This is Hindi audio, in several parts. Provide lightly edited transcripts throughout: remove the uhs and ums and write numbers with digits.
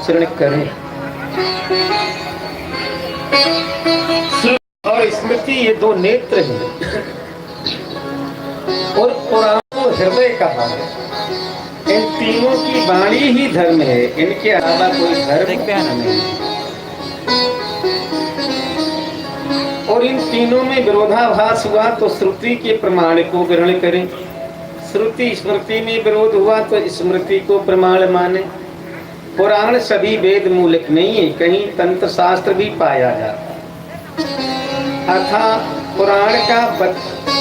आचरण करें। और स्मृति ये दो नेत्र हैं और पुराण को हृदय कहा है। इन तीनों की वाणी ही धर्म है, इनके अलावा कोई धर्म नहीं। और इन तीनों में विरोधाभास हुआ तो श्रुति के प्रमाण को ग्रहण करें, श्रुति स्मृति में विरोध हुआ तो स्मृति को प्रमाण माने। पुराण सभी वेद मूलक नहीं है, कहीं तंत्र शास्त्र भी पाया जाता है। अतः पुराण का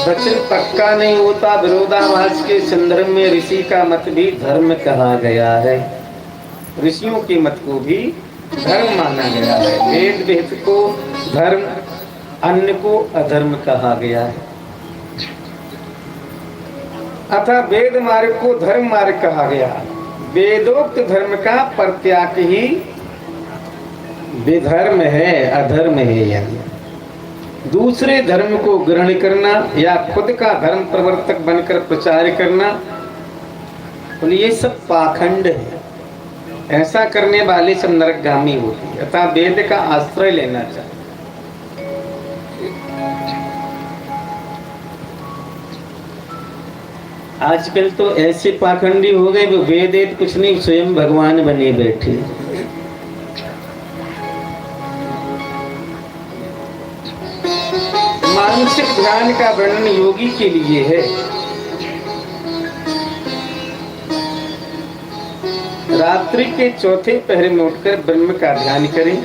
वचन पक्का नहीं होता। विरोधाभास के संदर्भ में ऋषि का मत भी धर्म कहा गया है, ऋषियों के मत को भी धर्म माना गया है। वेद विहित को धर्म, अन्य को अधर्म कहा गया है। अतः वेद मार्ग को धर्म मार्ग कहा गया। वेदोक्त धर्म का प्रत्याग ही विधर्म है, अधर्म है। यानी दूसरे धर्म को ग्रहण करना या खुद का धर्म प्रवर्तक बनकर प्रचार करना, तो ये सब पाखंड है। ऐसा करने वाले सब नरकगामी होते हैं। अतः वेद का आश्रय लेना चाहिए। आजकल तो ऐसे पाखंडी हो गए, वो वेद कुछ नहीं, स्वयं भगवान बने बैठे। मानसिक ध्यान का वर्णन योगी के लिए है। रात्रि के चौथे पहर में उठकर ब्रह्म का ध्यान करें।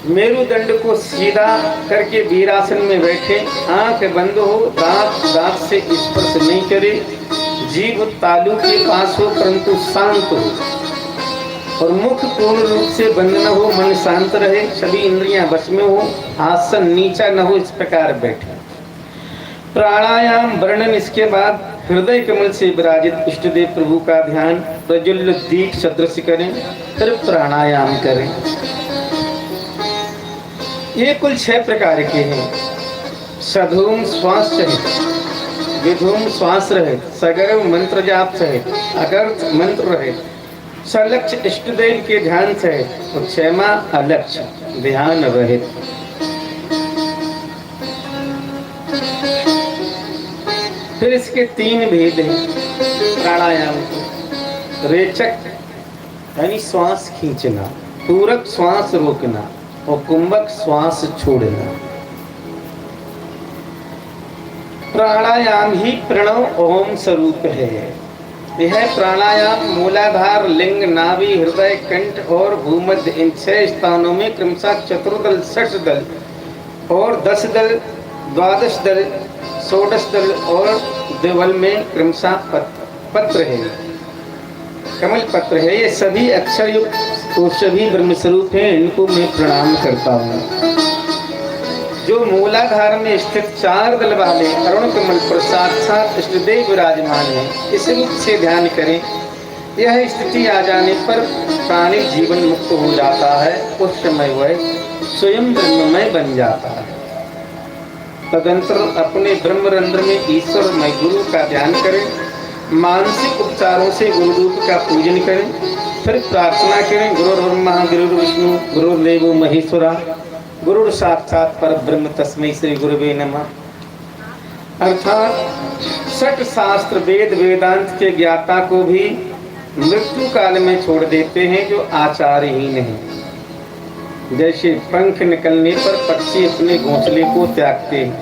मेरुदंड को सीधा करके वीरासन में बैठे, आंख बंद हो, दांत से स्पर्श नहीं करे, जीभ तालू के पास हो परंतु शांत हो, और मुख पूर्ण रूप से बंद न हो, मन शांत रहे, सभी इंद्रियां वश में हो, आसन नीचा न हो, इस प्रकार बैठे। प्राणायाम वर्णन इसके बाद हृदय कमल से विराजित इष्ट देव प्रभु का ध्यान प्रज्वलित दीप सदृश करें, फिर प्राणायाम करें। ये कुल 6 प्रकार के हैं। सधूम श्वास सहित, विधूम श्वास रहित, सगर्व मंत्र जाप सहित, अगर्थ मंत्र रहित, सलक्ष्य इष्ट देव के ध्यान सहित, और 6वां अलक्ष्य ध्यान रहित। फिर इसके 3 भेद हैं प्राणायाम के। रेचक यानी श्वास खींचना, पूरक श्वास रोकना, और कुंभक श्वास छोड़ना। प्राणायाम ही प्रणव ओम स्वरूप है। यह प्राणायाम मूलाधार, लिंग, नाभि, हृदय, कंठ और भूमध्य, इन 6 स्थानों में क्रमशः चतुर्दल, षटदल और 10 दल, 12 दल, 16 दल और देवल में क्रमशः पत्र है, कमल पत्र है। ये सभी अक्षर युक्त तो सभी ब्रह्म स्वरूप हैं। इनको मैं प्रणाम करता हूँ। जो मूलाधार में स्थित 4 दल वाले अरुण कमल पर साक्षात इष्टदेव विराजमान है, इस रूप से ध्यान करें। यह स्थिति आ जाने पर प्राणी जीवन मुक्त हो जाता है। उस समय वह स्वयं ब्रह्ममय बन जाता है। तदंतर अपने ब्रह्मरंध्र में ईश्वरमय गुरु का ध्यान करें। मानसिक उपचारों से गुरु रूप का पूजन करें। फिर प्रार्थना करें, गुरुर्ब्रह्मा गुरुर्विष्णु गुरुर्देवो महेश्वरा गुरुर साक्षात परब्रह्म तस्मै श्री गुरुवे नमः। अर्थात 6 शास्त्र वेद वेदांत के ज्ञाता को भी मृत्यु काल में छोड़ देते हैं, जो आचार्यहीन हैं। जैसे पंख निकलने पर पक्षी अपने घोंसले को त्यागते हैं,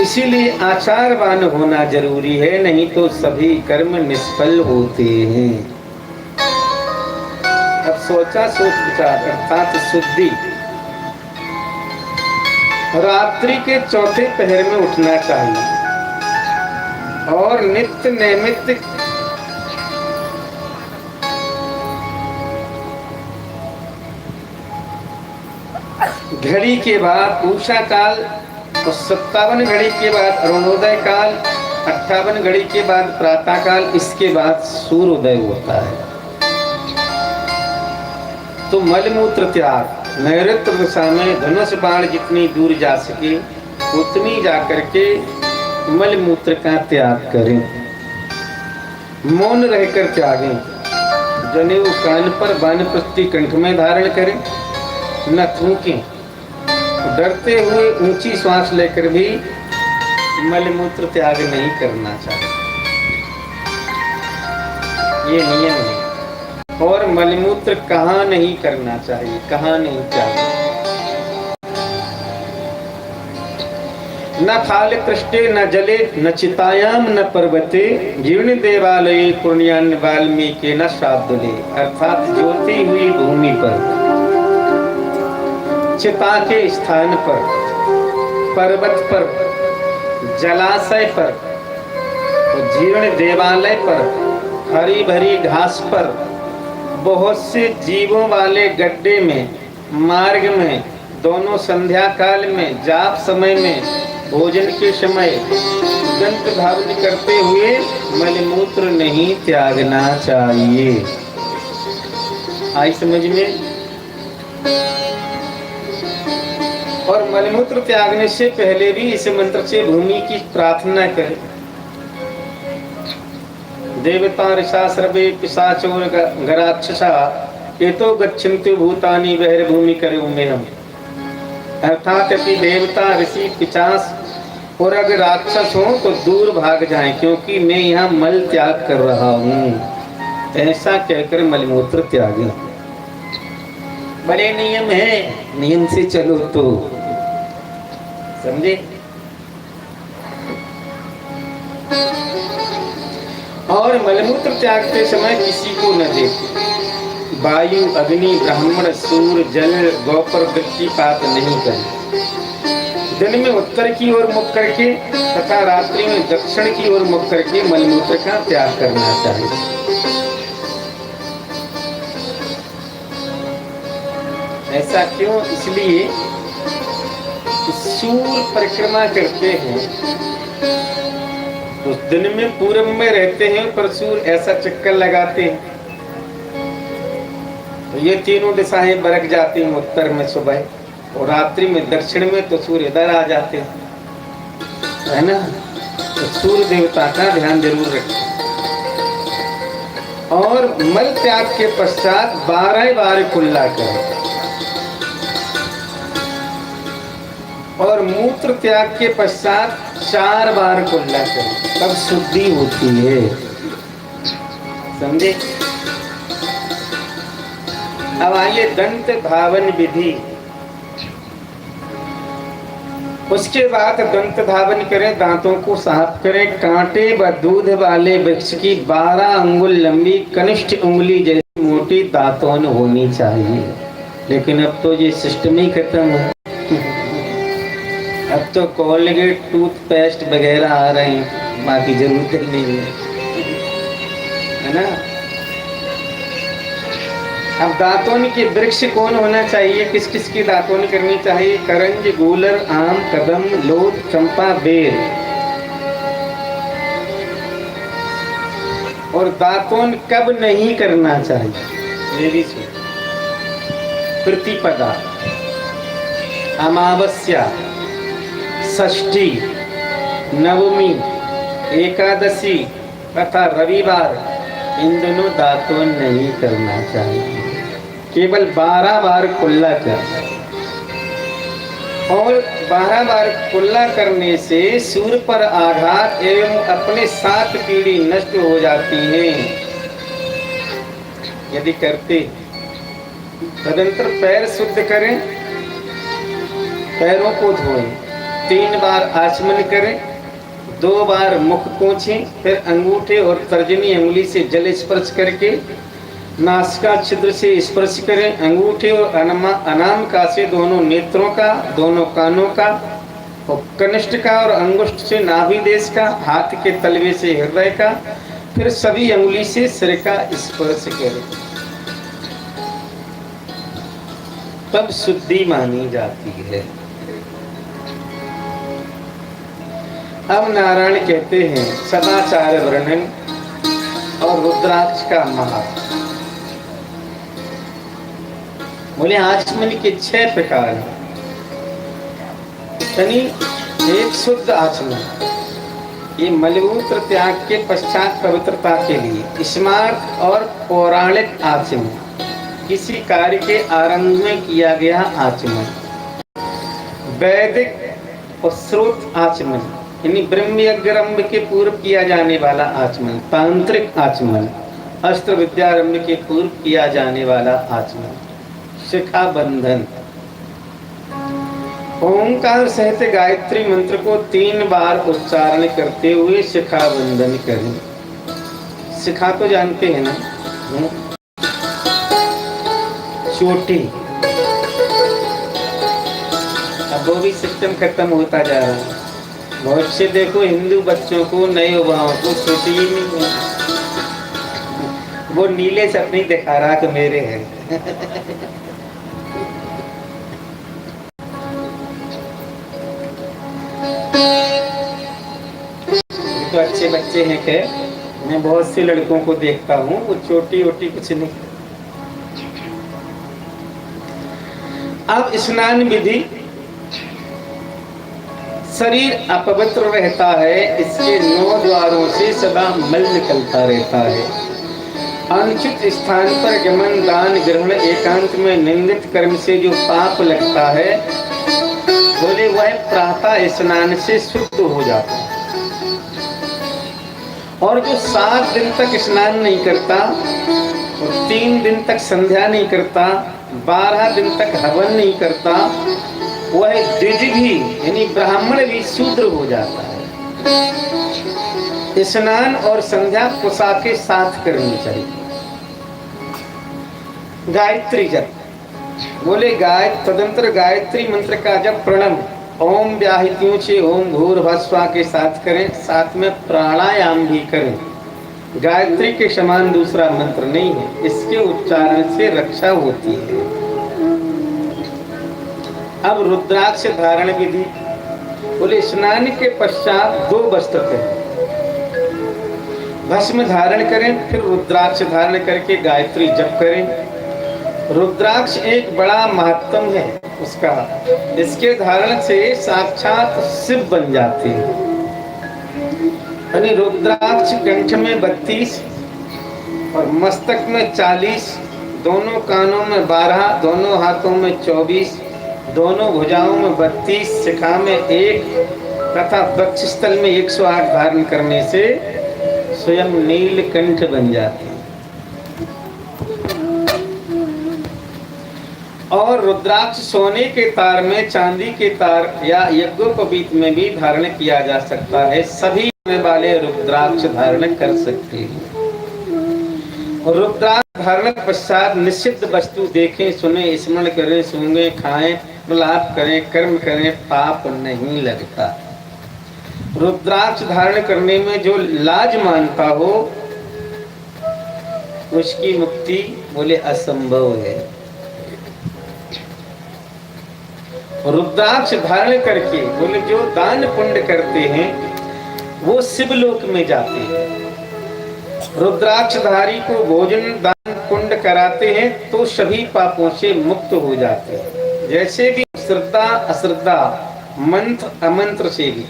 इसीलिए आचारवान होना जरूरी है, नहीं तो सभी कर्म निष्फल होते हैं। अब सोचा सोच विचार अर्थात शुद्धि। रात्रि के चौथे पहर में उठना चाहिए और नित्य नैमित्तिक घड़ी के बाद उषा काल और 57 घड़ी के बाद अरुणोदय काल, 58 घड़ी के बाद प्रातः काल, इसके बाद सूर्योदय होता है। तो मलमूत्र त्याग, नैऋत्य दिशा में धनुष बाण जितनी दूर जा सके उतनी जाकर के मलमूत्र का त्याग करें। मौन रहकर त्यागें। जनेऊ कान पर, वानप्रस्थी कंठ में धारण करें, न थूकें, डरते हुए ऊंची श्वास लेकर भी मलमूत्र त्याग नहीं करना चाहिए, ये नियम है। और मलमूत्र कहाँ नहीं करना चाहिए, कहाँ नहीं चाहिए। न फाल पृष्ठे न जले न चितायाम न पर्वते, जीर्ण देवालय पुण्यान वाल्मीकि न शाब्दले, अर्थात ज्योति हुई भूमि पर, चिता के स्थान पर, पर्वत पर, जलाशय पर, जीर्ण देवालय पर, हरी भरी घास पर, बहुत से जीवों वाले गड्ढे में, मार्ग में, दोनों संध्या काल में, जाप समय में, भोजन के समय दंत धावन करते हुए मलमूत्र नहीं त्यागना चाहिए। आई समझ में? और मलमूत्र त्यागने से पहले भी इस मंत्र से भूमि की प्रार्थना करें। देवता ऋषा सर्वे पिशाचो गराक्षसा एतो गच्छन्ति भूतानि बहिर्भूमि करोम्यहम्, अर्थात कि देवता ऋषि पिशाच और अगर राक्षस हो तो दूर भाग जाएं, क्योंकि मैं यहाँ मल त्याग कर रहा हूँ। ऐसा कहकर मलमूत्र त्यागें। बड़े नियम है, नियम से चलो तो समझे। और मलमूत्र त्यागते समय किसी को न देखे, वायु, अग्नि, ब्राह्मण, सूर्य, जल, गौपर, वृक्षपात नहीं करें। दिन में उत्तर की ओर मुख करके तथा रात्रि में दक्षिण की ओर मुख करके मलमूत्र का त्याग करना चाहिए। ऐसा क्यों? इसलिए सूर्य परिक्रमा करते हैं उस दिन में पूरब में रहते हैं, पर सूर्य ऐसा चक्कर लगाते हैं तो ये तीनों दिशाएं बरक जाती हैं, उत्तर में सुबह और रात्रि में दक्षिण में, तो सूर्य इधर आ जाते हैं, है ना। तो सूर्य देवता का ध्यान जरूर रखें। और मल त्याग के पश्चात 12 बार कुल्ला करें। और मूत्र त्याग के पश्चात 4 बार कुल्ला करें, तब शुद्धि होती है, समझे। अब आइए दंत धावन विधि। उसके बाद दंत धावन करें, दांतों को साफ करें। कांटे व दूध वाले वृक्ष की 12 अंगुल लंबी कनिष्ठ उंगली जैसी मोटी दांतों होनी चाहिए। लेकिन अब तो ये सिस्टम ही खत्म है। अब तो कोलगेट, टूथपेस्ट वगैरह आ रहे हैं, बाकी जरूरत ही नहीं है ना। अब दातून के वृक्ष कौन होना चाहिए, किस किस की दातून करनी चाहिए? करंज, गूलर, आम, कदम, लोध, चंपा, बेर। और दातून कब नहीं करना चाहिए ये भी सुन। प्रतिपदा, अमावस्या, षष्ठी, नवमी, एकादशी तथा रविवार, इन दोनों दातून नहीं करना चाहिए। केवल 12 बार कुल्ला करना। और 12 बार कुल्ला करने से सूर्य पर आघात एवं अपने 7 पीढ़ी नष्ट हो जाती हैं यदि करते। तदंतर पैर शुद्ध करें, पैरों को धोएं, 3 बार आचमन करें, 2 बार मुख पोंछें, फिर अंगूठे और तर्जनी अंगुली से जल स्पर्श करके नासिका छिद्र से स्पर्श करें। अंगूठे और अनामिका से दोनों नेत्रों का, दोनों कानों का, और कनिष्ठ का और अंगुष्ठ से नाभि देश का, हाथ के तलवे से हृदय का, फिर सभी अंगुली से सिर का स्पर्श करें। तब शुद्धि मानी जाती है। अब नारायण कहते हैं सदाचार वर्णन और रुद्राक्ष का महत्व। बोले आचमन के 6 प्रकार हैं। यानी एक शुद्ध आचमन, ये मलमूत्र त्याग के पश्चात पवित्रता के लिए स्मार्त और पौराणिक आचमन, किसी कार्य के आरंभ में किया गया आचमन, वैदिक और स्रोत आचमन यानी ब्रह्म यज्ञारंभ के पूर्व किया जाने वाला आचमन, तांत्रिक आचमन, अस्त्र विद्यारंभ के पूर्व किया जाने वाला आचमन, शिखा बंधन। ओंकार सहित गायत्री मंत्र को 3 बार उच्चारण करते हुए शिखा बंधन करें। शिखा तो जानते हैं ना, चोटी। अब वो भी सिस्टम खत्म होता जा रहा है। बहुत से देखो हिंदू बच्चों को, नए युवाओं को चोटी ही नहीं है। वो नीले सपने दिखा रहा कि मेरे हैं। तो अच्छे बच्चे हैं के, मैं बहुत से लड़कों को देखता हूँ वो चोटी वोटी कुछ नहीं। अब स्नान विधि, शरीर अपवित्र रहता है, इसके 9 द्वारों से सदा मल निकलता रहता है। अनुचित स्थान पर गमन, दान ग्रहण, एकांत में निंदित कर्म से जो पाप लगता है, बोले वह प्रातः स्नान से शुद्ध हो जाता है। और जो 7 दिन तक स्नान नहीं करता और 3 दिन तक संध्या नहीं करता, 12 दिन तक हवन नहीं करता, वह द्विज भी यानी ब्राह्मण भी शूद्र हो जाता है। स्नान और संध्या कुशा के साथ करनी चाहिए। गायत्री जप, बोले तदंतर गायत्री मंत्र का जप प्रणव ओम व्याहृतियों से ओम भूर्भुवः के साथ करें, साथ में प्राणायाम भी करें। गायत्री के समान दूसरा मंत्र नहीं है, इसके उच्चारण से रक्षा होती है। अब रुद्राक्ष धारण विधि, बोले स्नान के पश्चात 2 वस्त्र पहनें, भस्म धारण करें, फिर रुद्राक्ष धारण करके गायत्री जप करें। रुद्राक्ष एक बड़ा महत्व है उसका, इसके धारण से साक्षात शिव बन जाते हैं। यानी रुद्राक्ष कंठ में 32 और मस्तक में 40, दोनों कानों में 12, दोनों हाथों में 24, दोनों भुजाओं में 32, शिखा में 1 तथा वक्षस्थल में 108 धारण करने से स्वयं नीलकंठ बन जाते हैं। और रुद्राक्ष सोने के तार में, चांदी के तार या यज्ञोपवीत में भी धारण किया जा सकता है। सभी वाले रुद्राक्ष धारण कर सकते हैं। रुद्राक्ष धारण पश्चात निषिद्ध वस्तु देखें, सुने, स्मरण करें, सूंघें, खाएं, प्रलाप करें, कर्म करें, पाप नहीं लगता। रुद्राक्ष धारण करने में जो लाज मानता हो उसकी मुक्ति बोले असंभव है। रुद्राक्ष धारण करके बोले जो दान पुण्य करते हैं वो शिवलोक में जाते हैं। रुद्राक्षधारी को भोजन दान पुण्य कराते हैं तो सभी पापों से मुक्त हो जाते हैं। जैसे भी श्रद्धा अश्रद्धा, मंत्र अमंत्र से भी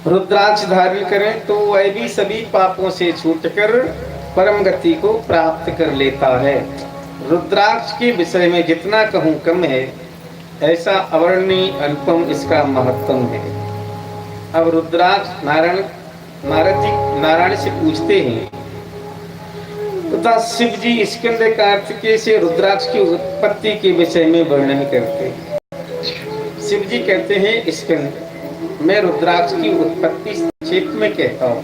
रुद्राक्ष धारण करें तो वह भी सभी पापों से छूटकर परम गति को प्राप्त कर लेता है। रुद्राक्ष के विषय में जितना कहूँ कम है, ऐसा अवर्णनीय अल्पम इसका महत्व है। अब रुद्राक्ष नारद जी नारायण से पूछते हैं तथा शिव जी स्कंद कार्तिकेय से रुद्राक्ष की उत्पत्ति के विषय में वर्णन करते हैं। शिव जी कहते हैं स्कंद, मैं रुद्राक्ष की उत्पत्ति संक्षेप में कहता हूँ,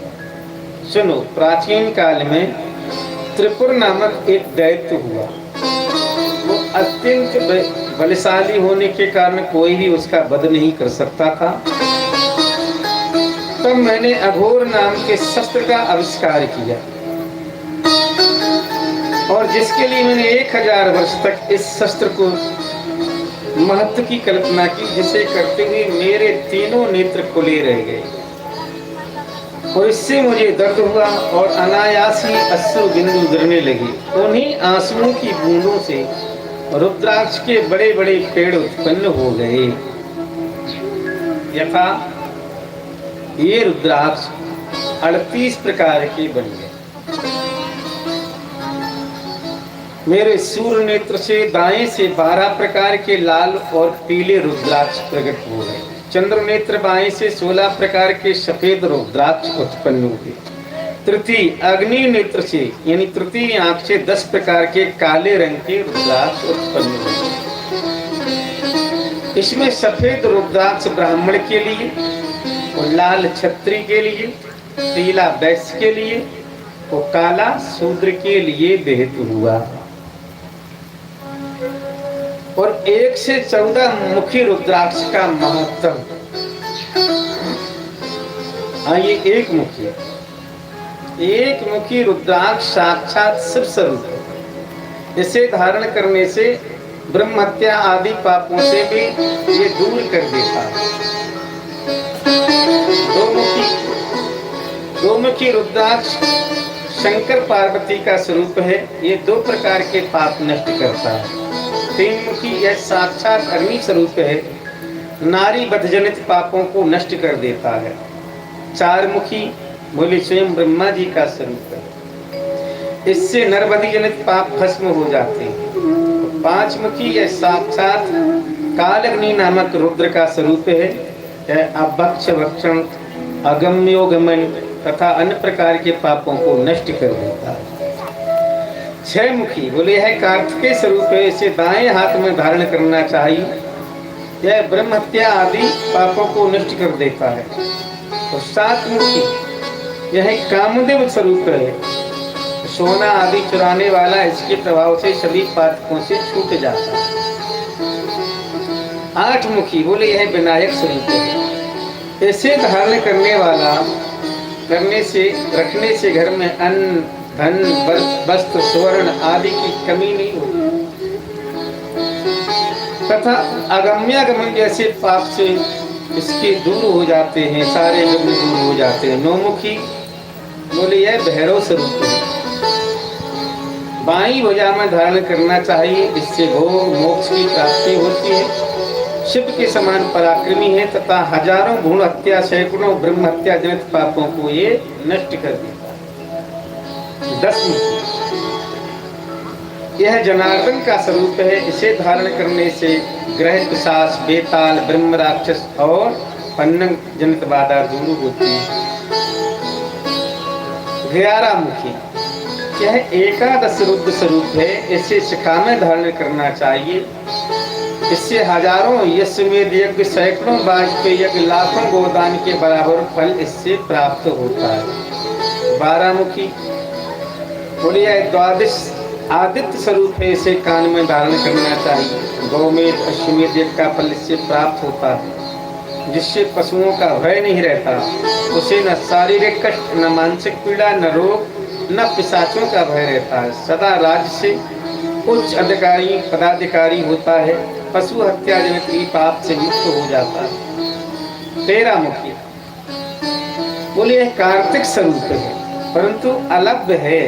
सुनो। प्राचीन काल में त्रिपुर नामक एक दैत्य हुआ। वो अत्यंत बलशाली होने के कारण कोई भी उसका वध नहीं कर सकता था। तब मैंने अघोर नाम के शस्त्र का आविष्कार किया और जिसके लिए मैंने 1000 वर्ष तक इस शस्त्र को महत्व की कल्पना की, जिसे करते हुए मेरे तीनों नेत्र खुले रह गए और इससे मुझे दर्द हुआ और अनायास ही अश्रु बिंदु गिरने लगे। उन्हीं आंसुओं की बूंदों से रुद्राक्ष के बड़े बड़े पेड़ उत्पन्न हो गए। यथा ये रुद्राक्ष 38 प्रकार के बन गए। मेरे सूर्य नेत्र से दाएं से 12 प्रकार के लाल और पीले रुद्राक्ष प्रकट हो गए। चंद्र नेत्र बाएं से 16 प्रकार के सफेद रुद्राक्ष उत्पन्न हुए। तृतीय अग्नि नेत्र से यानी तृतीय आंख से 10 प्रकार के काले रंग के रुद्राक्ष उत्पन्न हुए। इसमें सफेद रुद्राक्ष ब्राह्मण के लिए और लाल क्षत्रिय के लिए, पीला वैश्य के लिए और काला शूद्र के लिए विहित हुआ। और 1 से 14 मुखी रुद्राक्ष का महत्व। हाँ, ये एक मुखी रुद्राक्ष साक्षात शिव स्वरूप है। इसे धारण करने से ब्रह्म हत्या आदि पापों से भी ये दूर कर देता है। दो मुखी रुद्राक्ष शंकर पार्वती का स्वरूप है। ये 2 प्रकार के पाप नष्ट करता है। 3 मुखी यह साक्षात अग्नि स्वरूप है, नारी बधजनित पापों को नष्ट कर देता है। 4 मुखी बोले स्वयं ब्रह्मा जी का स्वरूप है, इससे नरबधि जनित पाप भस्म हो जाते हैं। 5 मुखी यह साक्षात काल अग्नि नामक रुद्र का स्वरूप है। यह अभक्ष भक्षण, अगम्योगमन तथा अन्य प्रकार के पापों को नष्ट कर देता है। 6 मुखी बोले है कार्तिकेय स्वरूप है, इसे दाएं हाथ में धारण करना चाहिए। यह ब्रह्म हत्या आदि पापों को नष्ट कर देता है। और 7 मुखी यह कामदेव स्वरूप है, सोना आदि चुराने वाला, इसके प्रभाव से सभी पातकों से छूट जाता है। 8 मुखी बोले यह विनायक स्वरूप है, इसे धारण करने से रखने से घर में अन्न धन वस्त्र स्वर्ण आदि की कमी नहीं होती तथा अगम्यागमन जैसे पाप से इसके दूर हो जाते हैं, सारे विघ्न दूर हो जाते हैं। 9 मुखी बोले यह भैरव स्वरूप है, बाईं भुजा में धारण करना चाहिए, इससे भोग मोक्ष की प्राप्ति होती है। शिव के समान पराक्रमी है तथा हजारों भ्रूण हत्या सैकड़ों ब्रह्म हत्या जनित पापों को ये नष्ट कर देता है। 10 यह जनार्दन का स्वरूप है, इसे धारण करने से ग्रह पिशाच, बेताल, ब्रह्म राक्षस और पन्नग जनित बाधा दूर होती है। 11 मुखी यह एकादश रुद्र स्वरूप है, इसे शिखा में धारण करना चाहिए, इससे हजारों यज्ञ यज्ञ सैकड़ों वाजपेयी यज्ञ लाखों गोदान के बराबर फल इससे प्राप्त होता है। 12 मुखी बोले यह द्वादश आदित्य स्वरूप है, इसे कान में धारण करना चाहिए। गौमेध अश्वमेध यज्ञ का फल इससे प्राप्त होता है, जिससे पशुओं का भय नहीं रहता, उसे न शारीरिक कष्ट, न मानसिक पीड़ा, न रोग, न पिशाचों का भय रहता है। सदा राज्य से उच्च अधिकारी पदाधिकारी होता है, पशु हत्या जनित पाप से मुक्त हो जाता है। 13 मुखी बोले यह कार्तिक स्वरूप है, परंतु अलभ्य है,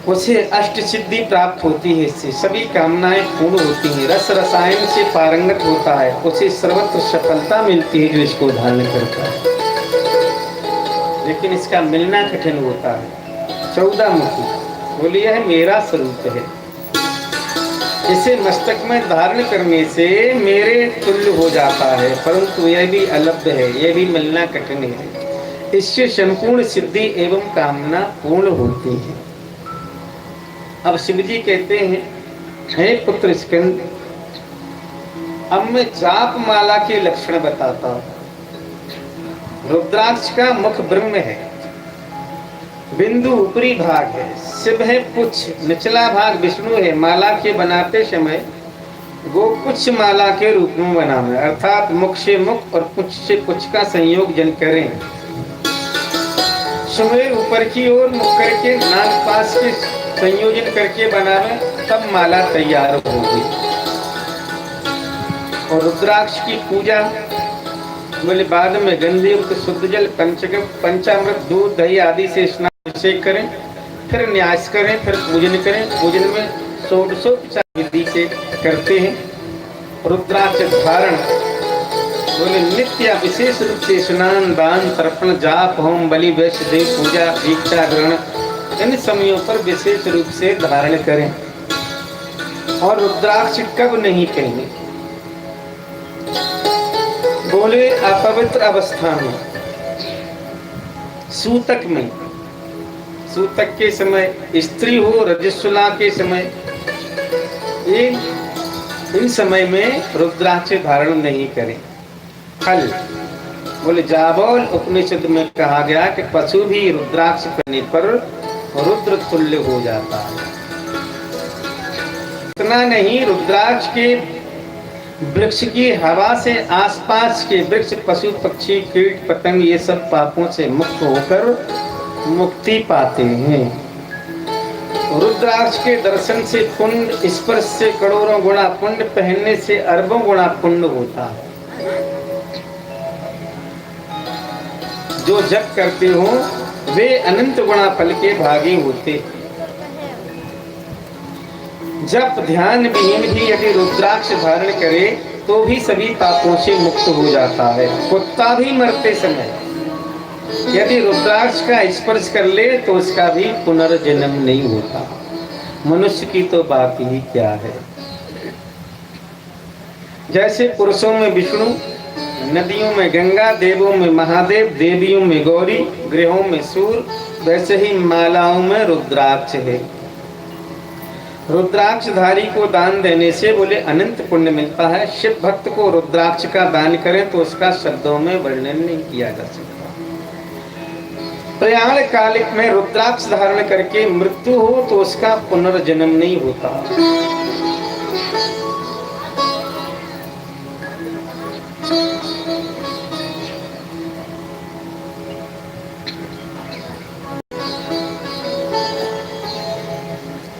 उसे अष्ट सिद्धि प्राप्त होती है, इससे सभी कामनाएं पूर्ण होती हैं। रस रसायन से पारंगत होता है, उसे सर्वत्र सफलता मिलती है जो इसको धारण करता है, लेकिन इसका मिलना कठिन होता है। 14 मुखी बोली यह मेरा स्वरूप है, इसे मस्तक में धारण करने से मेरे तुल्य हो जाता है, परंतु यह भी अलभ्य है, यह भी मिलना कठिन है, इससे संपूर्ण सिद्धि एवं कामना पूर्ण होती है। अब शिव जी कहते हैं, हे पुत्र स्कंद, अब मैं जाप माला के लक्षण बताता हूं। रुद्राक्ष का मुख ब्रह्म है, बिंदु ऊपरी भाग है, शिव है पुच्छ, निचला भाग विष्णु है। माला के बनाते समय गोपुच्छ माला के रूप में बनाना, अर्थात मुख से मुख और पुच्छ से पुच्छ का संयोग जन करें। सुमेर ऊपर की ओर मुख करके नाक पास के संयोजन करके बनावे, तब माला तैयार होगी। और रुद्राक्ष की पूजा बोले बाद में गंधे युक्त शुद्ध जल, पंचगम, पंचामृत, दूध, दही आदि से स्नान अभिषेक करें, फिर न्यास करें, फिर पूजन करें। पूजन में षोडशोपचार विधि से करते हैं। रुद्राक्ष धारण बोले नित्य विशेष रूप से स्नान दान तर्पण जाप होम बलि वैश्य देव पूजा दीक्षा ग्रहण इन समयों पर विशेष रूप से धारण करें। और रुद्राक्ष कब नहीं पहने? बोले अपवित्र अवस्था में, सूतक में, सूतक के समय, स्त्री हो रजस्वला के समय, इन समय में रुद्राक्ष धारण नहीं करें। फल बोले जाबौल उपनिषद में कहा गया कि पशु भी रुद्राक्ष पहनने पर रुद्र तुल्य हो जाता है। इतना नहीं, रुद्राक्ष के वृक्ष की हवा से आसपास के वृक्ष पशु पक्षी कीट पतंग ये सब पापों से मुक्त होकर मुक्ति पाते हैं। रुद्राक्ष के दर्शन से पुण्य, स्पर्श से करोड़ों गुणा पुण्य, पहनने से अरबों गुणा पुण्य होता है। जो जप करते हो वे अनंत गुणा फल के भागी होते। जप ध्यान विहीन भी यदि रुद्राक्ष धारण करे तो भी सभी पापों से मुक्त हो जाता है। कुत्ता भी मरते समय यदि रुद्राक्ष का स्पर्श कर ले तो उसका भी पुनर्जन्म नहीं होता। मनुष्य की तो बात ही क्या है। जैसे पुरुषों में विष्णु, नदियों में गंगा, देवों में महादेव, देवियों में गौरी, गृहों में सूर्य, वैसे ही मालाओं में रुद्राक्ष है। रुद्राक्षधारी को दान देने से बोले अनंत पुण्य मिलता है। शिव भक्त को रुद्राक्ष का दान करें तो उसका शब्दों में वर्णन नहीं किया जा सकता। प्रयाण कालिक में रुद्राक्ष धारण करके मृत्यु हो तो उसका पुनर्जन्म नहीं होता।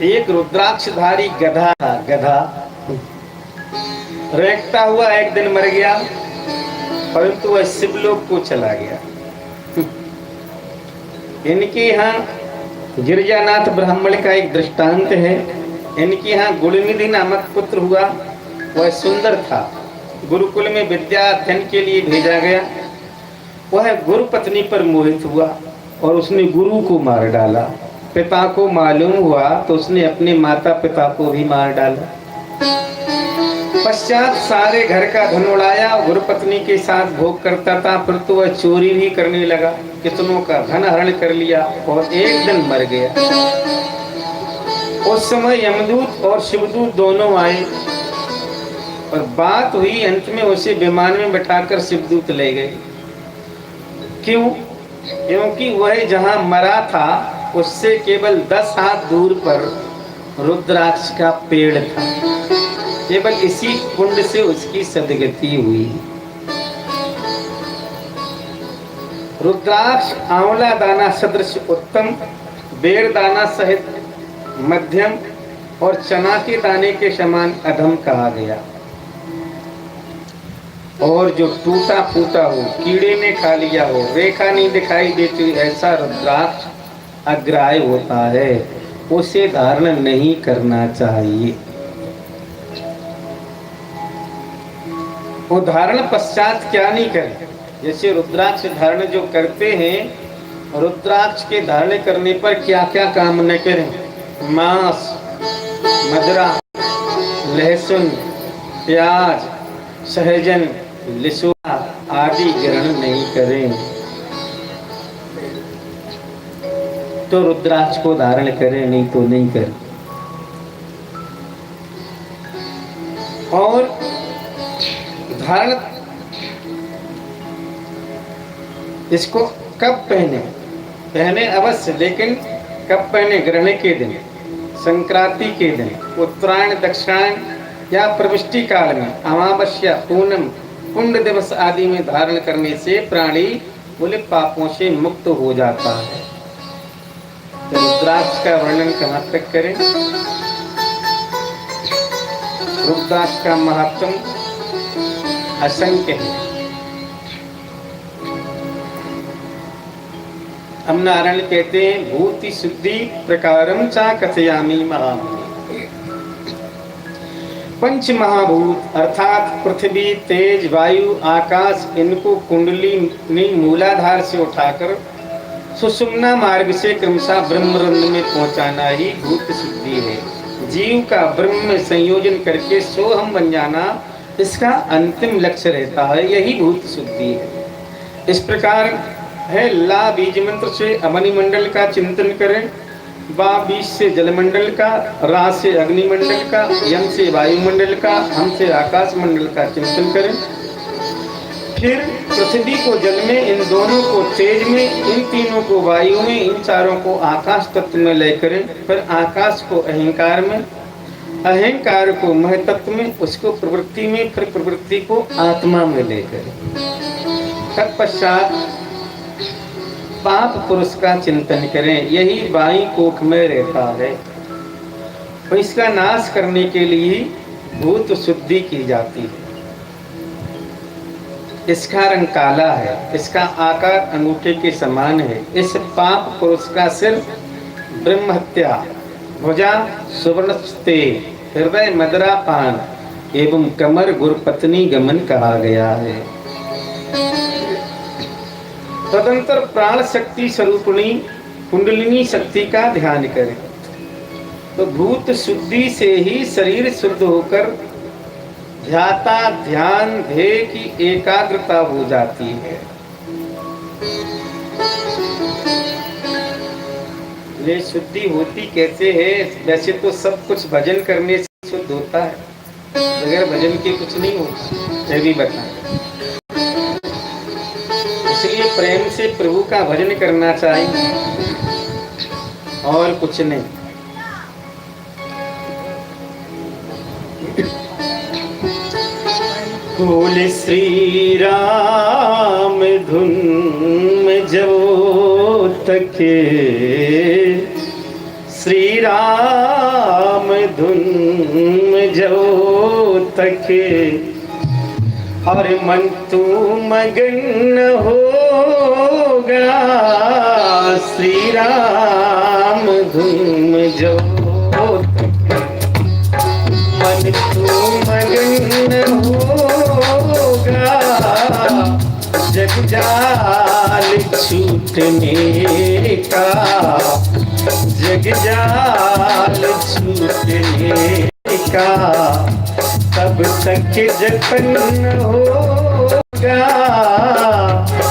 एक रुद्राक्षधारी गधा था। गधा रेंगता हुआ एक दिन मर गया, परंतु वह शिवलोक को चला गया। इनके यहाँ गिरिजानाथ ब्राह्मण का एक दृष्टांत है। इनके यहाँ गुणनिधि नामक पुत्र हुआ। वह सुंदर था। गुरुकुल में विद्या अध्ययन के लिए भेजा गया। वह गुरु पत्नी पर मोहित हुआ और उसने गुरु को मार डाला। पिता को मालूम हुआ तो उसने अपने माता पिता को भी मार डाला। पश्चात सारे घर का धन उड़ाया, गुरु पत्नी के साथ भोग करता था, परंतु वह चोरी भी करने लगा। कितनों का धन हरण कर लिया और एक दिन मर गया। उस समय यमदूत और शिवदूत दोनों आए और बात हुई। अंत में उसे विमान में बैठाकर शिवदूत ले गए। क्यों? क्योंकि वह जहां मरा था उससे केवल 10 हाथ दूर पर रुद्राक्ष का पेड़ था। केवल इसी कुंड से उसकी सदगति हुई। रुद्राक्ष आंवला दाना सदृश उत्तम, बेर दाना सहित मध्यम और चना के दाने के समान अधम कहा गया। और जो टूटा फूटा हो, कीड़े ने खा लिया हो, रेखा नहीं दिखाई देती, ऐसा रुद्राक्ष अग्राह्य होता है। उसे धारण नहीं करना चाहिए। वो धारण पश्चात क्या नहीं करे। जैसे रुद्राक्ष धारण जो करते हैं, रुद्राक्ष के धारण करने पर क्या क्या काम न करें। मांस, मदिरा, लहसुन, प्याज, सहजन, लिसुआ आदि ग्रहण नहीं करें। तो रुद्राक्ष को धारण करें, नहीं तो नहीं करें। और धारण इसको कब पहने? पहने अवश्य, लेकिन कब पहने? ग्रहण के दिन, संक्रांति के दिन, उत्तरायण, दक्षिणायन या प्रविष्टि काल में, अमावस्या, पूनम, पुण्य दिवस आदि में धारण करने से प्राणी बोले पापों से मुक्त हो जाता है। तो रुद्राक्ष का वर्णन कहाँ तक करें? रुद्राक्ष का महत्व असंख्य है। हम नारायण कहते हैं भूति शुद्धि प्रकारम चा कथयामि महामुनि। पंच महाभूत अर्थात पृथ्वी, तेज, वायु, आकाश, इनको कुंडली मूलाधार से उठाकर सुषुम्ना मार्ग से क्रमशः ब्रह्मरंध्र में पहुंचाना ही भूत शुद्धि है। जीव का ब्रह्म में संयोजन करके सोहम बन जाना इसका अंतिम लक्ष्य रहता है, यही भूत शुद्धि है। इस प्रकार है ला बीज मंत्र से अमनिमंडल का चिंतन करें, बा बीज से जलमंडल का, रा से अग्निमंडल का, यम से वायुमंडल का, हम से आकाश मंडल का चिंतन करें। फिर पृथ्वी को जल में, इन दोनों को तेज में, इन तीनों को वायु में, इन चारों को आकाश तत्व में लय करें। फिर आकाश को अहंकार में, अहंकार को महतत्व में, उसको प्रवृत्ति में, फिर प्रवृत्ति को आत्मा में ले करें। तत्पश्चात पाप पुरुष का चिंतन करें, यही बाई कोख में रहता है। तो इसका नाश करने के लिए भूत शुद्धि की जाती है। इसका रंग काला है, इसका आकार अंगूठे के समान है। इस पाप पुरुष का सिर ब्रह्म हत्या, भुजा सुवर्णस्ते, हृदय मदरा पान एवं कमर गुरपत्नी गमन कहा गया है। तदंतर प्राण शक्ति स्वरूपिणी कुंडलिनी शक्ति का ध्यान करें। तो भूत शुद्धि से ही शरीर शुद्ध होकर ध्याता ध्यान ध्येय की एकाग्रता हो जाती है। ये शुद्धि होती कैसे है? वैसे तो सब कुछ भजन करने से शुद्ध होता है, बगैर भजन के कुछ नहीं होता, ये भी बताएं। इसलिए प्रेम से प्रभु का भजन करना चाहिए और कुछ नहीं। बोले श्री राम धुन में जो तके, श्री राम धुन में जो तके, और मन तू मगन होगा। श्री राम धुन जो मन तू मगन होगा, जग जाल छूटने का, जग जाल छूटने का, तब तक जतन होगा।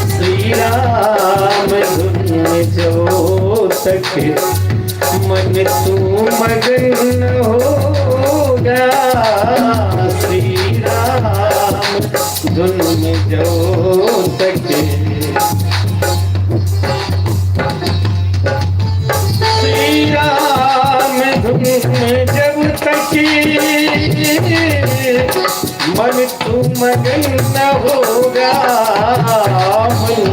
श्री राम धुन जो तक मन तू मगन होगा। श्री राम धुन जो तक, श्री राम धुन जब तक मन तू मगन न होगा, मन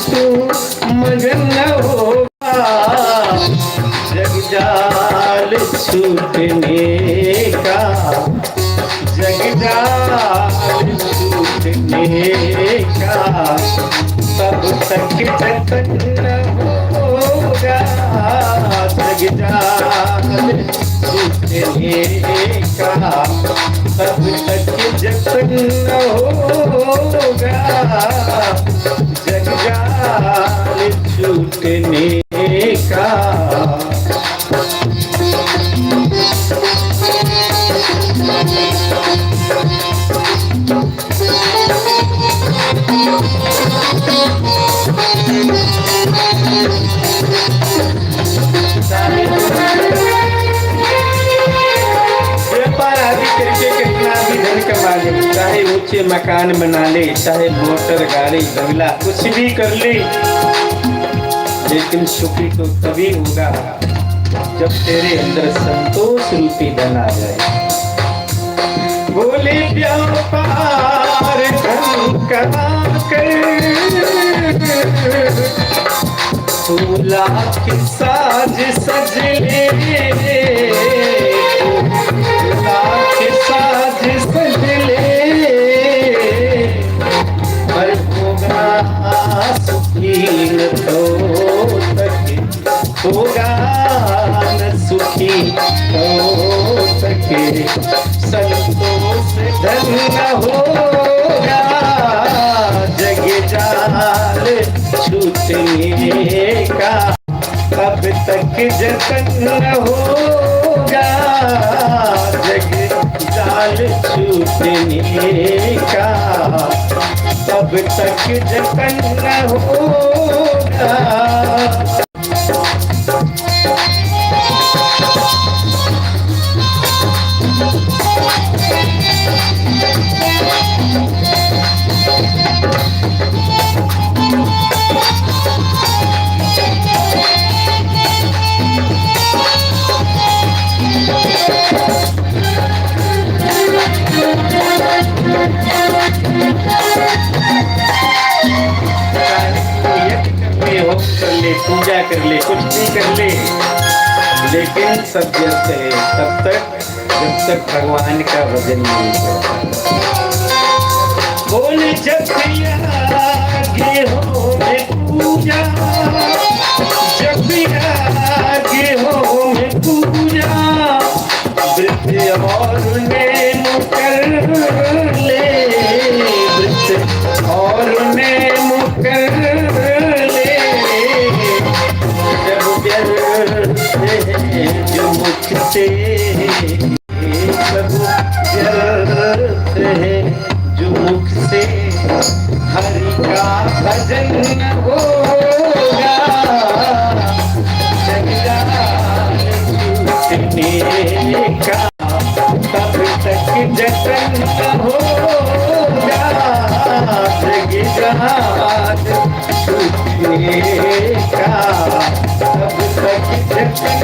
तू मगन न होगा, जग जाल छूटने का, जग जाल छूटने का, तब तक जतन न होगा। जग जाल छूटने का, तब तक जतन न होगा। जग जाल छूटने का। व्यापार आदि करके कितना भी धन कमा ले, चाहे ऊंचे मकान बना ले, चाहे मोटर गाड़ी बंगला कुछ भी कर ले, लेकिन सुखी तो तभी होगा जब तेरे अंदर संतोष रूपी धन आ जाए। बोले व्यापार धन कमा कर, लाख साज सज ले, लाख साज सज ले, पर होगा सुखी न तो तके, होगा न सुखी तो तके। संतोष तक जतन न होगा जग जाल छूटने का, तब तक जतन न होगा। पूजा कर ले, कुछ भी कर ले, लेकिन सब व्यर्थ है तब तक जब तक भगवान का भजन नहीं करता। बोल जब आगे हो में पूजा, जब आगे हो में पूजा, वृत्त और नेम कर ले, वृत्त और नेम कर ले, जो मुख से सब व्यर्थ है, जो मुख से हरि का भजन होगा जग जाल छूटने का, तब तक जतन होगा जग जाल छूटने का, तब तक जतन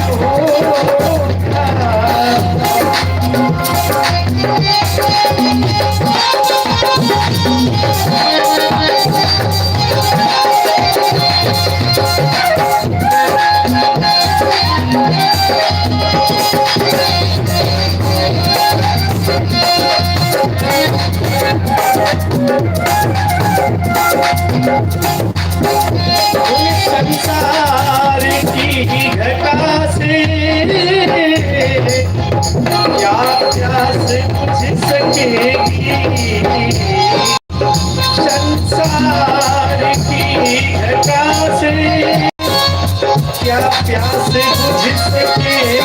होगा। संसार की घटा से क्या प्यास बुझ सकेगी, संसार की घटा से क्या प्यास बुझ सकेगी,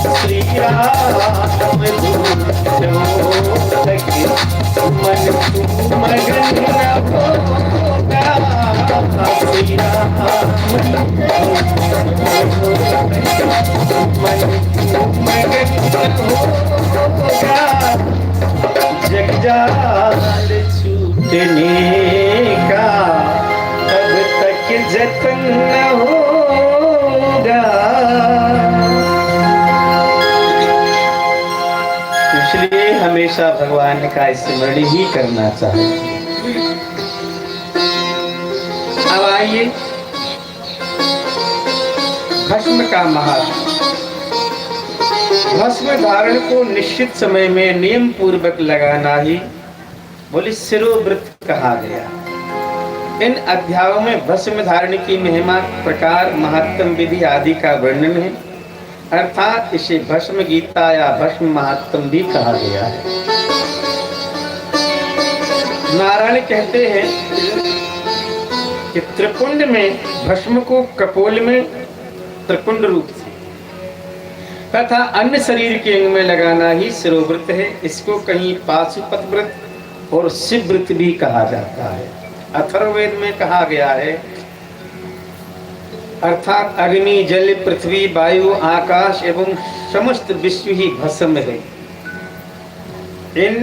श्री राम मगन होगा, श्री राम मगन होगा जग जाल छूटने का, तब तक जतन न होगा। इसलिए हमेशा भगवान का स्मरण ही करना चाहिए। अब आइए भस्म का महत्व। भस्म धारण को निश्चित समय में नियम पूर्वक लगाना ही बोले शिरोव्रत कहा गया। इन अध्यायों में भस्म धारण की महिमा, प्रकार, महत्तम, विधि आदि का वर्णन है, अर्थात इसे भस्म गीता या भस्म महात्म भी कहा गया है। नारायण कहते हैं कि त्रिपुंड में भस्म को कपोल में त्रिपुंड रूप से तथा अन्य शरीर के अंग में लगाना ही शिरोव्रत है। इसको कहीं पाशुपत व्रत और शिव व्रत भी कहा जाता है। अथर्ववेद में कहा गया है, अर्थात अग्नि, जल, पृथ्वी, वायु, आकाश एवं समस्त विश्व ही भस्म है। इन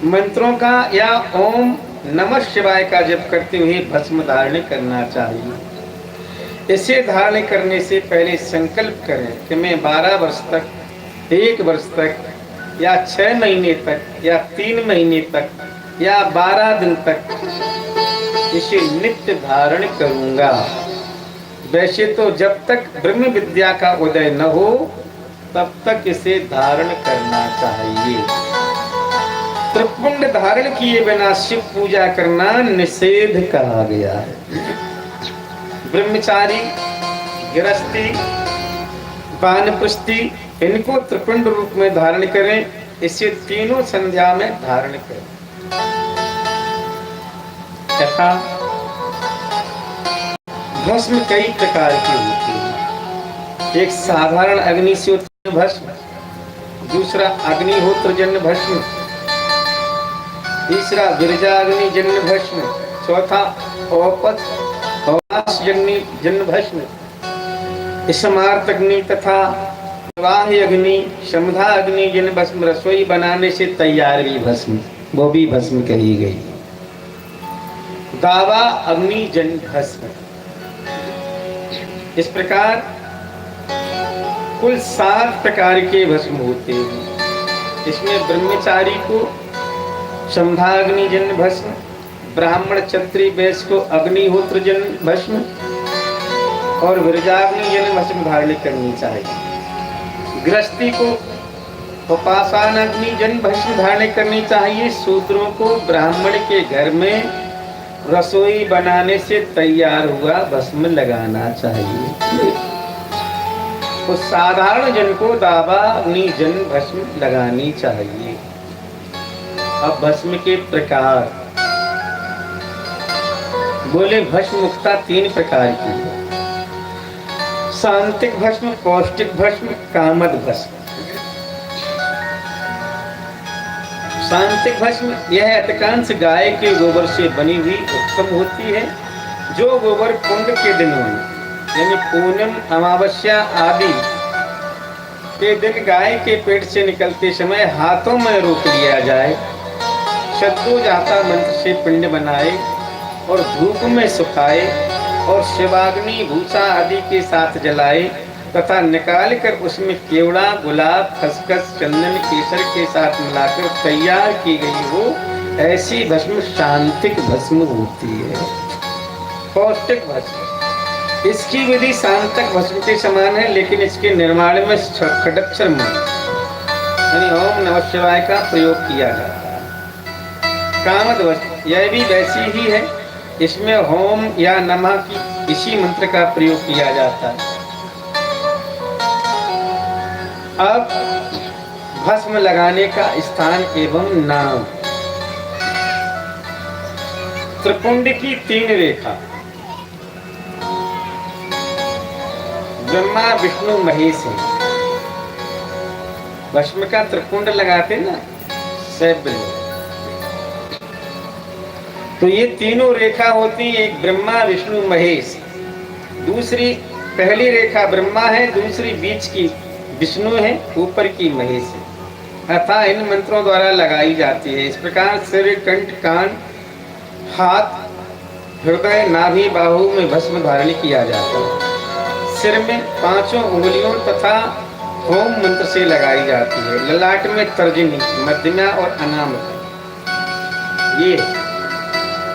मंत्रों का या ओम नमः शिवाय का जप करते हुए भस्म धारण करना चाहिए। इसे धारण करने से पहले संकल्प करें कि मैं 12 वर्ष तक, 1 वर्ष तक या 6 महीने तक या 3 महीने तक या 12 दिन तक इसे नित्य धारण करूंगा। वैसे तो जब तक ब्रह्म विद्या का उदय न हो तब तक इसे धारण करना चाहिए। त्रिपुंड धारण किए बिना शिव पूजा करना निषेध कहा गया है। ब्रह्मचारी, गृहस्थी, वानप्रस्थी इनको त्रिपुंड रूप में धारण करें। इसे तीनों संध्या में धारण करें। तथा भस्म कई प्रकार की होती है। एक साधारण अग्नि से उत्पन्न भस्म, दूसरा अग्निहोत्र जन्य भस्म, तीसरा विरजाग्नि जन्य भस्म, चौथा औपस जन्य भस्म, स्मार्त अग्नि तथा वाह्य अग्नि, समधा अग्नि जन्य भस्म। रसोई बनाने से तैयार भी भस्म, वो भी भस्म कही गई। दावा अग्नि जन्य भस्म। इस प्रकार कुल 7 प्रकार के भस्म होते हैं। इसमें ब्रह्मचारी को समधाग्नि जन्य भस्म, ब्राह्मण क्षत्रिय वैश्य को अग्निहोत्र जन्य भस्म और विरजाग्नि जन्य भस्म धारण करनी चाहिए। गृहस्थी को उपासन अग्नि जन्य भस्म धारण करनी चाहिए। शूद्रों को ब्राह्मण के घर में रसोई बनाने से तैयार हुआ भस्म लगाना चाहिए। तो साधारण जन को दावा अग्नि जन्य भस्म लगानी चाहिए। अब भस्म के प्रकार बोले। भस्म मुक्ता 3 प्रकार की है। शांतिक भस्म, पौष्टिक भस्म, कामद भस्म। शांतिक भस्म यह अधिकांश गाय के गोबर से बनी हुई उत्तम होती है। जो गोबर पुण्य के दिनों में यानी पूनम, अमावस्या आदि के दिन गाय के पेट से निकलते समय हाथों में रोक लिया जाए, शत्रु जाता मंत्र से पिंड बनाए और धूप में सुखाए और शिवाग्नि, भूसा आदि के साथ जलाए तथा निकाल कर उसमें केवड़ा, गुलाब, खसखस, चंदन, केसर के साथ मिलाकर तैयार की गई हो, ऐसी भस्म शांतिक भस्म होती है। पौष्टिक भस्म इसकी विधि शांतक भस्म के समान है, लेकिन इसके निर्माण में खड़क्षर यानी ओम नमः शिवाय का प्रयोग किया जाता है। कामद भस्म यह भी वैसी ही है। इसमें होम या नमः की इसी मंत्र का प्रयोग किया जाता है। अब भस्म लगाने का स्थान एवं नाम। त्रिपुंड की 3 रेखा, ब्रह्मा, विष्णु, महेश है। भस्म का त्रिपुंड लगाते ना सब लोग, तो ये तीनों रेखा होती। एक ब्रह्मा, विष्णु, महेश। दूसरी पहली रेखा ब्रह्मा है, दूसरी बीच की विष्णु है, ऊपर की महेश है। अतः इन मंत्रों द्वारा लगाई जाती है। इस प्रकार सिर, कंठ, कान, हाथ, हृदय, नाभि, बाहु में भस्म धारण किया जाता है। सिर में 5 उंगलियों तथा होम मंत्र से लगाई जाती है। ललाट में तर्जनी, मध्यमा और अनामिका। ये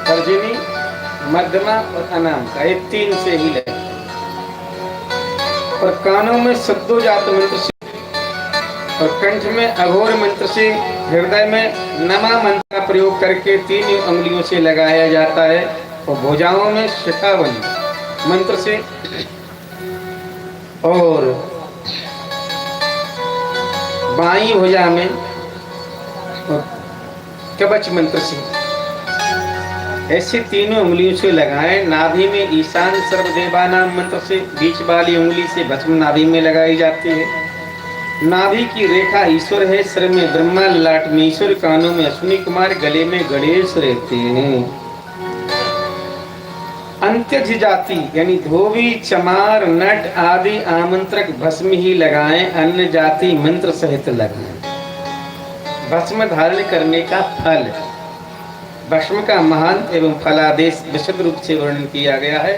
तर्जनी, मध्यमा और अनामिका, ये 3 से ही लगती है। और कानों में सद्दोजात मंत्र से और कंठ में अघोर मंत्र से, हृदय में नमा मंत्र का प्रयोग करके 3 उंगलियों से लगाया जाता है। और भुजाओं में शिखावली मंत्र से और बाईं भुजा में कवच मंत्र से, ऐसे 3 उंगलियों से लगाएं। नाभि में ईशान सर्वदेवानाम मंत्र से बीच वाली उंगली से भस्म नाभि में लगाई जाती है। नाभि की रेखा ईश्वर है। सिर में ब्रह्मा, ललाट में ईश्वर, कानों में अश्विनी कुमार, गले में गणेश रहते हैं। अंत्यज जाति यानी धोबी, चमार, नट आदि आमंत्रक भस्म ही लगाएं, अन्य जाति मंत्र सहित लगाएं। भस्म धारण करने का फल। भस्म का महान एवं फलादेश विशद रूप से वर्णन किया गया है,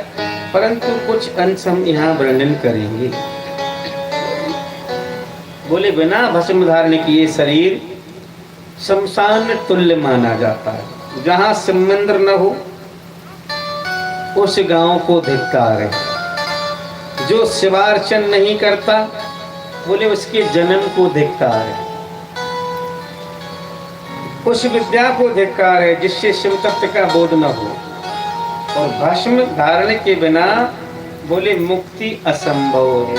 परंतु कुछ अंश हम यहाँ वर्णन करेंगे। बोले बिना भस्म धारण किए शरीर शमशान तुल्य माना जाता है। जहाँ शिव मंदिर न हो उस गांव को धिक्कार है। जो शिवार्चन नहीं करता बोले उसके जन्म को धिक्कार है, उस विद्या को धिक्कार है जिससे शिव तत्व का बोध न हो। और भस्म धारण के बिना बोले मुक्ति असंभव है।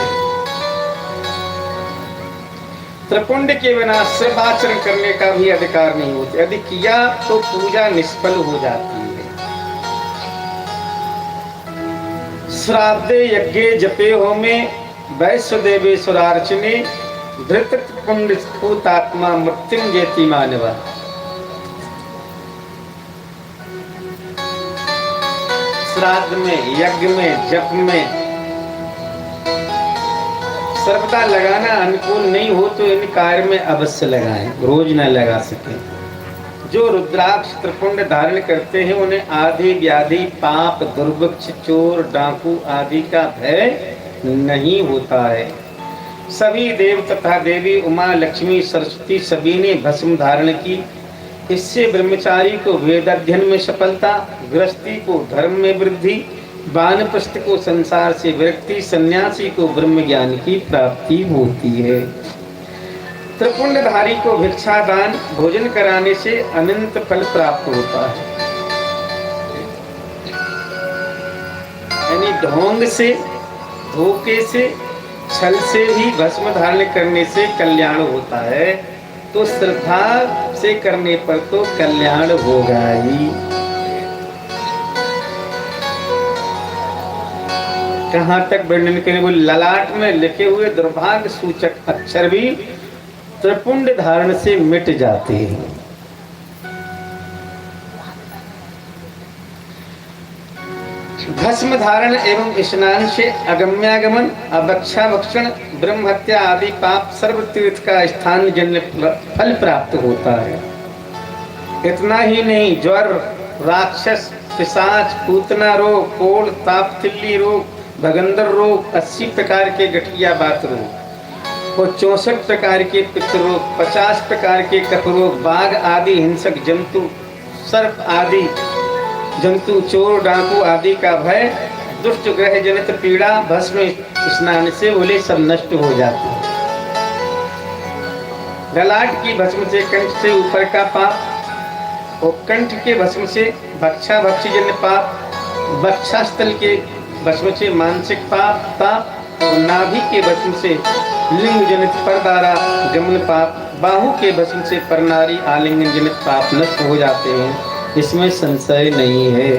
त्रिपुंड के बिना सर्वाचरण करने का भी अधिकार नहीं होता, यदि किया तो पूजा निष्फल हो जाती है। श्राद्धे यज्ञे जपे होमे वैश्वदेवे सुरार्चने धृत पुंड स्फूतात्मा मृत्युंजयति मानवा। श्राद्ध में, यज्ञ में, जप में सर्वदा लगाना अनुकूल नहीं हो तो इन कार्य में अवश्य लगाएं, रोज न लगा सके। जो रुद्राक्ष त्रिपुंड धारण करते हैं उन्हें आदि व्याधि पाप दुर्भिक्ष चोर डाकू आदि का भय नहीं होता है। सभी देव तथा देवी उमा लक्ष्मी सरस्वती सभी ने भस्म धारण की। इससे ब्रह्मचारी को वेद अध्ययन में सफलता, गृहस्थी को धर्म में वृद्धि, वानप्रस्थ को संसार से विरक्ति, सन्यासी को ब्रह्म ज्ञान की प्राप्ति होती है। त्रिपुंडधारी को भिक्षा दान भोजन कराने से अनंत फल प्राप्त होता है। यानी ढोंग से, धोखे से, छल से भी भस्म धारण करने से कल्याण होता है, तो श्रद्धा से करने पर तो कल्याण होगा ही। कहां तक वर्णन करें, वो ललाट में लिखे हुए दुर्भाग्य सूचक अक्षर भी त्रिपुंड धारण से मिट जाते हैं। भस्म धारण एवं स्नान से अगम्यागमन, अभक्षा भक्षण, ब्रह्म हत्या आदि पाप सर्व तीर्थ का स्थान जन्य फल प्राप्त होता है। इतना ही नहीं, ज्वर, राक्षस, पिशाच, पूतना रोग, कोढ़, ताप तिल्ली रोग, भगंदर रोग, 80 प्रकार के गठिया बात रोग और 64 प्रकार के पित्त रोग, 50 प्रकार के कफ रोग, बाघ आदि हिंसक जंतु, सर्प आदि जंतु, चोर डाकू आदि का भय, दुष्ट ग्रह जनित पीड़ा भस्म स्नान से बोले सब नष्ट हो जाते हैं। ललाट की भस्म से कंठ से ऊपर का पाप और कंठ के भस्म से भक्षा भक्षजन्य पाप, वक्षस्थल के भस्म से मानसिक पाप और नाभि के भस्म से लिंग जनित परदारा जमन पाप, बाहु के भस्म से परनारी आलिंगन जनित पाप नष्ट हो जाते हैं, इसमें संशय नहीं है।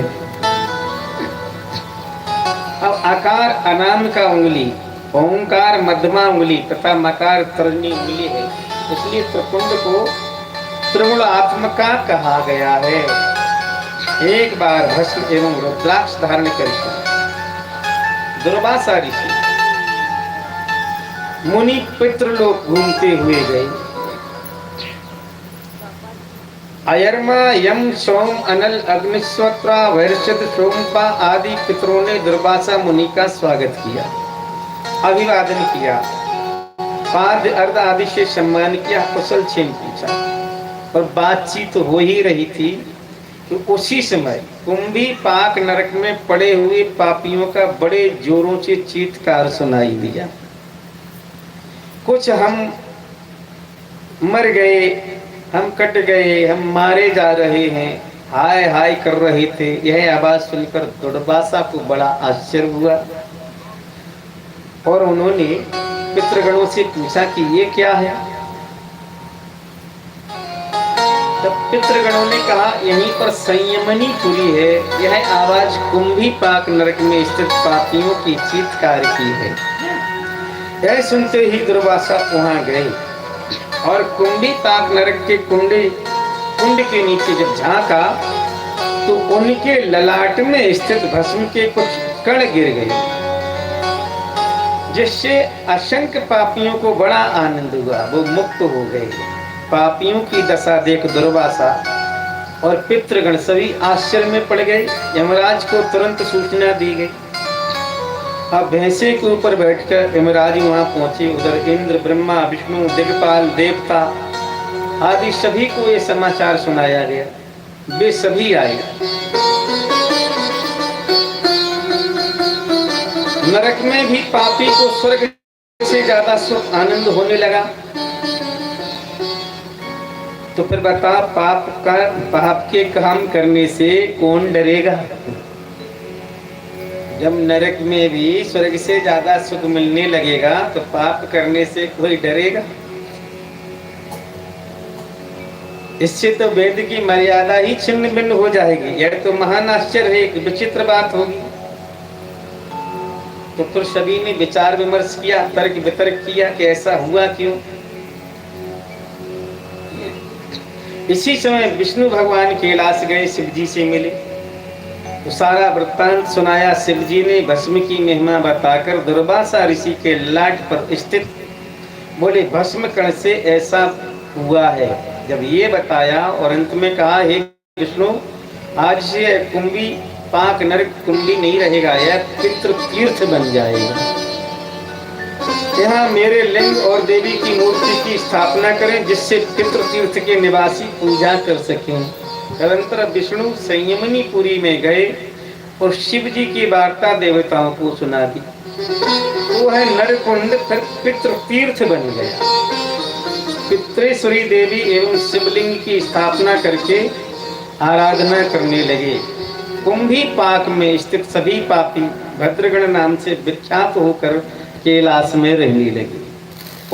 अब आकार अनाम का उंगली, ओंकार मध्यमा उंगली तथा मकार तर्जनी उंगली है, इसलिए त्रिपुंड को त्रिगुण आत्मका कहा गया है। एक बार भस्म एवं रुद्राक्ष धारण करके दुर्वासा ऋषि मुनि पितृलोक घूमते हुए गए। अयर्मा यम सोम अनल अग्निस्वत्रा वैरशद सोमपा आदि पितरों ने दुर्वासा मुनि का स्वागत किया, अभिवादन किया, पाद अर्ध आदि से सम्मान किया, कुशल क्षेम पूछा और बातचीत तो हो ही रही थी कि उसी समय कुंभी पाक नरक में पड़े हुए पापियों का बड़े जोरों से चीत्कार सुनाई दिया। कुछ हम मर गए, हम कट गए, हम मारे जा रहे हैं, हाय हाय कर रहे थे। यह आवाज सुनकर दुर्वासा को बड़ा आश्चर्य हुआ और उन्होंने पितृगणों से पूछा कि ये क्या है। तब पितृगणों ने कहा यहीं पर संयमनी पुरी है, यह आवाज कुंभी पाक नरक में स्थित पापियों की चीत्कार की है। यह सुनते ही दुर्वासा वहां गए और कुंभी पाक नरक के कुंड के नीचे जब झांका तो उनके ललाट में स्थित भस्म के कुछ कण गिर गए, जिससे असंख्य पापियों को बड़ा आनंद हुआ, वो मुक्त हो गए। पापियों की दशा देख दुर्वासा और पितृगण सभी आश्चर्य में पड़ गए। यमराज को तुरंत सूचना दी गई। अब भैंसे के ऊपर बैठकर यमराज वहां पहुंचे। उधर इंद्र, ब्रह्मा, विष्णु, दिग्पाल, देवता आदि सभी को ये समाचार सुनाया गया। वे सभी आए। नरक में भी पापी को स्वर्ग से ज्यादा सुख आनंद होने लगा, तो फिर बता पाप के काम करने से कौन डरेगा? जब नरक में भी स्वर्ग से ज्यादा सुख मिलने लगेगा तो पाप करने से कोई डरेगा? इससे तो वेद की मर्यादा ही छिन्न भिन्न हो जाएगी। यह तो महान आश्चर्य है, एक विचित्र बात होगी। तो फिर सभी ने विचार विमर्श किया, तर्क वितर्क किया कि ऐसा हुआ क्यों। इसी समय विष्णु भगवान कैलाश गए, शिव जी से मिले, तो सारा वृत्तांत सुनाया। शिव जी ने भस्म की महिमा बताकर दुर्वासा ऋषि के लाट पर स्थित बोले भस्म कण से ऐसा हुआ है। जब ये बताया और अंत में कहा, हे विष्णु, आज से कुंभी पाक नरक कुंडी नहीं रहेगा, यह पितृ तीर्थ बन जाएगा। यहाँ मेरे लिंग और देवी की मूर्ति की स्थापना करें, जिससे पितृ तीर्थ के निवासी पूजा कर सकें। तदंतर विष्णु संयमनीपुरी में गए और शिव जी की वार्ता देवताओं को सुना दी। वो है नरकुंड फिर पितृ तीर्थ बन गया। पितृश्वरी देवी एवं शिवलिंग की स्थापना करके आराधना करने लगे। कुंभी पाक में स्थित सभी पापी भद्रगण नाम से विख्यात होकर कैलाश में रहने लगे।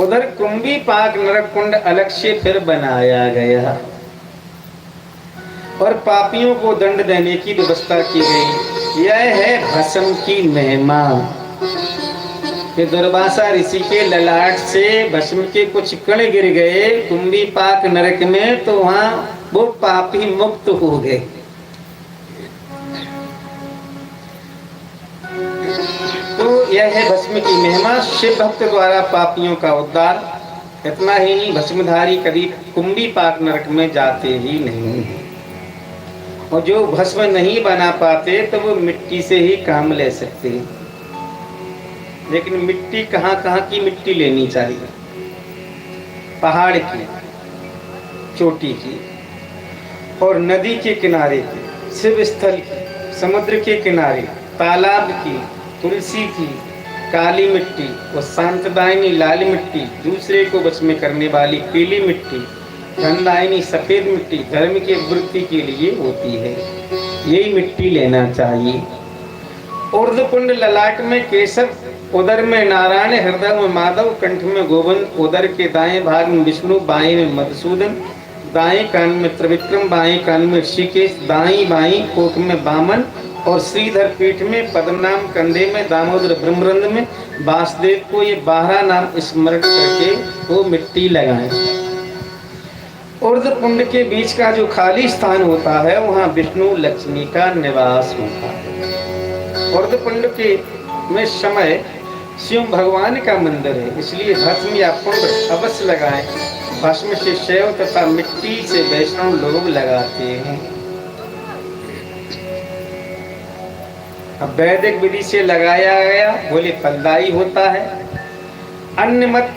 उधर कुंभी पाक नरक कुंड अलग से फिर बनाया गया और पापियों को दंड देने की व्यवस्था की गई। यह है भस्म की महिमा कि दुर्वासा ऋषि के ललाट से भस्म के कुछ कण गिर गए कुंभी पाक नरक में, तो वहां वो पापी मुक्त हो गए। तो यह है भस्म की महिमा, शिव भक्त द्वारा पापियों का उद्धार। इतना ही नहीं, भस्मधारी कभी कुंभी पाक नरक में जाते ही नहीं। और जो भस्म नहीं बना पाते तो वो मिट्टी से ही काम ले सकते हैं। लेकिन मिट्टी कहाँ कहाँ की मिट्टी लेनी चाहिए? पहाड़ की, चोटी की, और नदी के किनारे की, शिव स्थल की, समुद्र के किनारे, तालाब की, तुलसी की, काली मिट्टी और शांतदायिनी लाल मिट्टी, दूसरे को वश में करने वाली पीली मिट्टी, धनदायिनी सफेद मिट्टी धर्म के वृद्धि के लिए होती है। यही मिट्टी लेना चाहिए। ऊर्ध्वपुंड ललाट में केशव, उदर में नारायण, हृदय में माधव, कंठ में गोविंद, उदर के दाएं भाग में विष्णु, बाएं में मधुसूदन, दाएं कान में त्रिविक्रम, बाएं कान में ऋषिकेश, दाई बाई कोख में वामन और श्रीधर पीठ में पद्मनाम, कंधे में दामोदर, ब्रह्मरंध्र में वासुदेव को ये 12 नाम स्मरण करके वो मिट्टी लगाएं। ऊर्ध्वपुंड के बीच का जो खाली स्थान होता है वहाँ विष्णु लक्ष्मी का निवास होता है। ऊर्ध्वपुंड के में समय शिव भगवान का मंदिर है, इसलिए भस्म या पुंड अवश्य लगाएं। भस्म से शैव तथा मिट्टी से वैष्णव लोग लगाते हैं। अब वैदिक विधि से लगाया गया बोले फलदायी होता है। अन्य मत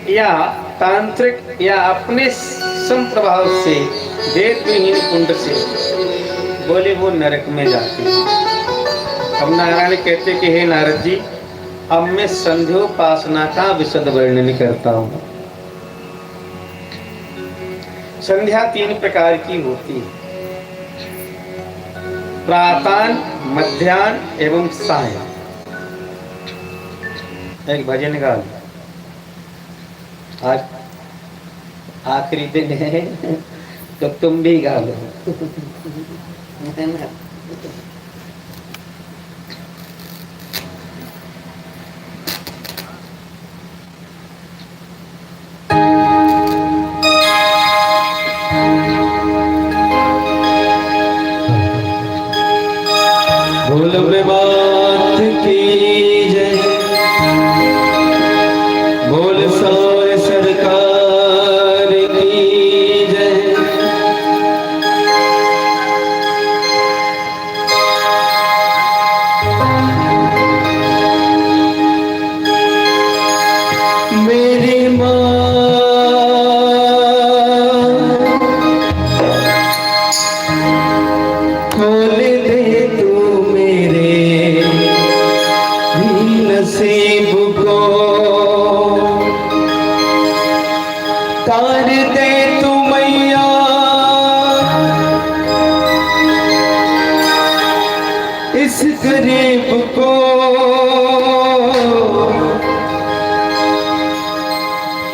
या तांत्रिक या अपने संप्रभाव से वेद विहीन कुंड से बोले वो नरक में जाते हैं। अब नारायण कहते कि हे नारद जी, अब मैं संध्योपासना का विशद वर्णन करता हूँ। संध्या 3 प्रकार की होती है, प्रातः, मध्याह्न एवं सायं। एक भजन गा, आज आखिरी दिन है तो तुम भी गा लो। बात की जय, बोल सार सरकार की जय।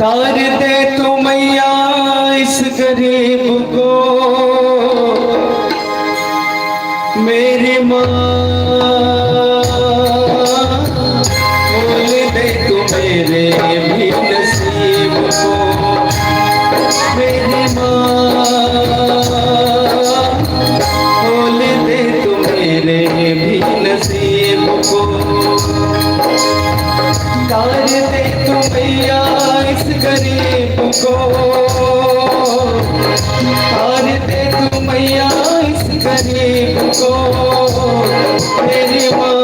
तार दे तू मैया इस गरीब को, मेरी माँ खोल दे तू मेरे भी नसीब को, मेरी माँ खोल दे तू मेरे भी नसीब को। तार दे तू मैया इस गरीब को, तार दे तू मैया इस गरीब को, मेरी माँ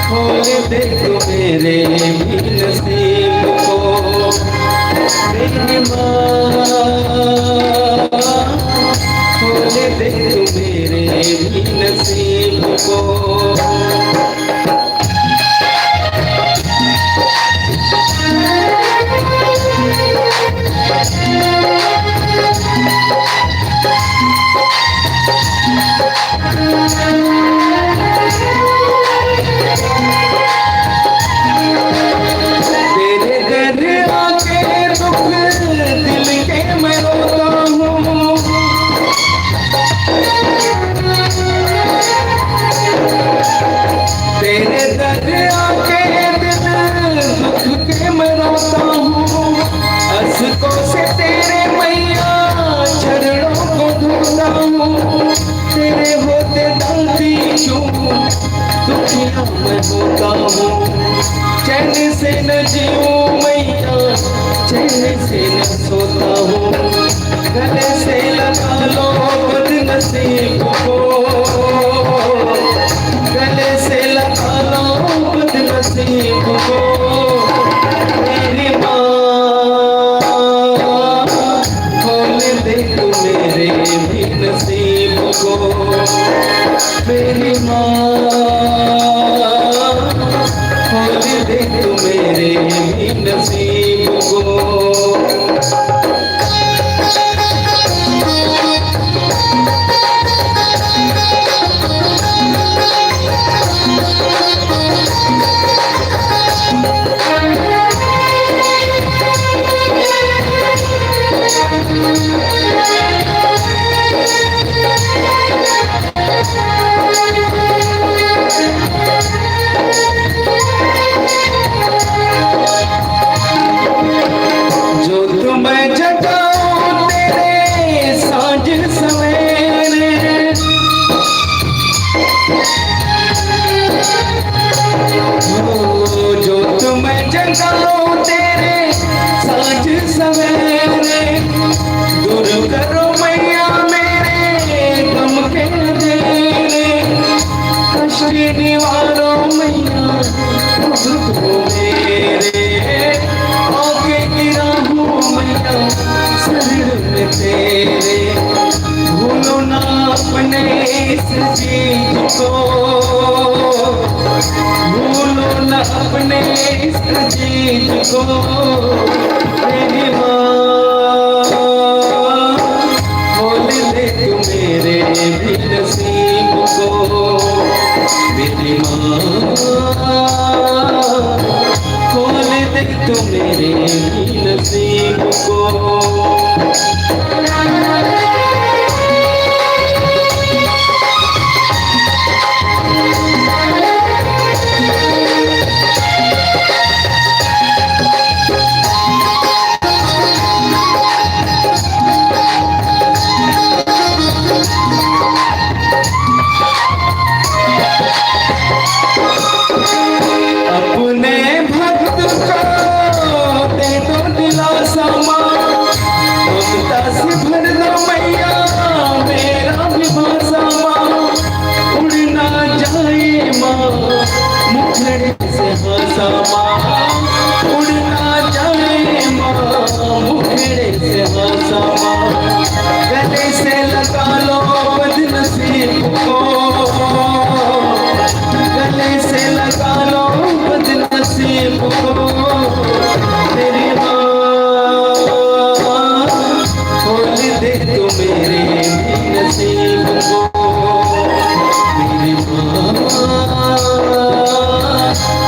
खोल दे तू मेरे भी नसीब को, मेरी माँ खोल दे तू मेरे भी नसीब को। तेरे होते डालती क्यों दुखिया मैं होता हूँ, चैन से न जीऊं मैया, चैन से न सोता हूँ। गले से लगा लो बदनसीब को, गले से लगा लो बदनसीब को, मेरी माँ खोल दे तू मेरे भी नसीब को, मेरी माँ खोल दे तू मेरे भी नसीब को। जो तुम्हें जगाऊं तेरे सांझ सवेरे, जो तुम्हें जगाऊं तेरे सांझ सवेरे, दूर करो मैया मेरे गम के अंधेरे, कष्ट निवारो मैया दुख मेरे, आके गिरा हूँ मैया शरण में तेरे, भूलो ना अपने इस जीत को, भूलो ना अपने इस जीत को, मेरी माँ खोल दे तू मेरे भी नसीब को, मेरी माँ खोल दे तू मेरे भी नसीब को। अपने भक्त को दे दो दिलासा माँ, ममता से भर दो मैया मेरा भी भाषा माँ, उड़ ना जाए माँ मुखड़े से हंसा माँ, उड़ ना जाए माँ मुखड़े से हंसा माँ, गले से लगा लो बदनसीब को, गले से लगा लो बदनसीब को, मेरी माँ खोल दे तू मेरे भी नसीब को, मेरी माँ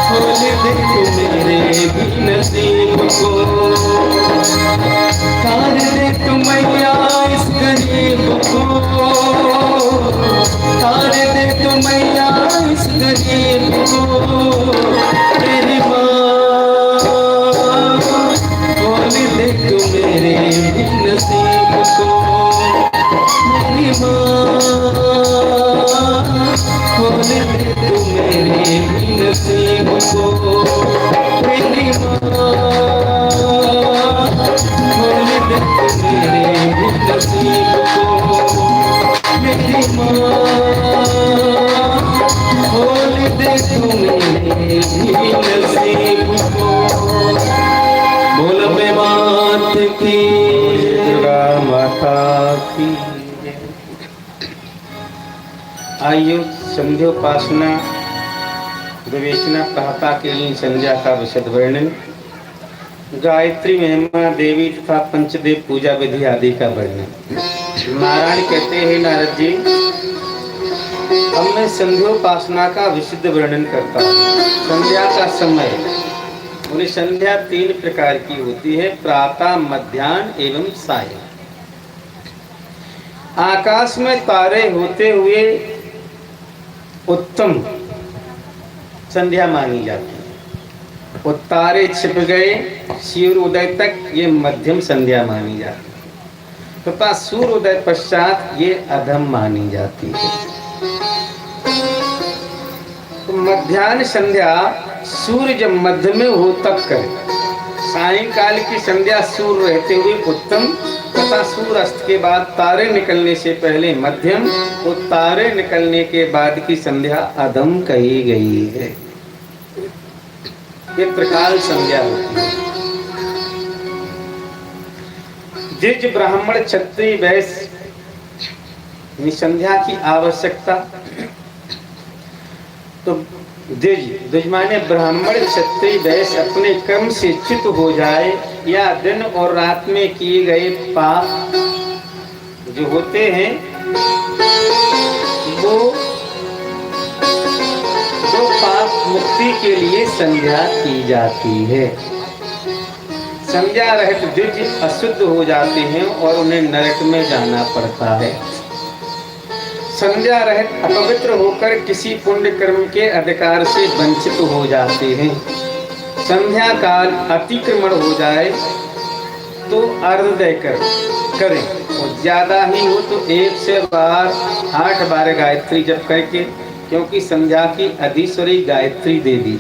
खोल दे तू मेरे भी नसीब को, तारे दे तू मैया इस गरीब को। मेरी माँ खोल दे तू मेरे भी नसीब को। मेरी माँ खोल दे तू मेरे भी नसीब को। मेरी माँ खोल दे तू मेरे भी नसीब को। मेरी माँ खोल दे तू मेरे भी नसीब को। बोल में बात की दुर्गा माता की। आइए संध्योपासना विवेचना प्रातः के लिए संध्या का विशद वर्णन, गायत्री महिमा, देवी तथा पंचदेव पूजा विधि आदि का वर्णन। नारायण कहते हैं नारद जी, अब मैं संध्योपासना का विशुद्ध वर्णन करता हूँ। संध्या का समय, बोले संध्या 3 प्रकार की होती है, प्रातः, मध्याह्न एवं साय। आकाश में तारे होते हुए उत्तम संध्या मानी जाती है। और तारे छिप गए सूर्य उदय तक, ये मध्यम संध्या मानी जाती है। तथा सूर्य उदय पश्चात ये अधम मानी जाती है। तो मध्याह्न संध्या सूर्य जब मध्य में हो तब करें। सायंकाल की संध्या सूर्य रहते हुए उत्तम, तथा सूर्य अस्त के बाद तारे निकलने से पहले मध्यम, और तारे निकलने के बाद की संध्या अधम कही गई है। ये त्रिकाल संध्या होती है। द्विज, ब्राह्मण, क्षत्रिय, वैश्य संध्या की आवश्यकता। तो द्विज माने ब्राह्मण, क्षत्रिय, वैश्य अपने कर्म से च्युत हो जाए, या दिन और रात में किए गए पाप जो होते हैं वो पाप मुक्ति के लिए संध्या की जाती है। संध्या रहित द्विज अशुद्ध हो जाते हैं और उन्हें नरक में जाना पड़ता है। संध्या रहित अपवित्र होकर किसी पुण्य कर्म के अधिकार से वंचित हो जाते हैं। संध्या काल अतिक्रमण हो जाए तो अर्घ्य करें, और ज्यादा ही हो तो 1 से 8 बार गायत्री जप करके, क्योंकि संध्या की अधीश्वरी गायत्री देवी।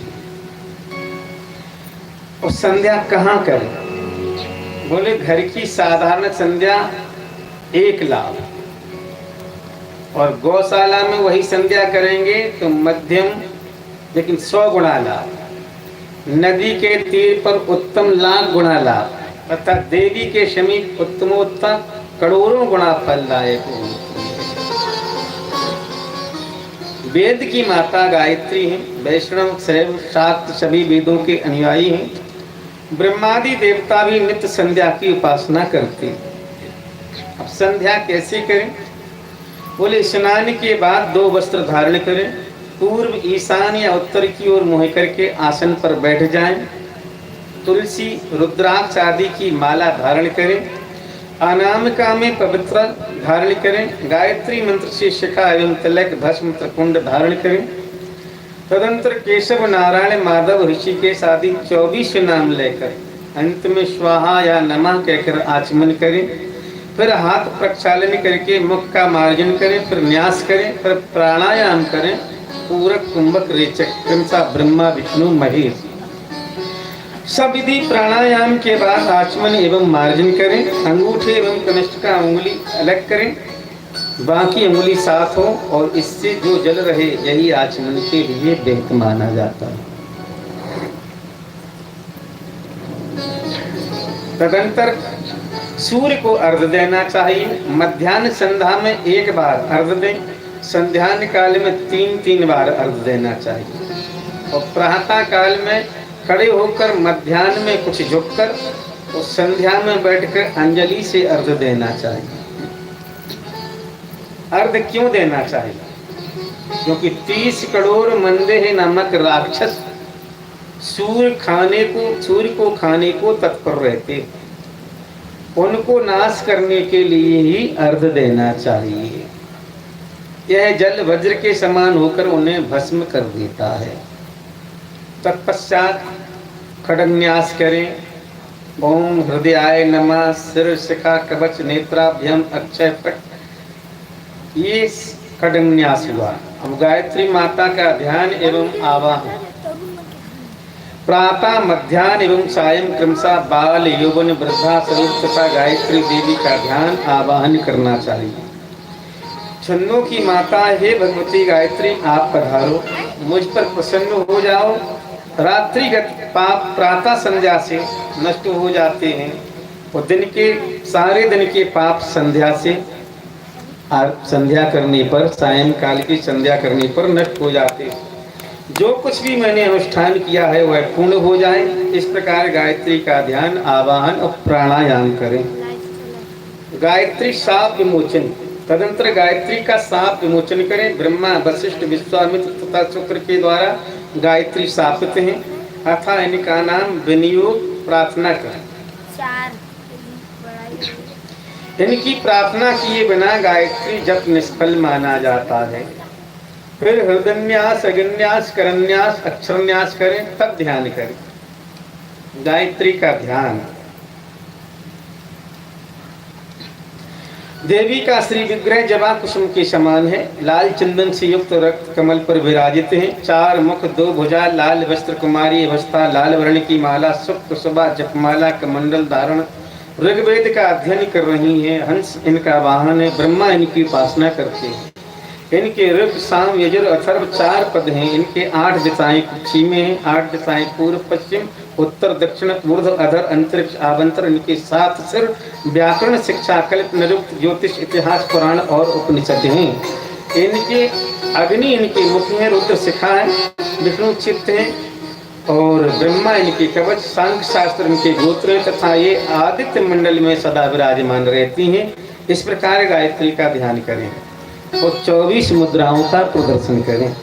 और संध्या कहाँ करें? बोले घर की साधारण संध्या 1 लाभ, और गौशाला में वही संध्या करेंगे तो मध्यम लेकिन 100 गुणा लाभ। नदी के तीर पर उत्तम लाख गुणा लाभ, तथा देवी के समीप उत्तमोत्तम करोड़ों गुणा फलदायक होती है। वेद की माता गायत्री है। वैष्णव, शैव, शाक्त सभी वेदों के अनुयायी हैं। ब्रह्मादि देवता भी नित्य संध्या की उपासना करते हैं। अब संध्या कैसे करें? बोले स्नान के बाद 2 वस्त्र धारण करें, पूर्व, ईशान या उत्तर की ओर मुँह करके आसन पर बैठ जाएं, तुलसी, रुद्राक्ष आदि की माला धारण करें, अनामिका में पवित्र धारण करें, गायत्री मंत्र से शिखा एवं तिलक, भस्म, त्रिपुंड धारण करें। तदंतर केशव, नारायण, माधव, ऋषिकेश आदि 24 नाम लेकर अंत में स्वाहा या नमः कहकर आचमन करें। फिर हाथ प्रक्षालन करके मुख का मार्जन करें, फिर न्यास करें, फिर प्राणायाम करें, पूरक, कुंभक, रेचक, क्रमशः ब्रह्मा, विष्णु, महेश। सब विधि प्राणायाम के बाद आचमन एवं मार्जन करें। अंगूठे एवं कनिष्ठ का उंगली अलग करें, बाकी उंगली साथ हो, और इससे जो जल रहे यही आचमन के लिए विहित माना जाता है। तदंतर सूर्य को अर्घ्य देना चाहिए। मध्याह्न संध्या में 1 बार अर्घ्य दें, संध्यान काल में 3 बार अर्घ्य देना चाहिए, और प्रातः काल में खड़े होकर, मध्याह्न में कुछ झुककर, और संध्या में बैठकर अंजलि से अर्घ्य देना चाहिए। अर्घ्य क्यों देना चाहिए? क्योंकि 30 करोड़ मंदेह नामक राक्षस सूर्य को खाने को तत्पर रहते। उनको नाश करने के लिए ही अर्घ देना चाहिए। यह जल वज्र के समान होकर उन्हें भस्म कर देता है। तत्पश्चात खड्गन्यास करें। ओम हृदयाय नमः, सिर शिखा कवच नेत्राभ्यम अक्षय पट। ये खड्गन्यास हुआ। अब गायत्री माता का ध्यान एवं आवाहन। प्रातः मध्याह्न एवं सायं क्रमशः बाल यौवन वृद्धा स्वरूप तथा गायत्री देवी का ध्यान आवाहन करना चाहिए। छन्नों की माता, हे भगवती गायत्री, आप पधारो, मुझ पर प्रसन्न हो जाओ। रात्रिगत पाप प्रातः संध्या से नष्ट हो जाते हैं और दिन के सारे दिन के पाप संध्या से संध्या करने पर, सायंकाल की संध्या करने पर नष्ट हो जाते हैं। जो कुछ भी मैंने अनुष्ठान किया है वह पूर्ण हो जाए। इस प्रकार गायत्री का ध्यान, आवाहन और प्राणायाम करें। गायत्री शाप विमोचन। तदंतर गायत्री का शाप विमोचन करें। ब्रह्मा, वशिष्ठ, विश्वामित्र तथा शुक्र के द्वारा गायत्री शापित हैं, अतः इनका नाम विनियोग प्रार्थना करें। इनकी प्रार्थना किए बिना गायत्री जप निष्फल माना जाता है। फिर हृदयन्यास, अग्न्यास, करन्यास, अक्षरन्यास करें, तब ध्यान करें। गायत्री का ध्यान। देवी का श्री विग्रह जवा कुसुम के समान है। लाल चंदन से युक्त रक्त कमल पर विराजित हैं। 4 मुख, 2 भुजा, लाल वस्त्र, कुमारी अवस्था, लाल वर्ण की माला, सुप्त सुबह जपमाला कमंडल धारण, ऋग्वेद का अध्ययन कर रही हैं। हंस इनका वाहन है। ब्रह्मा इनकी उपासना करते हैं। इनके ऋग, साम, यजुर, अथर्व 4 पद हैं। इनके 8 दिशाएं कुक्षी में हैं। 8 दिशाएं पूर्व, पश्चिम, उत्तर, दक्षिण, ऊर्ध्व, अधर, अंतरिक्ष, आभंतर। इनके 7 सिर व्याकरण, शिक्षा, कल्प, निरुक्त, ज्योतिष, इतिहास, पुराण और उपनिषद हैं। इनके अग्नि इनके मुख हैं, रुद्र शिखा है, विष्णु चित्त हैं और ब्रह्मा इनके कवच, सांख्य शास्त्र इनके गोत्र तथा ये आदित्य मंडल में सदा विराजमान रहती हैं। इस प्रकार गायत्री का ध्यान करें और 24 मुद्राओं का प्रदर्शन करें।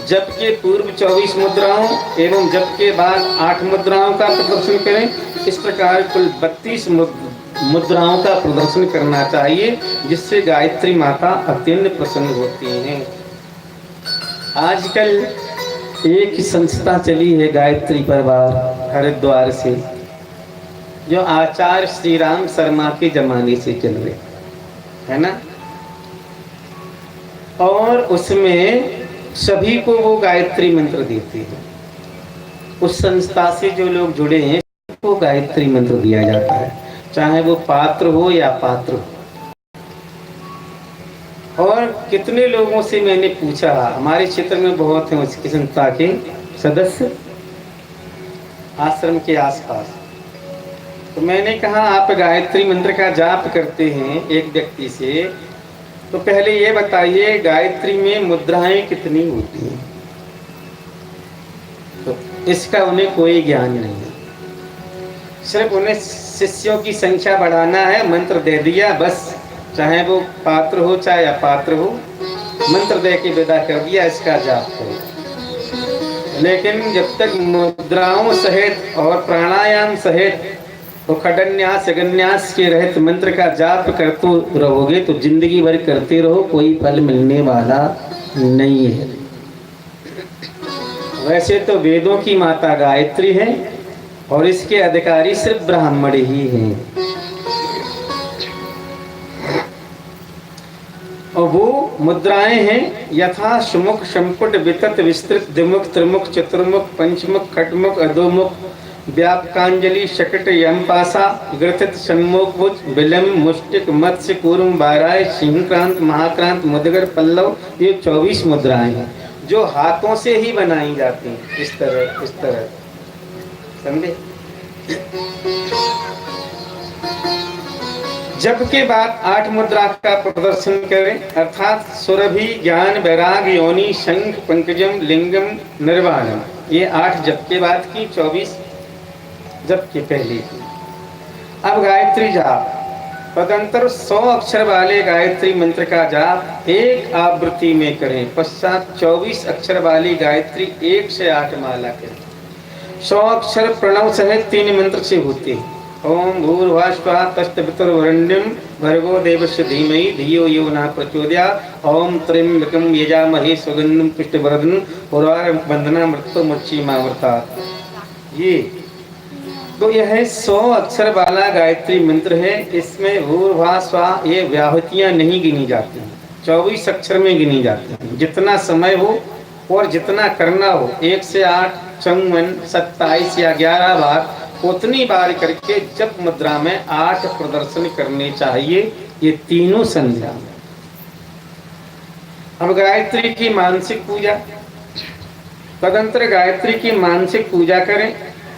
जप के पूर्व 24 मुद्राओं एवं जप के बाद 8 मुद्राओं का प्रदर्शन करें। इस प्रकार कुल 32 मुद्राओं का प्रदर्शन करना चाहिए, जिससे गायत्री माता अत्यंत प्रसन्न होती हैं। आजकल एक संस्था चली है गायत्री परिवार हरिद्वार से, जो आचार्य श्री राम शर्मा के जमाने से चल रहे है ना, और उसमें सभी को वो गायत्री मंत्र देते हैं। उस संस्था से जो लोग जुड़े हैं वो गायत्री मंत्र दिया जाता है, चाहे वो पात्र हो या पात्र हो। और कितने लोगों से मैंने पूछा, हमारे क्षेत्र में बहुत हैं उसकी संस्था के सदस्य आश्रम के आसपास, तो मैंने कहा आप गायत्री मंत्र का जाप करते हैं एक व्यक्ति से, तो पहले ये बताइए गायत्री में मुद्राएं कितनी होती हैं। तो इसका उन्हें कोई ज्ञान नहीं है, सिर्फ उन्हें शिष्यों की संख्या बढ़ाना है, मंत्र दे दिया बस, चाहे वो पात्र हो चाहे अपात्र हो, मंत्र दे के विदा कर दिया, इसका जाप करो। लेकिन जब तक मुद्राओं सहित और प्राणायाम सहित तो खड्गन्यास अग्न्यास के रहित मंत्र का जाप करते रहोगे तो जिंदगी भर करते रहो, कोई फल मिलने वाला नहीं है। वैसे तो वेदों की माता गायत्री है और इसके अधिकारी सिर्फ ब्राह्मण ही हैं, और वो मुद्राएं हैं यथा सुमुख, संपुट, वितत, विस्तृत, द्विमुख, त्रिमुख, चतुर्मुख, पंचमुख, खटमुख, अधोमुख, व्यापकांजलि, शकट, यमपासा, ग्रथित, सन्मुख, विलंब, मुष्टिक, मत्स्य, कूर्म, बाराय, सिंहक्रांत, महाक्रांत, मुदगर, पल्लव। ये 24 मुद्राएं हैं जो हाथों से ही बनाई जाती हैं, इस तरह समझे। जप के बाद 8 मुद्रा का प्रदर्शन करें, अर्थात सुरभि, ज्ञान, वैराग, योनि, शंख, पंकजम, लिंगम, निर्वाणम। ये 8 जप के बाद की, 24 जप के पहले की। अब गायत्री जाप, तदंतर 100 अक्षर वाले गायत्री मंत्र का जाप एक आवृत्ति में करें। पश्चात 24 अक्षर वाली गायत्री 1 से 8 माला करें। 100 अक्षर प्रणव सहित 3 मंत्र से होते हैं। ओम भूर्भुवः स्वः तत्सवितुर्वरेण्यं भर्गो देवस्य धीमहि धियो यो नः प्रचोदयात्। ओम त्र्यंबकं यजामहे सुगन्धिं पुष्टिवर्धनम् उर्वारुकं बन्धनामृतमच्चिमामृतात्। ये तो यह 100 अक्षर वाला गायत्री मंत्र है। इसमें भूर्भुवः स्वः ये व्याहतियां नहीं गिनी जाती, 24 अक्षर में गिनी जाती हैं। जितना समय हो और जितना करना हो, 1 से 8, 54, 27 या 11 बार, उतनी बार करके जप मुद्रा में 8 प्रदर्शन करने चाहिए, ये तीनों संध्या में। अब गायत्री की मानसिक पूजा, तदंतर गायत्री की मानसिक पूजा करें।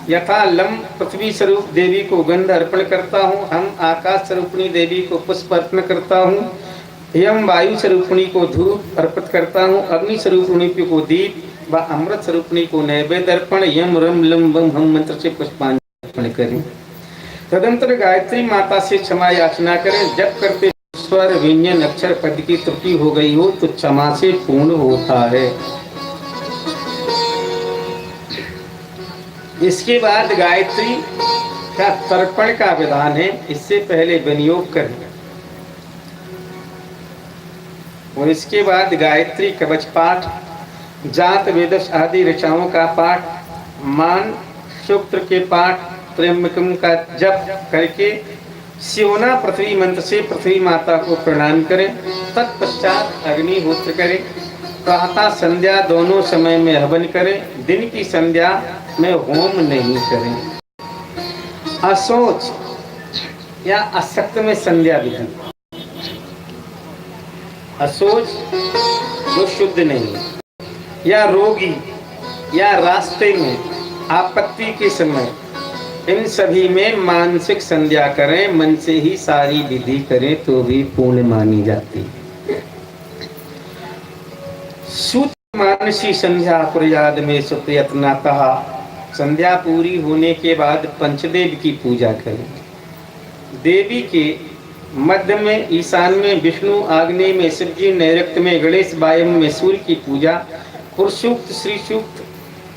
यथा लम पृथ्वी स्वरूप देवी को गंध अर्पण करता हूँ, हम आकाश स्वरूपिणी देवी को पुष्प अर्पण करता हूँ, यम वायु स्वरूपिणी को धूप अर्पित करता हूँ, अग्नि स्वरूपिणी को दीप व अमृत स्वरूपिणी को नैवेद्य अर्पण, यम रम लम बम हम मंत्र से पुष्पांजलि करें। तदंतर गायत्री माता से क्षमा याचना करें। जब करते स्वर व्यंजन अक्षर पद की त्रुटि हो गई हो तो क्षमा से पूर्ण होता है। इसके बाद गायत्री का तर्पण का विधान है। इससे पहले विनियोग करें और इसके बाद गायत्री कवच पाठ, जात वेदस आदि ऋचाओं का पाठ, मान सूत्र के पाठ, त्र्यंबकम का जप करके शिवना पृथ्वी मंत्र से पृथ्वी माता को प्रणाम करें। तत्पश्चात अग्निहोत्र करें। प्रातः संध्या दोनों समय में हवन करें। दिन की संध्या में होम नहीं करें। असोच या असक्त में संध्या विधि, असोच जो शुद्ध नहीं, या रोगी या रास्ते में आपत्ति के समय, इन सभी में मानसिक संध्या करें। मन से ही सारी विधि करें तो भी पूर्ण मानी जाती है। सूत्र मानसी संध्या प्रयाद में सुप्रयत्नतः, संध्या पूरी होने के बाद पंचदेव की पूजा करें। देवी के मध्य में ईशान में विष्णु, आग्नेय में शिवजी, नैऋत्य में गणेश, वायव्य में सूर्य की पूजा पुरुष सूक्त, श्री सूक्त,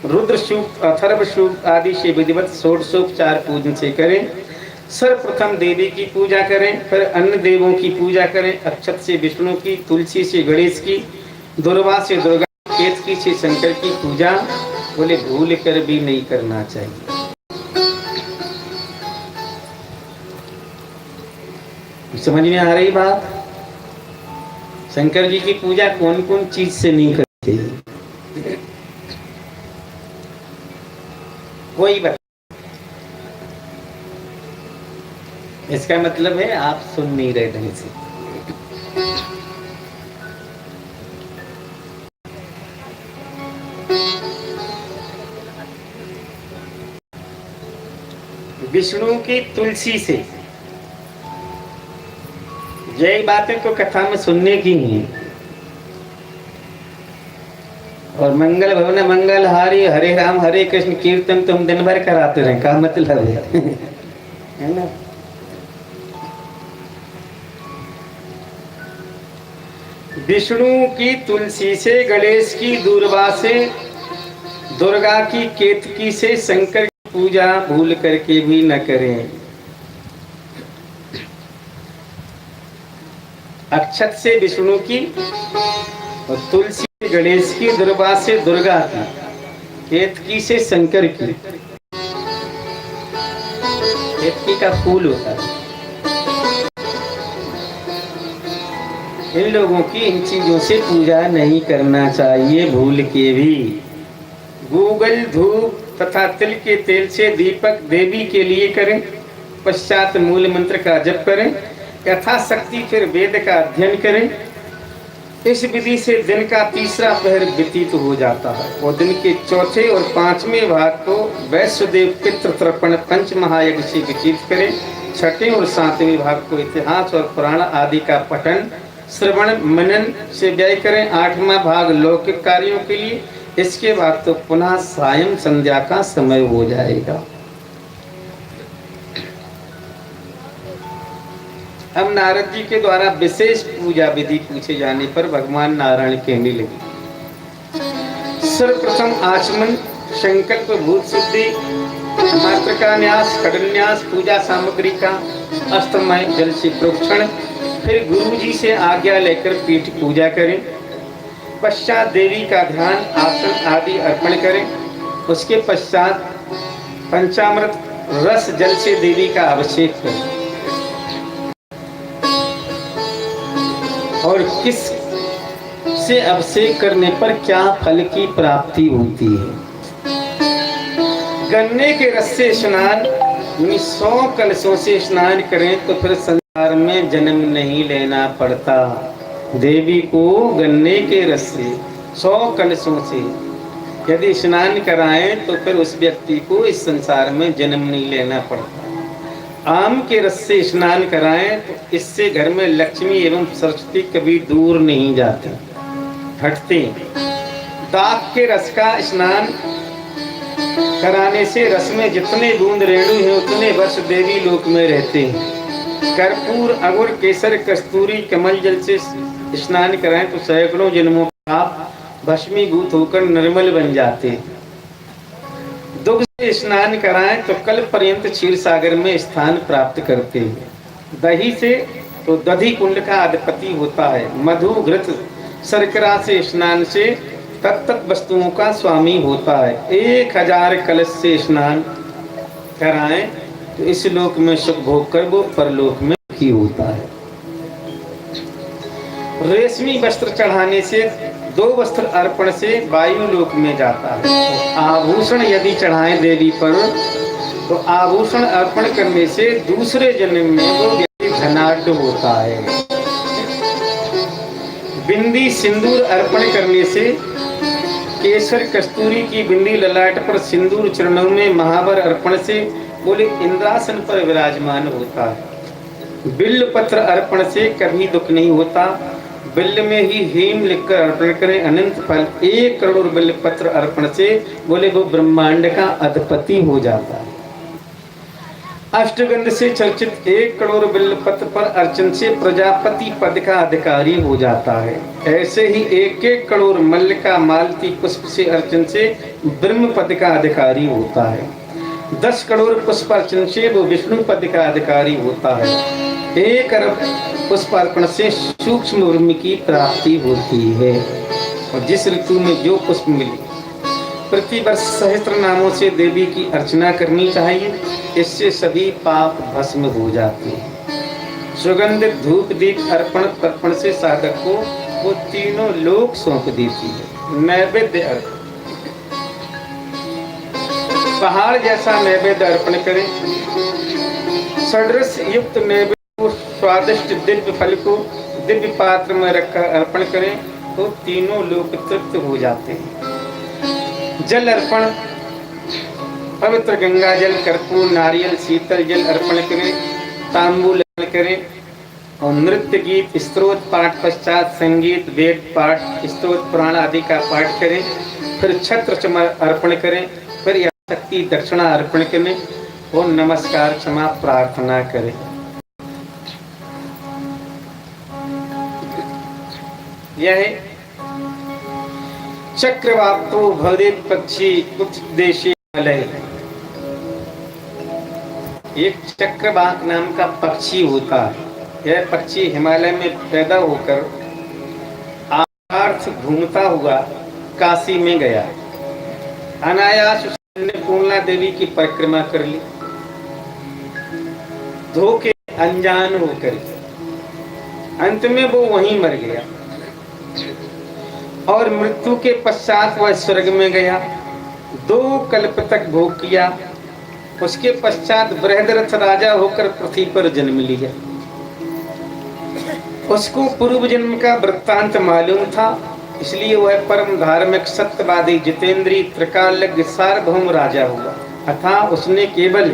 रुद्र सूक्त, अथर्व सूक्त आदि से विधिवत षोडशोपचार पूजन से करें। सर्वप्रथम देवी की पूजा करें, फिर अन्य देवों की पूजा करें। अक्षत से विष्णु की, तुलसी से गणेश की, दुर्वा से दुर्गा, केतकी से शंकर की पूजा बोले भूल कर भी नहीं करना चाहिए। समझ में आ रही बात? शंकर जी की पूजा कौन कौन चीज से नहीं करते? कोई बात, इसका मतलब है आप सुन नहीं रहे ढंग से। विष्णु की तुलसी से, यही बातें तो कथा में सुनने की ही। और मंगल भवन मंगल हारी, हरे राम हरे कृष्ण कीर्तन तुम दिन भर कराते रहे, का मतलब है ना? विष्णु की तुलसी से, गणेश की दूर्वा से, दुर्गा की केतकी से, शंकर की पूजा भूल करके भी न करें। अक्षत से विष्णु की और तुलसी गणेश की, दुर्वा से दुर्गा की, केतकी से शंकर की। केतकी का फूल होता है। इन लोगों की इन चीजों से पूजा नहीं करना चाहिए भूल के भी। गूगल, धूप तथा तिल के तेल से दीपक देवी के लिए करें। पश्चात मूल मंत्र का जप करें। यथाशक्ति फिर वेद का अध्ययन करें। इस विधि से दिन का तीसरा पहर व्यतीत हो जाता है और दिन के चौथे और पांचवें भाग को वैश्वदेव पितृ तर्पण पंच महायज्ञ से व्यतीत करें। छठे और सातवें भाग को इतिहास और पुराण आदि का पठन, श्रवण, मनन से व्यय करें। आठवां भाग लौकिक कार्यों के लिए। इसके बाद तो पुनः सायं संध्या का समय हो जाएगा। अब नारद जी के द्वारा विशेष पूजा विधि पूछे जाने पर भगवान नारायण कहने लगे। सर्वप्रथम आचमन, संकल्प, भूत शुद्धि, मातृका न्यास, कडन्यास, पूजा सामग्री का अस्तमय जल से प्रोक्षण, फिर गुरु जी से आज्ञा लेकर पीठ पूजा करें। पश्चात देवी का ध्यान, आसन आदि अर्पण करें। उसके पश्चात पंचामृत रस जल से देवी का अभिषेक करें। और किस से अभिषेक करने पर क्या फल की प्राप्ति होती है? गन्ने के रस से स्नान, 100 कलशों से स्नान करें तो फिर संसार में जन्म नहीं लेना पड़ता। देवी को गन्ने के रस से 100 कलशों से यदि स्नान कराएं तो फिर उस व्यक्ति को इस संसार में जन्म नहीं लेना पड़ता। आम के रस से स्नान कराएं तो इससे घर में लक्ष्मी एवं सरस्वती कभी दूर नहीं जाते, हटते। दाख के रस का स्नान कराने से रस में जितने बूंद रेणु हैं उतने वर्ष देवी लोक में रहते हैं। कर्पूर, अगुर, केसर, कस्तूरी, कमल जल से स्नान कराएं तो सैकड़ों जन्मों पाप भस्मीभूत होकर निर्मल बन जाते हैं। दुग्ध से स्नान कराएं तो कल पर्यंत क्षीर सागर में स्थान प्राप्त करते हैं। दही से तो दधि कुंड का अधिपति होता है। मधु, घृत, शर्करा से स्नान से तत्त वस्तुओं का स्वामी होता है। 1000 कलश से स्नान कराएं तो इस लोक में सुख भोग कर वो परलोक में सुखी होता है। रेशमी वस्त्र चढ़ाने से, 2 वस्त्र अर्पण से वायु लोक में जाता है। आभूषण यदि चढ़ाएं देवी पर तो आभूषण अर्पण करने से दूसरे जन्म में वो व्यक्ति धनाढ्य होता है। बिंदी, सिंदूर अर्पण करने से, केसर, कस्तूरी की बिंदी ललाट पर, सिंदूर चरणों में, महावर अर्पण से बोले इंद्रासन पर विराजमान होता है। बिल्व पत्र अर्पण से कभी दुख नहीं होता। बिल्व में ही हेम लिखकर अर्पण करें, अनंत फल। 1 करोड़ बिल्व पत्र अर्पण से बोले वो ब्रह्मांड का अधिपति हो जाता है। अष्टगंध से चर्चित 1 करोड़ बिल्व पत्र पर अर्चन से प्रजापति पद का अधिकारी हो जाता है। ऐसे ही 1-1 करोड़ मल्लिका मालती पुष्प से अर्चन से ब्रह्म पद का अधिकारी होता है। 10 करोड़ पुष्प अर्चन से वो विष्णु पद का अधिकारी होता है। 1 अरब पुष्प अर्पण से सूक्ष्म ब्रह्म की प्राप्ति होती है। और जिस ऋतु में जो पुष्प मिले, प्रतिवर्ष सहस्त्र नामों से देवी की अर्चना करनी चाहिए। इससे सभी पाप भस्म हो जाते हैं। सुगंधित धूप दीप अर्पण तर्पण से साधक को वो तीनों लोक सौंप देती है। नैवेद्य अर्पण, पहाड़ जैसा नैवेद्य अर्पण करें। षड्रस युक्त नैवेद्य को, स्वादिष्ट दिव्य फल को दिव्य पात्र में रखकर अर्पण करें तो तीनों लोक तृप्त हो जाते हैं। जल अर्पण, पवित्र गंगा जल, कर्पूर, नारियल, शीतल जल अर्पण करें। तांबूल अर्पण करें और नृत्य गीत, स्तोत्र पाठ पश्चात संगीत, वेद पाठ, स्तोत्र पुराण आदि का पाठ करें। फिर छत्र चम अर्पण करें। फिर यथाशक्ति दक्षिणा अर्पण करें और नमस्कार क्षमा प्रार्थना करें। यह चक्रवातो भवे पक्षी उत्देशी मलय। एक चक्रवाक नाम का पक्षी होता है। यह पक्षी हिमालय में पैदा होकर आर्थ घूमता हुआ काशी में गया। अनायास उसने पूर्णा देवी की परिक्रमा कर ली, धोखे अनजान होकर। अंत में वो वहीं मर गया और मृत्यु के पश्चात वह स्वर्ग में गया। 2 कल्प तक भोग किया। उसके पश्चात बृहदरथ राजा होकर पृथ्वी पर जन्म लिया। उसको पूर्व जन्म का वृत्तांत मालूम था, इसलिए वह परम धार्मिक, सत्यवादी, जितेंद्रीय, त्रिकालज्ञ, सार्वभौम राजा हुआ। अतः उसने केवल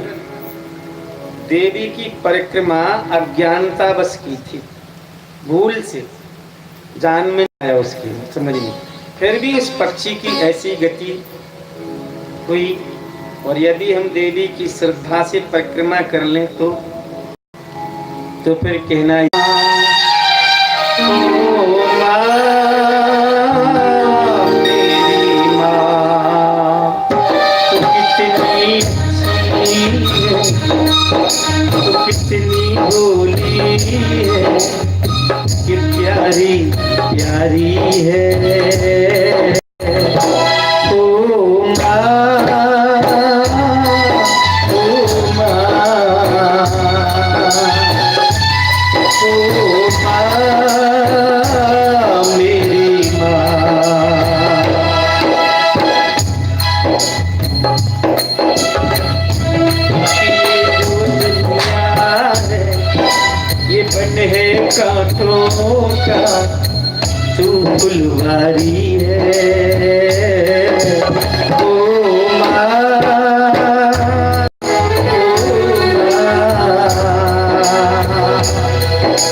देवी की परिक्रमा अज्ञानतावश की थी, भूल से, जान में आया उसकी समझ में। फिर भी उस पक्षी की ऐसी गति हुई। और यदि हम देवी की श्रद्धा से परिक्रमा कर लें तो फिर कहना ओ माँ, मेरी माँ, तो कितनी है कि प्यारी प्यारी है। ओ माँ, ओ माँ, ओ माँ, मेरी माँ। ये बन है कांटों का, तू फुलवारी है। ओ माँ,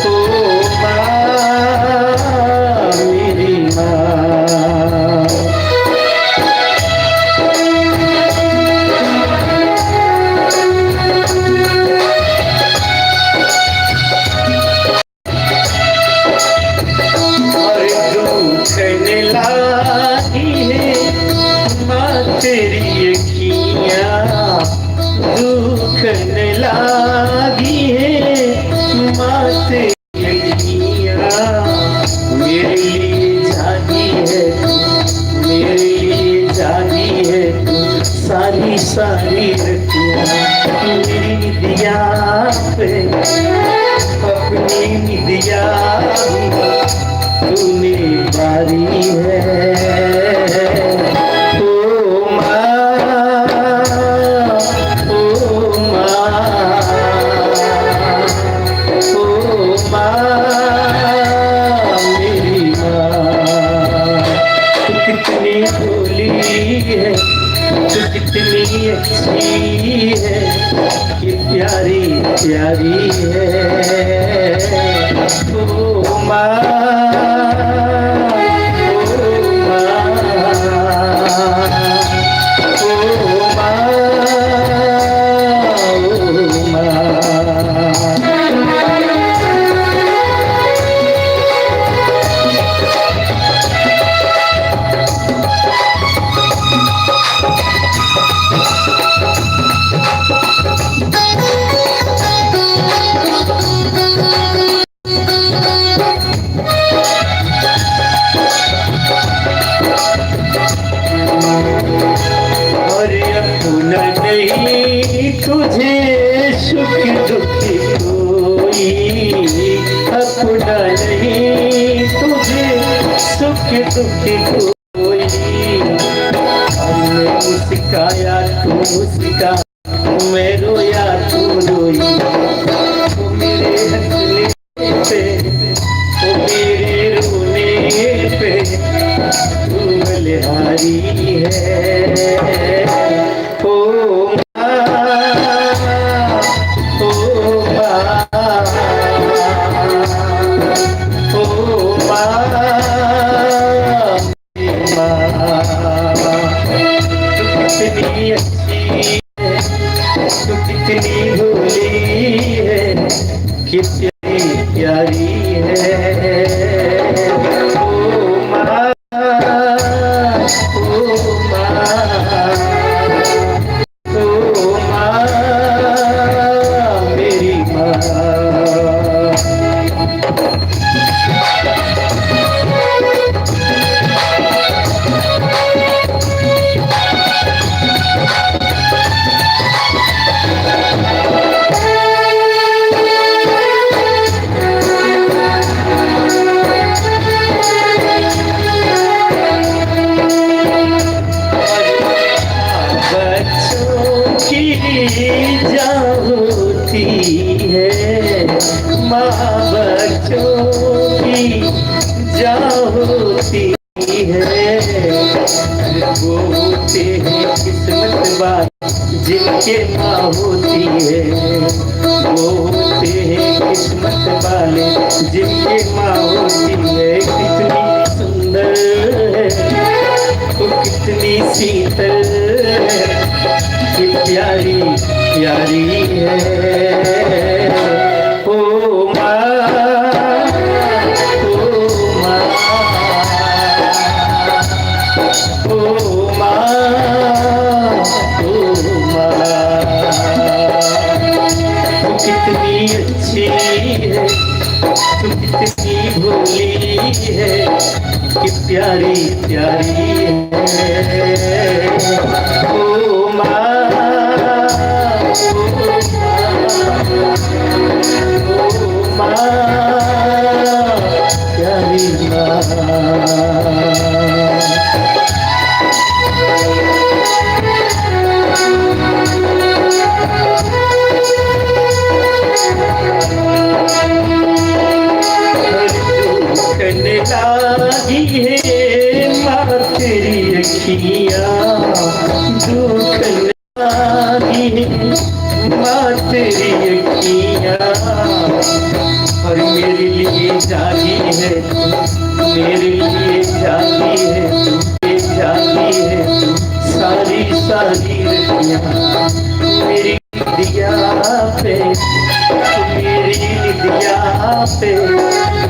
ओ माँ, मेरी माँ। तेरी अखियाँ दुखने लागी है माँ, तेरी अखियाँ मेरे लिए जागी है, मेरे लिए जागी है तू सारी सारी रतियाँ। मेरी निदिया पे अपनी निदिया तूने बारी है। कितनी भोली है, तू कितनी अच्छी है, कि प्यारी प्यारी है। ओ माँ, ओ माँ, ओ माँ, ओ माँ। और अपना नहीं तुझे सुख दुख कोई, अपना नहीं तुझे सुख दुख कोई। हमने मुस्काया तू मुस्का, मैं रोया तू रोई। वो मेरे हंसने पे, वो मेरे रोने पे तू बलिहारी है। ओ माँ, ओ माँ, ओ माँ, तू कितनी अच्छी है, तू कितनी भोली है, कि प्यारी प्यारी है। ओ माँ, ओ माँ, ओ माँ, मेरी माँ। बच्चों की जाती है माँ, बच्चों की जाती है। वो होते हैं किस्मत वाले जिनके माँ होती है, वो होते हैं किस्मत वाले जिनके माँ होती है। कितनी सुंदर है, वो कितनी शीतल कि प्यारी प्यारी है। ओ माँ, ओ माँ, ओ माँ, ओ माँ। कितनी अच्छी है, तू कितनी भोली है कि प्यारी प्यारी है। ओ माँ, ओ माँ, प्यारी माँ। करने लागी है माँ तेरी अखियाँ, दुख लागी है माँ तेरी अखियाँ। और मेरे लिए जागी है तू, मेरे लिए जागी है तू, जागी है तू सारी सारी रतियाँ। मेरी दिया पे, मेरी दिया पे,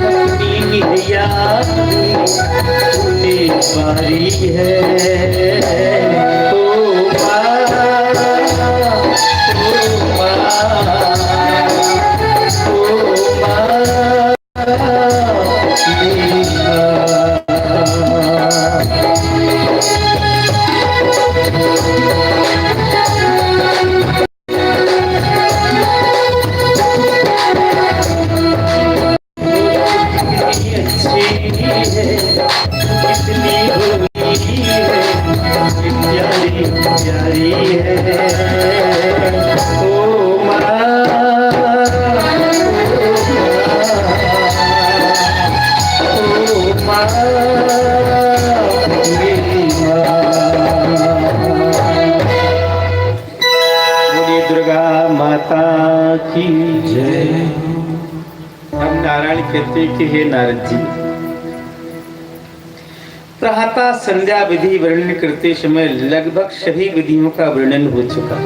अपनी दिया तूने पारी है। ओ माँ, ओ माँ, मेरी माँ। कहते कि हे नारद जी, प्रातः संध्या विधि वर्णन करते समय लगभग सभी विधियों का वर्णन हो चुका।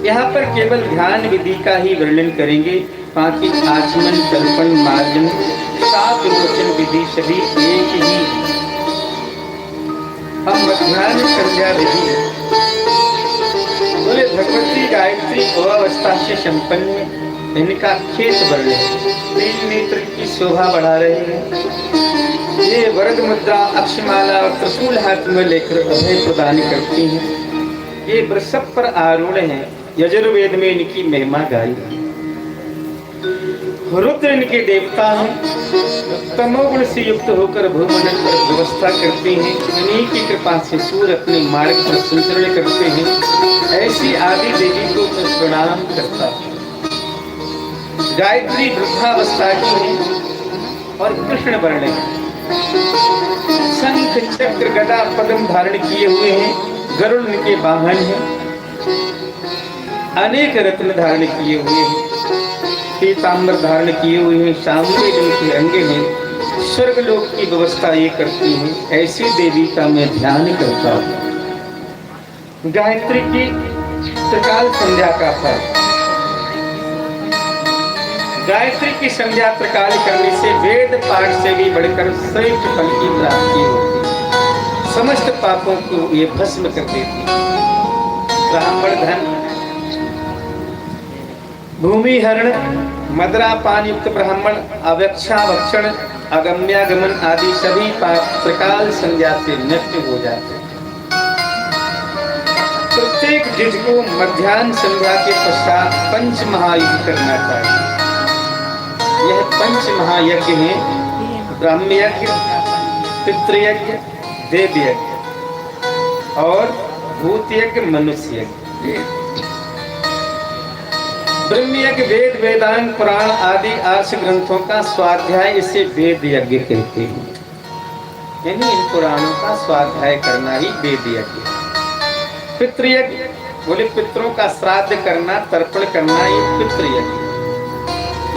यहाँ पर केवल ध्यान विधि का ही वर्णन करेंगे। बाकी आचमन, तर्पण, मार्जन, सात विमोचन विधि सभी एक ही। हम ध्यान संध्या विधि बोले भगवती गायत्री अवस्था से संपन्न, इनका खेत वर्णन, तीन नेत्र की शोभा बढ़ा रहे हैं। ये वरद मुद्रा, अक्षमाला और त्रिशूल हाथ में लेकर अभय प्रदान करती हैं। ये वृषभ पर आरूढ़ हैं। यजुर्वेद में इनकी महिमा गाई। रुद्र इनके देवता हैं। तमोगुण से युक्त होकर भूमंडल पर व्यवस्था करते हैं। इन्हीं की कृपा से सूर्य अपने मार्ग पर संचरण करते हैं। ऐसी आदि देवी को मैं प्रणाम करता हूँ। गायत्री वृद्धावस्था की है और कृष्ण वर्ण है। शंख, चक्र, गदा, पद्म धारण किए हुए हैं। गरुड़ के वाहन है। अनेक रत्न धारण किए हुए हैं। पीताम्बर धारण किए हुए हैं। शांति के अंग हैं। स्वर्ग लोक की व्यवस्था ये करती हैं। ऐसी देवी का मैं ध्यान करता हूँ। गायत्री की त्रिकाल संध्या का फल। गायत्री की संध्या त्रिकाल करने से वेद पाठ से भी बढ़कर श्रेष्ठ फल की प्राप्ति होती है। समस्त पापों को ये भस्म कर देती है। ब्राह्मण धन, भूमि हरण, मदरा पान युक्त ब्राह्मण, अव्यक्षा भक्षण, अगम्यागमन आदि सभी पाप त्रिकाल संध्या से नष्ट हो जाते हैं। प्रत्येक जिज को मध्याह्न संध्या के पश्चात पंच महायुद्ध करना चाहिए। यह पंच महायज्ञ हैं: ब्रह्म यज्ञ, पितृयज्ञ, देव यज्ञ और भूत यज्ञ, मनुष्य यज्ञ। ब्रह्म यज्ञ वेद, वेदांग, पुराण आदि आर्ष ग्रंथों का स्वाध्याय, इसे वेद यज्ञ कहते हैं। यानी इन पुराणों का स्वाध्याय करना ही वेद यज्ञ। पितृयज्ञ बोले पितरों का श्राद्ध करना, तर्पण करना, ये पितृयज्ञ।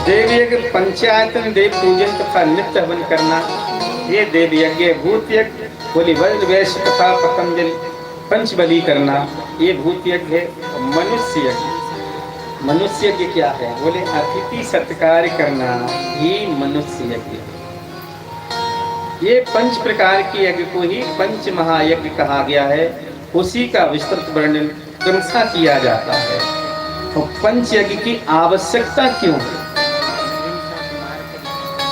देव यज्ञ पंचायतन, देव पूजन तथा नित्य हवन करना, ये देव यज्ञ। भूत यज्ञ बोले वज्र, वैश्य तथा पतंजलि पंचबली करना, ये भूत यज्ञ है। मनुष्य यज्ञ, मनुष्य यज्ञ क्या है? बोले अतिथि सत्कार करना, ये मनुष्य यज्ञ। ये पंच प्रकार के यज्ञ को ही पंच महायज्ञ कहा गया है। उसी का विस्तृत वर्णन क्रमशः किया जाता है। और पंच यज्ञ की आवश्यकता क्यों है?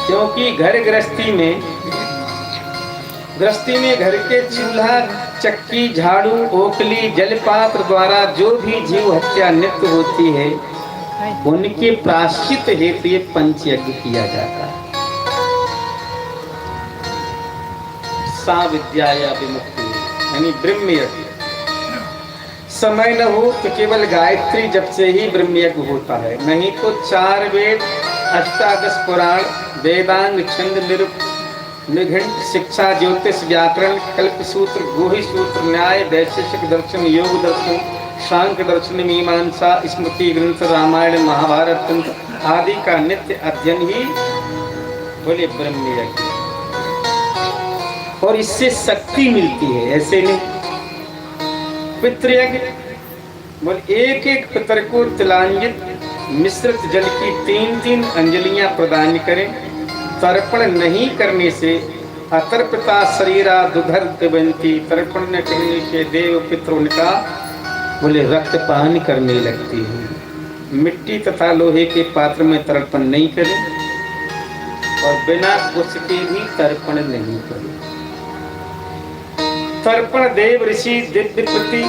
क्योंकि घर गृहस्थी में घर के चूल्हा, चक्की, झाड़ू, ओखली, जलपात्र द्वारा जो भी जीव हत्या नित्य होती है, उनके प्रायश्चित हेतु ये पंचयज्ञ किया जाता है। सा विद्या या विमुक्ति यानी ब्रह्म यज्ञ। समय न हो तो केवल गायत्री जप से ही ब्रह्म यज्ञ होता है, नहीं तो 4 वेद, 18 पुराण, वेदांग, छंद, निघंट, शिक्षा, ज्योतिष, व्याकरण, कल्प सूत्र, गोही सूत्र, न्याय, वैशेषिक दर्शन, योग दर्शन, सांख्य दर्शन, मीमांसा, स्मृति ग्रंथ, रामायण, महाभारत, तंत्र आदि का नित्य अध्ययन ही बोले ब्रह्म यज्ञ। और इससे शक्ति मिलती है, ऐसे नहीं। पितृयज्ञ बोले एक एक पितर को तिलांजित मिश्रित जल की 3-3 अंजलियां प्रदान करें। तर्पण नहीं करने से अतर्पता शरीरा दुधर बनती, तर्पण न करने से देव पितर उनका बोले रक्तपान करने लगती है। मिट्टी तथा लोहे के पात्र में तर्पण नहीं करें और बिना उसके भी तर्पण नहीं करें। तर्पण देव, ऋषि, दिव्यपति,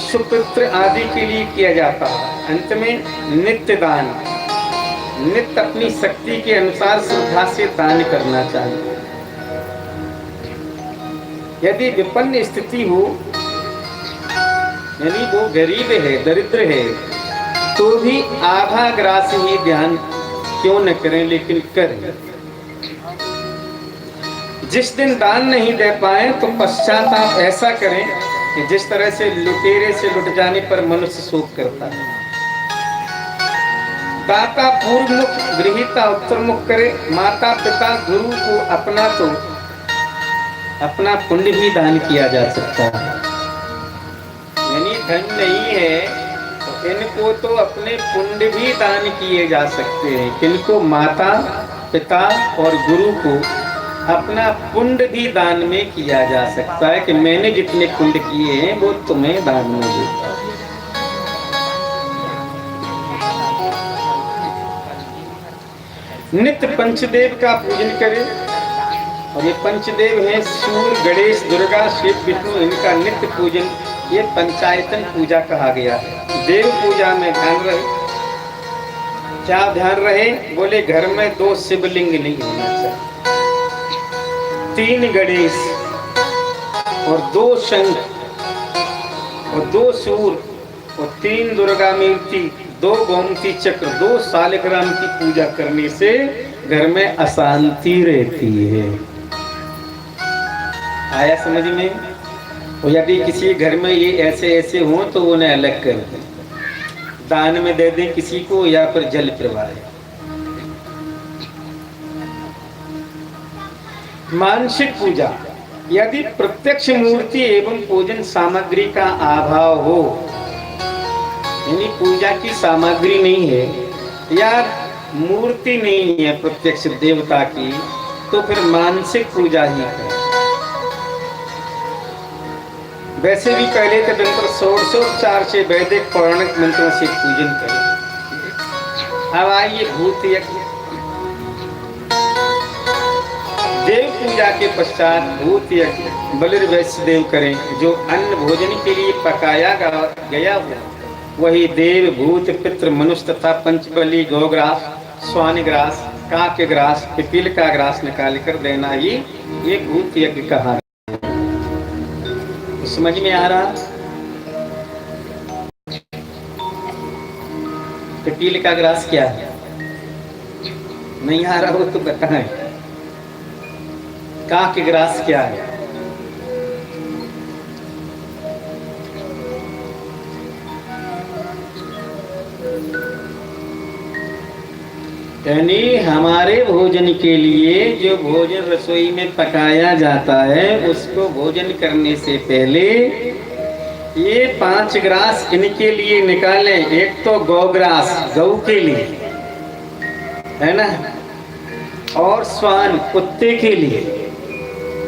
सुपुत्र आदि के लिए किया जाता है। अंत में नित्य दान, नित्य अपनी शक्ति के अनुसार श्रद्धा से दान करना चाहिए। यदि विपन्न स्थिति हो, यानी वो गरीब है, दरिद्र है, तो भी आधा ग्रास ही दान क्यों न करें, लेकिन करें। जिस दिन दान नहीं दे पाए तो पश्चात आप ऐसा करें कि जिस तरह से लुटेरे से लुट जाने पर मनुष्य शोक करता है। दाता पूर्व मुख, गृहीता उत्तर मुख करे। माता पिता गुरु को अपना पुण्य भी दान किया जा सकता है। यानी धन नहीं है तो इनको तो अपने पुण्य भी दान किए जा सकते हैं। किनको? माता पिता और गुरु को अपना पुण्य भी दान में किया जा सकता है कि मैंने जितने पुण्य किए हैं वो तुम्हें दान में देता हूं। नित्य पंचदेव का पूजन करें। और ये पंचदेव हैं सूर्य, गणेश, दुर्गा, शिव, विष्णु। इनका नित्य पूजन ये पंचायतन पूजा कहा गया है। देव पूजा में ध्यान रहे। क्या ध्यान रहे? बोले घर में 2 शिवलिंग नहीं होना चाहिए, 3 गणेश और 2 शंख और 2 सूर्य और 3 दुर्गा मूर्ति, 2 गोमती चक्र, 2 शालिग्राम की पूजा करने से घर में अशांति रहती है। आया समझ में? और यदि किसी घर में ये ऐसे हो तो उन्हें अलग कर दें, दान में दे दें किसी को, या फिर जल प्रवाह। मानसिक पूजा। यदि प्रत्यक्ष मूर्ति एवं पूजन सामग्री का अभाव हो, यानी पूजा की सामग्री नहीं है या मूर्ति नहीं है प्रत्यक्ष देवता की, तो फिर मानसिक पूजा ही है। वैसे भी पहले के मंत्र षोडशोपचार से वैदिक पौराणिक मंत्रों से पूजन करें। अब आइए भूत यज्ञ। देव पूजा के पश्चात भूत यज्ञ बलिर वैश्य देव करें। जो अन्न भोजन के लिए पकाया गया हो वही देव, भूत, पितृ, मनुष्य तथा पंचबली गोग्रास, स्वानिग्रास, काक्यग्रास, पिपीलिका ग्रास निकाल कर देना ही ये भूत यज्ञ कहा। समझ में आ रहा? पिपीलिका ग्रास क्या है? नहीं आ रहा हो तो बताएं। काक्यग्रास क्या है? यानी हमारे भोजन के लिए जो भोजन रसोई में पकाया जाता है उसको भोजन करने से पहले ये 5 ग्रास इनके लिए निकालें। एक तो गौग्रास, गौ के लिए है ना, और स्वान कुत्ते के लिए,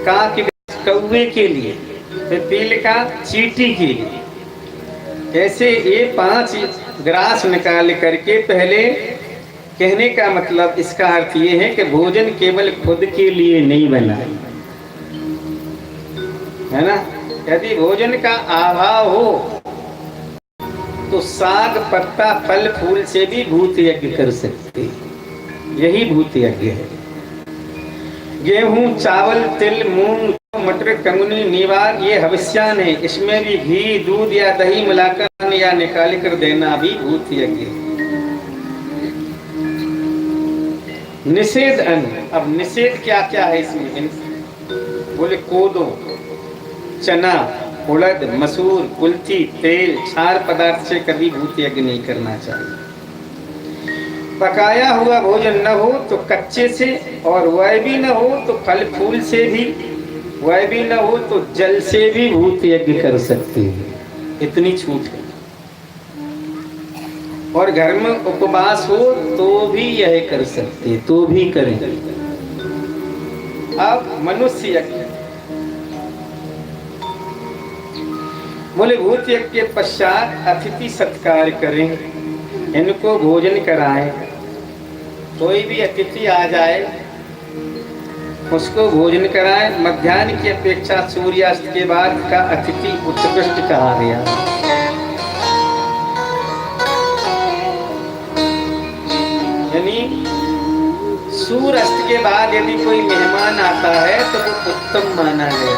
काक कौवे के लिए, पिपीलिका चींटी के लिए। ऐसे ये 5 ग्रास निकाल करके पहले कहने का मतलब इसका अर्थ ये है कि भोजन केवल खुद के लिए नहीं बना है ना। यदि भोजन का अभाव हो तो साग पत्ता फल फूल से भी भूत यज्ञ कर सकते, यही भूत यज्ञ है। गेहूं चावल तिल मूंग मटर कंगनी नीवार ये हविष्यान है, इसमें भी घी दूध या दही मिलाकर या निकाल कर देना भी भूत यज्ञ है। निषेध अन्न, अब निषेध क्या क्या है इसमें? बोले कोदो चना उड़द मसूर कुल्थी तेल क्षार पदार्थ से कभी भूत यज्ञ नहीं करना चाहिए। पकाया हुआ भोजन न हो तो कच्चे से, और वह भी न हो तो फल फूल से भी, वह भी न हो तो जल से भी भूत यज्ञ कर सकते हैं, इतनी छूट है। और घर में उपवास हो तो भी यह कर सकते, तो भी करें। अब मनुष्य यज्ञ, बोले भूत यज्ञ के पश्चात अतिथि सत्कार करें, इनको भोजन कराएं। कोई भी अतिथि आ जाए उसको भोजन कराएं। मध्याह्न की अपेक्षा सूर्यास्त के बाद का अतिथि उत्कृष्ट कहा गया। यानी सूर्यास्त के बाद यदि कोई मेहमान आता है तो वो उत्तम माना गया।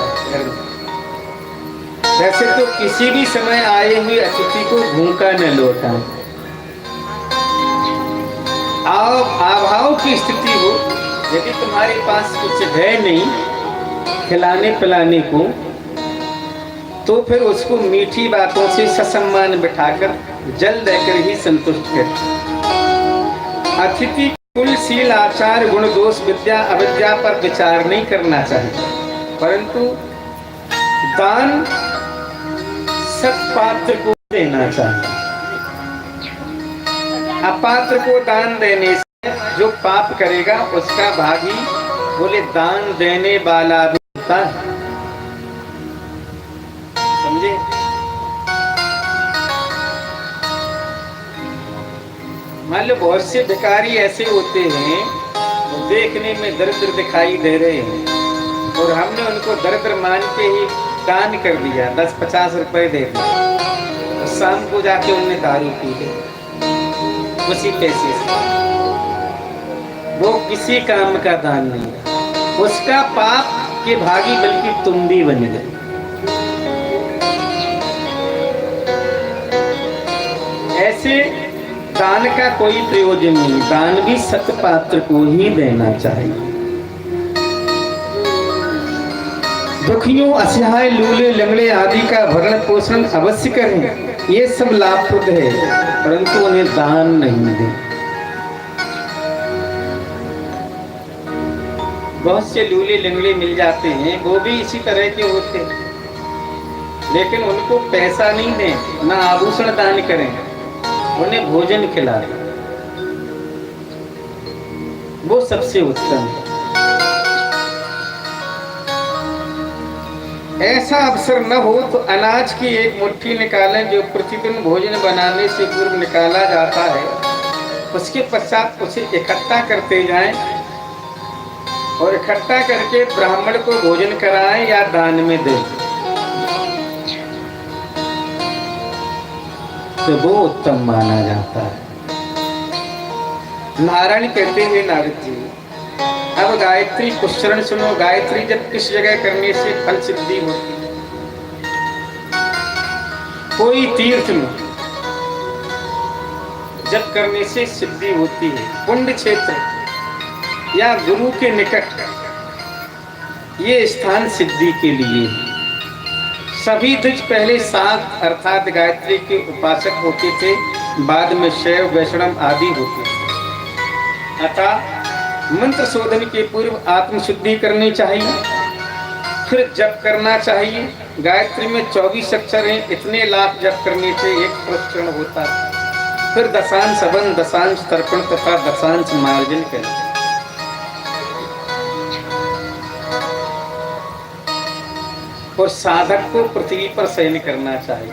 वैसे तो किसी भी समय आए हुए अतिथि को भूखा न लौटाएं। अभाव की स्थिति हो, यदि तुम्हारे पास कुछ है नहीं खिलाने पिलाने को, तो फिर उसको मीठी बातों से ससम्मान बिठाकर जल देकर ही संतुष्ट कर। अतिथि कुल शील आचार गुण दोष विद्या अविद्या पर विचार नहीं करना चाहिए, परंतु दान सत्पात्र को देना चाहिए। अपात्र को दान देने से जो पाप करेगा उसका भागी, बोले दान देने वाला भी होता है, समझे। मान लो बहुत से भिखारी ऐसे होते हैं वो देखने में दरिद्र दिखाई दे रहे हैं, और हमने उनको दरिद्र मान के ही दान कर दिया, 10-50 रुपए दे दिए, शाम को जाके उनने दारू पी ली उसी पैसे से। वो किसी काम का दान नहीं है, उसका पाप के भागी बल्कि तुम भी बन गए। ऐसे दान का कोई प्रयोजन नहीं, दान भी सत्पात्र को ही देना चाहिए। दुखियों असहाय लूले लंगड़े आदि का भरण पोषण अवश्य करें, ये सब लाभप्रद है, परंतु उन्हें दान नहीं दें। बहुत से लूले लंगड़े मिल जाते हैं, वो भी इसी तरह के होते हैं, लेकिन उनको पैसा नहीं दें, ना आभूषण दान करें, उन्हें भोजन खिलाएं, वो सबसे उत्तम है। ऐसा अवसर न हो तो अनाज की एक मुट्ठी निकालें जो प्रतिदिन भोजन बनाने से पूर्व निकाला जाता है, उसके पश्चात उसे इकट्ठा करते जाएं और इकट्ठा करके ब्राह्मण को भोजन कराएं या दान में दें, तो वो उत्तम माना जाता है। नारायण कहते हैं नारद जी, अब गायत्री उच्चारण सुनो। गायत्री जब किस जगह करने से फल सिद्धि होती है? कोई तीर्थ में जब करने से सिद्धि होती है, कुंड क्षेत्र या गुरु के निकट, ये स्थान सिद्धि के लिए। सभी द्विज पहले सात अर्थात गायत्री के उपासक होते थे, बाद में शैव वैष्णव आदि होते थे। अतः मंत्र शोधन के पूर्व आत्मशुद्धि करनी चाहिए, फिर जप करना चाहिए। गायत्री में 24 अक्षर हैं, इतने लाख जप करने से एक प्रश्न होता है। फिर दशांश हवन, दशांश तर्पण तथा दशांश मार्जन करें। और साधक को पृथ्वी पर शयन करना चाहिए।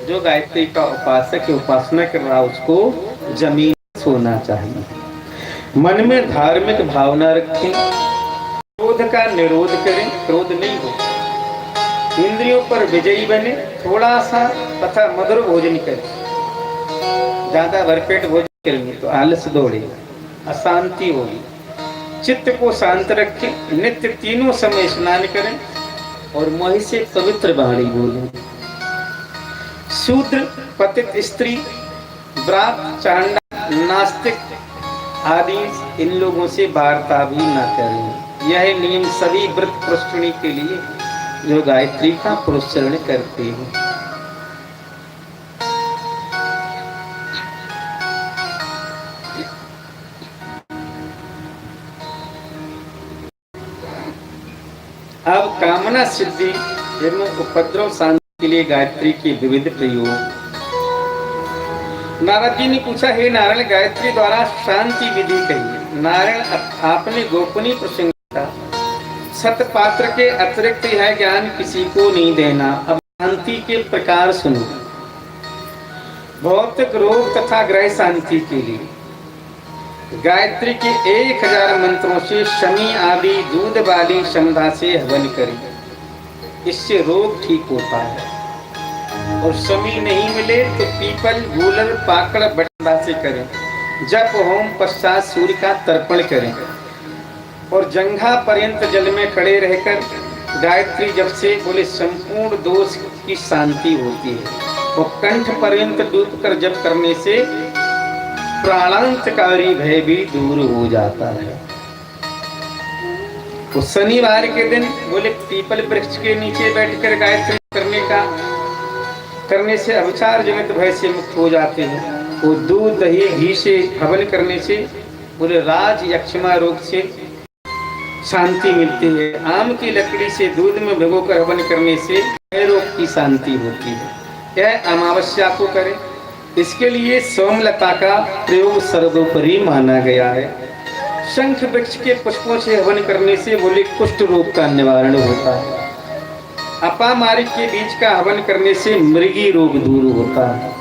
जो गायत्री का उपासक उपासना कर रहा उसको जमीन होना चाहिए। मन में धार्मिक भावना रखें, क्रोध का निरोध करें, क्रोध नहीं हो, इंद्रियों पर विजयी बने, थोड़ा सा तथा मधुर भोजन करें। ज्यादा भरपेट भोजन करेंगे तो आलस दौड़ेगा, अशांति होगी। चित्त को शांत रखें, नित्य तीनों समय स्नान करें और मोहि से पवित्र वाणी बोलें। शूद्र, पतित स्त्री, ब्राह्मण, चांडाल, नास्तिक आदि इन लोगों से वार्ता भी न करें। यह नियम सभी व्रत पुष्टि के लिए जो गायत्री का पुरस्चरण करते हैं। अब कामना सिद्धि एवं उपद्रव शांति के लिए गायत्री के विविध प्रयोग। नारद जी ने पूछा, हे नारायण, गायत्री द्वारा शांति विधि कहिए। नारायण, आपने गोपनीय प्रसंग का सतपात्र के अतिरिक्त यह ज्ञान किसी को नहीं देना। अब शांति के प्रकार सुनो। भौतिक रोग तथा ग्रह शांति के लिए गायत्री के 1000 मंत्रों से शमी आदि दूध वाली संध्या से हवन करें, इससे रोग ठीक होता है। और शमी नहीं मिले तो पीपल, गूलर, पाकड़, बटना से करें। जप होम पश्चात सूर्य का तर्पण करें और जंघा पर्यंत जल में खड़े रहकर गायत्री जप से बोले संपूर्ण दोष की शांति होती है। और कंठ पर्यंत डूब कर जप करने से प्राणांतकारी भय भी दूर हो जाता है। तो शनिवार के दिन बोले पीपल वृक्ष के नीचे बैठकर गायत्री करने से अविचार जनित भय से मुक्त हो जाते हैं। वो दूध, दही, घी से हवन करने से बोले राज यक्षमा रोग से शांति मिलती है। आम की लकड़ी से दूध में भिगोकर हवन करने से रोग की शांति होती है। यह अमावस्या को करें। इसके लिए सोमलता का प्रयोग सर्वोपरि माना गया है। शंख वृक्ष के पुष्पों से हवन करने से बोले कुष्ठ रोग का निवारण होता है। अपामारिक के बीज का हवन करने से मृगी रोग दूर होता है।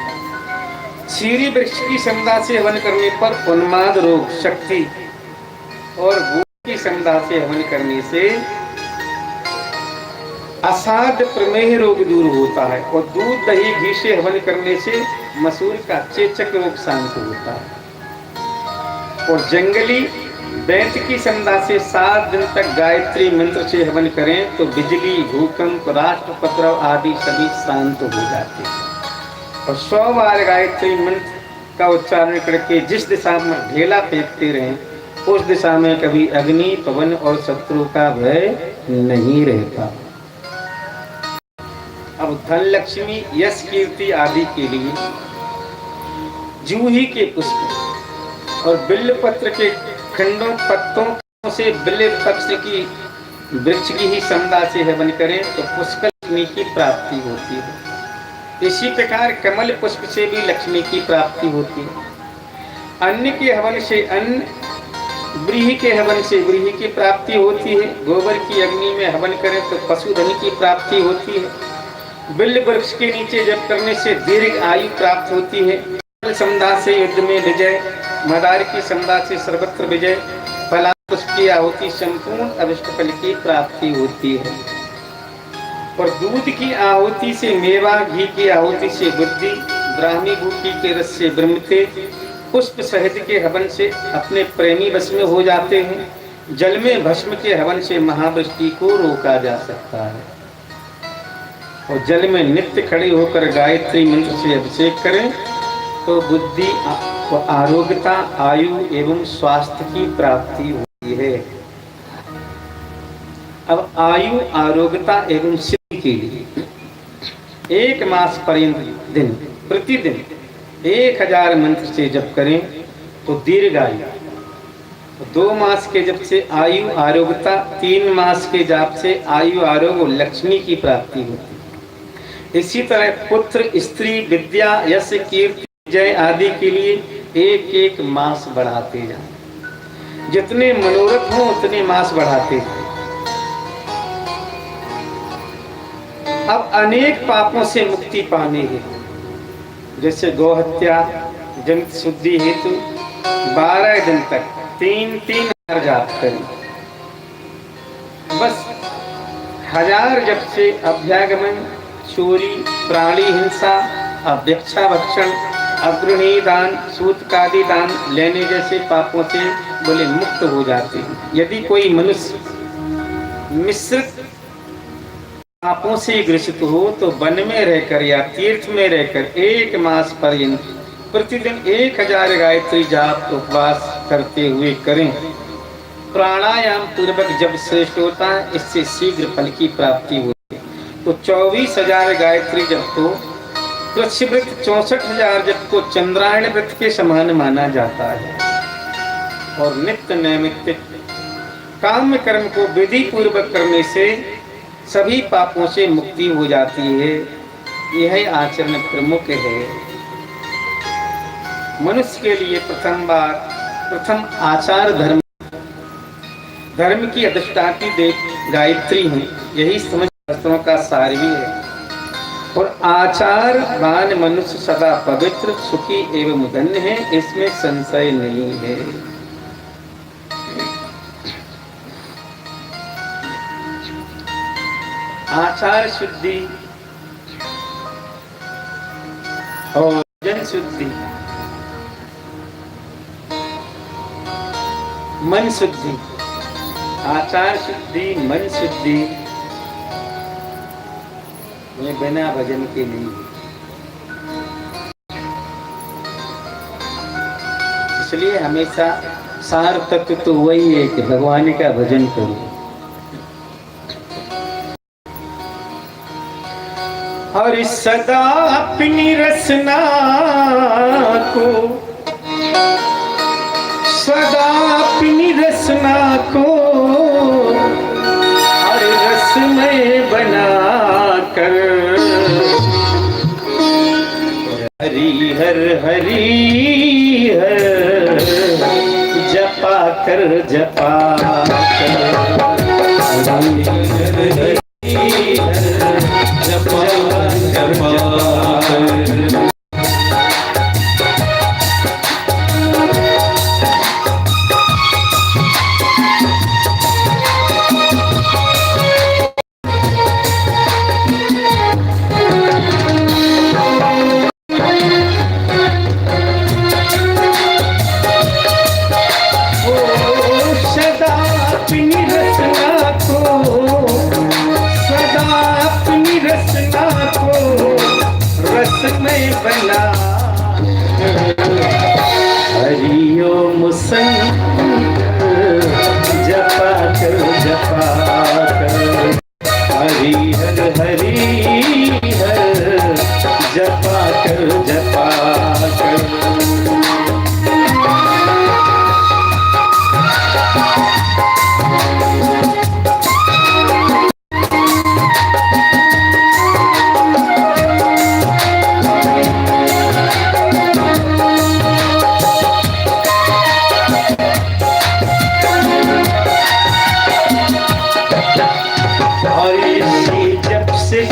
चीरी वृक्ष की संध्या से हवन करने पर उन्माद रोग, शक्ति और भूख की संध्या से हवन करने से असाध्य प्रमेह रोग दूर होता है। और दूध, दही, घी से हवन करने से मसूर का चेचक रोग शांत होता है। और जंगली वैद्य की संध्या से 7 दिन तक गायत्री मंत्र से हवन करें तो बिजली, भूकंप, राष्ट्रपत्रव आदि सभी शांत हो जाते हैं। और 100 बार गायत्री मंत्र का उच्चारण करके जिस दिशा में ढेला फेंकते रहें उस दिशा में कभी अग्नि, पवन और शत्रु का भय नहीं रहता। अब धन, लक्ष्मी, यश, कीर्ति आदि के लिए जूही के पुष्प और बिल्व पत्र के खंडों, पत्तों से बिल्व पत्र की वृक्ष की ही संध्या से हवन करें तो पुष्कर लक्ष्मी की प्राप्ति होती है। इसी प्रकार कमल पुष्प से भी लक्ष्मी की प्राप्ति होती है। अन्न के हवन से अन्न, व्रीहि के हवन से व्रीहि की प्राप्ति होती है। गोबर की अग्नि में हवन करें तो पशुधन की प्राप्ति होती है। बिल्व वृक्ष के नीचे जप करने से दीर्घ आयु प्राप्त होती है। संध्या से युद्ध में विजय, मदार की संध्या से सर्वत्र विजय, फला पुष्प की आहुति संपूर्ण अभिष्ट फल की प्राप्ति होती है। और दूध की आहुति से मेवा, घी की आहुति से बुद्धि, ब्राह्मी बूटी के रस से ब्रह्मते, पुष्प शहद के हवन से अपने प्रेमी वश में हो जाते हैं। जल में भस्म के हवन से महावृष्टि को रोका जा सकता है। और जल में नित्य खड़े होकर गायत्री मंत्र से अभिषेक करें तो बुद्धि, आरोग्यता, आयु एवं स्वास्थ्य की प्राप्ति होती है। अब आयु, आरोग्यता एवं सिद्धि के लिए 1 मास पर्यंत दिन प्रतिदिन 1000 मंत्र से जप करें तो दीर्घायु, 2 मास के जप से आयु, आरोग्यता, 3 मास के जाप से आयु, आरोग्य और लक्ष्मी की प्राप्ति होती है। इसी तरह पुत्र, स्त्री, विद्या, यश, कीर्ति, जय आदि के लिए 1-1 मास बढ़ाते जाएं। जितने मनोरथ हो उतने मास बढ़ाते जाएं। अब अनेक पापों से मुक्ति पाने हेतु जैसे गौहत्या, जनित शुद्धि हेतु, 12 दिन तक 3-3 जाप करें। बस 1000 जप से अभ्यागमन, चोरी, प्राणी हिंसा, अव्यक्षाभक्षण, अग्रणी दान, सूतकादि दान लेने जैसे पापों से बोले मुक्त हो जाते हैं। यदि कोई मनुष्य मिश्रित पापों से ग्रसित हो तो वन में रहकर या तीर्थ में रहकर 1 मास पर्यंत प्रतिदिन 1000 गायत्री जाप उपवास करते हुए करें। प्राणायाम पूर्वक जब श्रेष्ठ होता है, इससे शीघ्र फल की प्राप्ति होती है। तो 24,000 गायत्री जप को कृष्ण व्रत, 64,000 जप को चंद्रायण व्रत के समान माना जाता है। और नित्य नैमित्तिक काम्य कर्म को विधि पूर्वक करने से सभी पापों से मुक्ति हो जाती है। यह आचरण प्रमुख है। मनुष्य के लिए प्रथम आचार धर्म की अधिष्ठाती देव गायत्री है। यही समझ शास्त्रों का सार भी है। और आचारवान मनुष्य सदा पवित्र, सुखी एवं धन्य है, इसमें संशय नहीं है। आचार शुद्धि और जन शुद्धि, मन शुद्धि, आचार शुद्धि, मन शुद्धि, ये बिना भजन के लिए। इसलिए हमेशा सार तत्व तो वही है कि भगवान का भजन करो। और सदा अपनी रचना को, सदा अपनी रचना को हर रस में बना कर हरि हर हरि हर जपा कर, जपा कर हरि हर हरि हर जपा जपा कर। हरि ओम शंकर जपा कर, जपा कर हरि हर हरि हर जपा कर, जपा कर।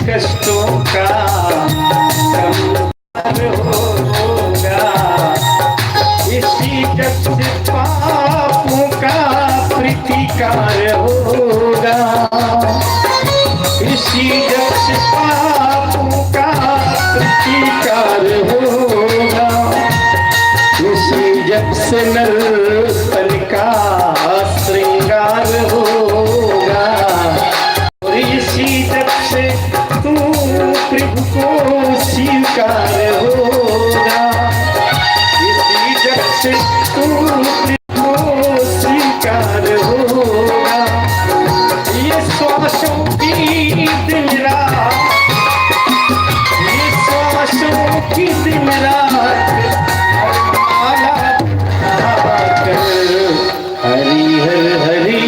कष्टों का संहार होगा, इसी जप से पापों का प्रतिकार होगा, इसी जप से पापों का प्रतिकार होगा, इसी जप से नर तन का श्रृंगार होगा, और इसी जप से तू प्रभु को स्वीकार होगा, इसी जप से तू प्रभु को स्वीकार होगा। ये श्वासों की दिन रात, ये श्वासों की दिन रात माला कर हरि हर हरि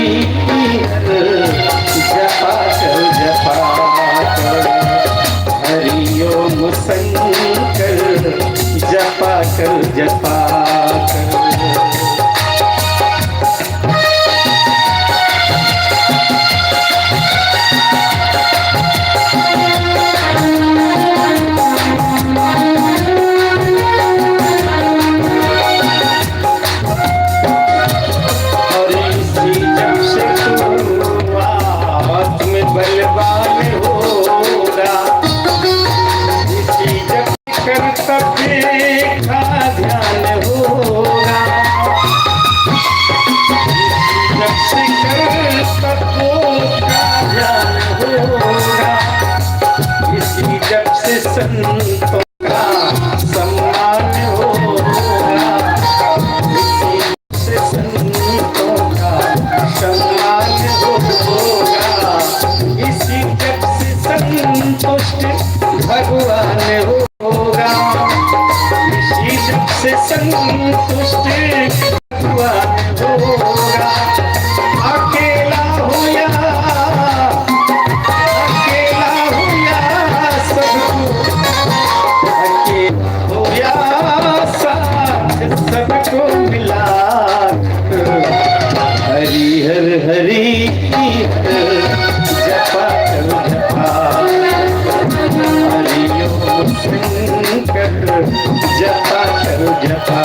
संतों का सम्मान होगा, इसी से संतों का सम्मान होगा, इसी जग से संतुष्ट भगवान होगा, इसी जग से संतुष्ट भगवान होगा। अकेला हो या सबको मिला हरि हर हरि जपा करो जपा, हरि ओम शंकर जपा करो जपा।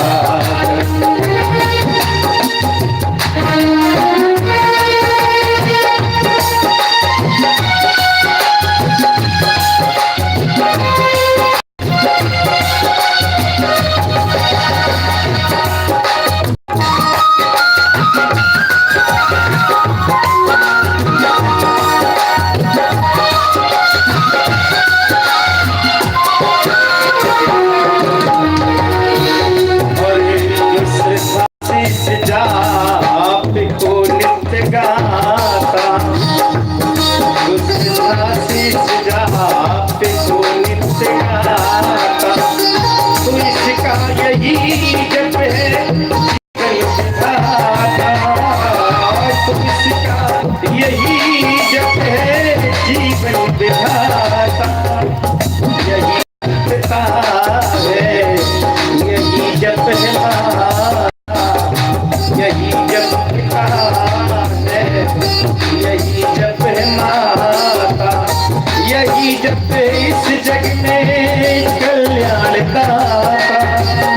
इस जग में कल्याण दाता,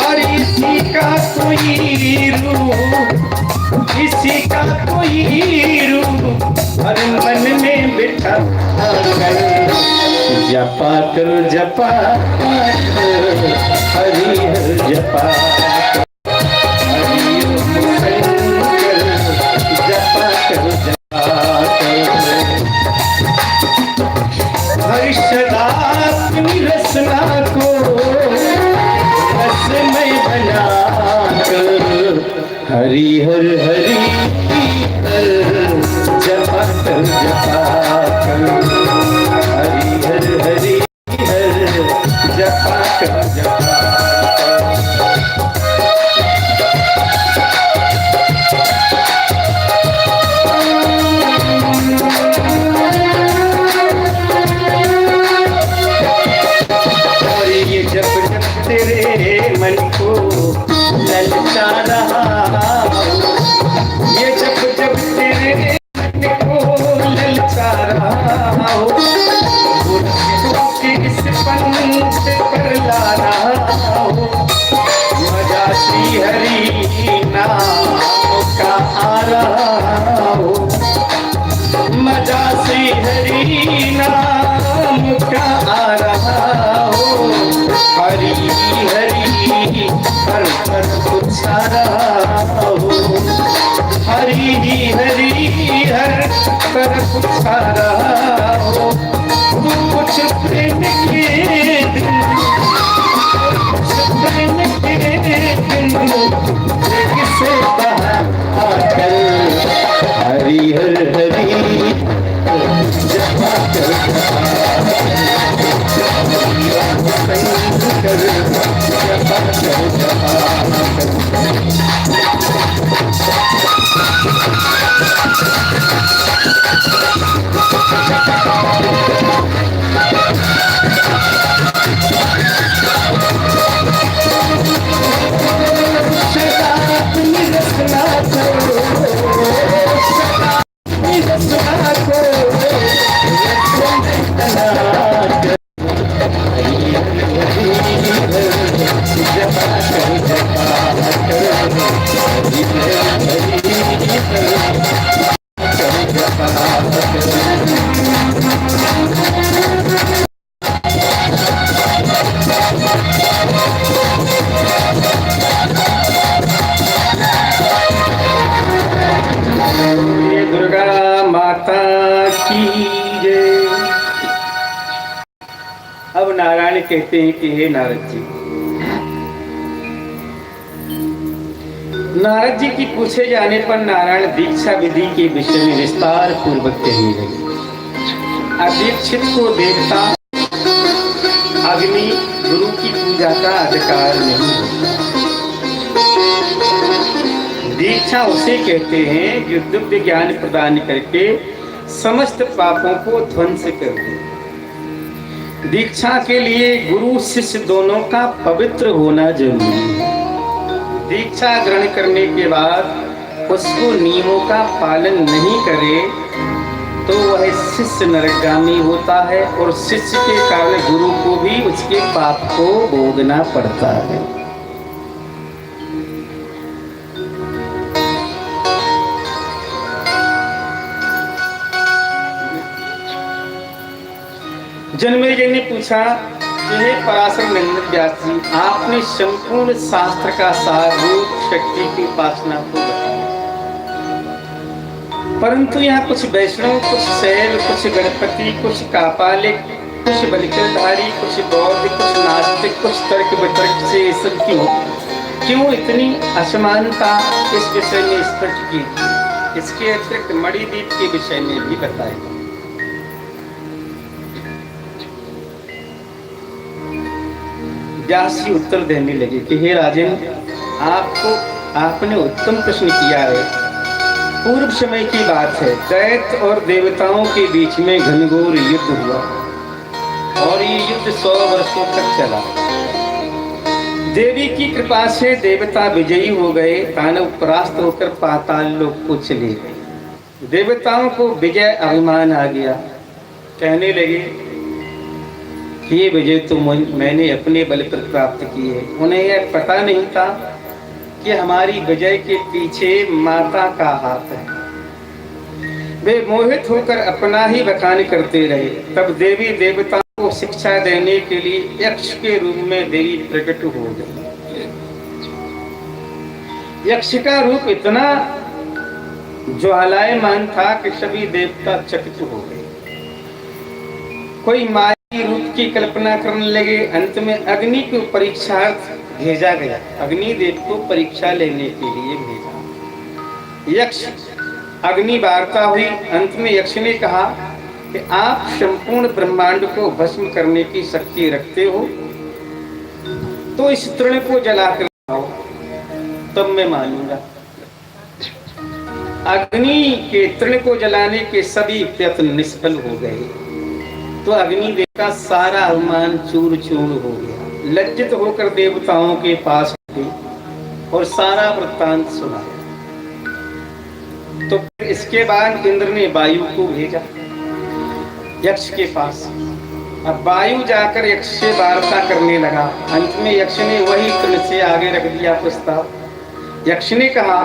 और इसी का कोई रूप, इसी का कोई रूप हर मन में बिठा कर जपा करो जपा करो, हरि हर जपा हरि ओम शंकर जपा करो जपा करो। हर्षदा अपनी रसना को रसमय बना कर हरि हर हरि हर जपा कर जपा कर, हरि हर हरि हर जपा कर जपा कर। तेरे मन को ललचा रहा, ये जब जब तेरे मन को ललचा रहा हो, इस पंथ पर ला रहा हो, मजा श्री हरि नाम का आ रहा हो, मजा श्री हरि नाम का आ रहा हो। हरि हरि हर हर कुछा रहा हो, हरि हरि हर हर कुछा रहा हो। तू कुछ प्रेम के दिन, कुछ प्रेम के दिन किसे बहा कर हरि हर हरि जपा कर अब नारायण कहते हैं कि हे नारद जी, नारद जी की पूछे जाने पर नारायण दीक्षा विधि के विषय में विस्तार पूर्वक कहने लगे। अदीक्षित को देवता अग्नि गुरु की पूजा का अधिकार नहीं होता। दीक्षा उसे कहते हैं जो दिव्य ज्ञान प्रदान करके समस्त पापों को ध्वंस कर दे। दीक्षा के लिए गुरु शिष्य दोनों का पवित्र होना जरूरी है। दीक्षा ग्रहण करने के बाद उसको नियमों का पालन नहीं करे तो वह शिष्य नरकगामी होता है और शिष्य के कारण गुरु को भी उसके पाप को भोगना पड़ता है। जन्मेजय ने पूछा कि हे पराशर नंदन व्यास जी, आपने संपूर्ण शास्त्र का सार रूप शक्ति की उपासना को बताया, परंतु यहाँ कुछ वैष्णव, कुछ शैव, कुछ गणपति, कुछ कापालिक, कुछ बलिकलधारी, कुछ बौद्ध, कुछ नास्तिक, कुछ तर्क वितर्क से सब क्यों इतनी असमानता इस विषय में स्पष्ट की? इसके अतिरिक्त मणिद्वीप के विषय में भी बताया। व्यास जी उत्तर देने लगे कि हे राजन, आपने उत्तम प्रश्न किया है। पूर्व समय की बात है, दैत्य और देवताओं के बीच में घनघोर युद्ध हुआ और ये युद्ध 100 वर्षों तक चला। देवी की कृपा से देवता विजयी हो गए, दानव परास्त होकर पाताल लोक को चले गए। देवताओं को विजय अभिमान आ गया, कहने लगे ये विजय तो मैंने अपने बल पर प्राप्त की है। उन्हें यह पता नहीं था कि हमारी विजय के पीछे माता का हाथ है। वे मोहित होकर अपना ही बखान करते रहे। तब देवी देवताओं को शिक्षा देने के लिए यक्ष के रूप में देवी प्रकट हो गई। यक्ष का रूप इतना ज्वालायमान था कि सभी देवता चकित हो गए। कोई माया रूप की कल्पना करने लगे। अंत में अग्नि को परीक्षार्थ भेजा गया, अग्निदेव को परीक्षा लेने के लिए भेजा। यक्ष अग्नि वार्ता हुई। अंत में यक्ष ने कहा कि आप संपूर्ण ब्रह्मांड को भस्म करने की शक्ति रखते हो, तो इस तृण को जलाकर दिखाओ, तब मैं मानूंगा। अग्नि के तृण को जलाने के सभी प्रयत्न निष्फल हो गए, तो अग्निदेव का सारा अभिमान चूर चूर हो गया। लज्जित होकर देवताओं के पास गए और सारा वृत्तांत सुनाया। तो फिर इसके बाद इंद्र ने वायु को भेजा यक्ष के पास। अब वायु जाकर यक्ष से वार्ता करने लगा। अंत में यक्ष ने वही तृण से आगे रख दिया प्रस्ताव। यक्ष ने कहा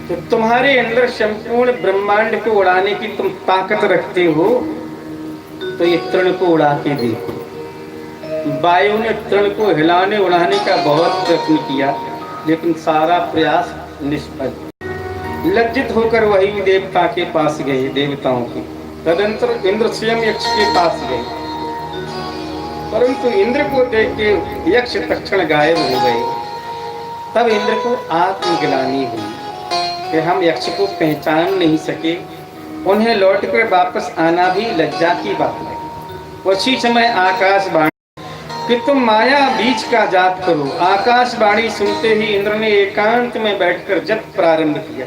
तो तुम्हारे अंदर संपूर्ण ब्रह्मांड को उड़ाने की तुम ताकत रखते हो, तो ये तृण को उड़ा के देखो। वायु ने तृण को हिलाने उड़ाने का बहुत प्रयत्न किया, लेकिन सारा प्रयास निष्फल। लज्जित होकर वही देवता के पास गए, देवताओं के। तदंतर इंद्र स्वयं यक्ष के पास गए, परंतु इंद्र को देख के यक्ष तत्क्षण गायब हो गए। तब इंद्र को आत्मग्लानि हुई कि हम यक्ष को पहचान नहीं सके। उन्हें लौटकर वापस आना भी लज्जा की बात है। उसी समय आकाशवाणी कि तुम माया बीज का जाप करो। आकाशवाणी सुनते ही इंद्र ने एकांत में बैठकर जप प्रारंभ किया।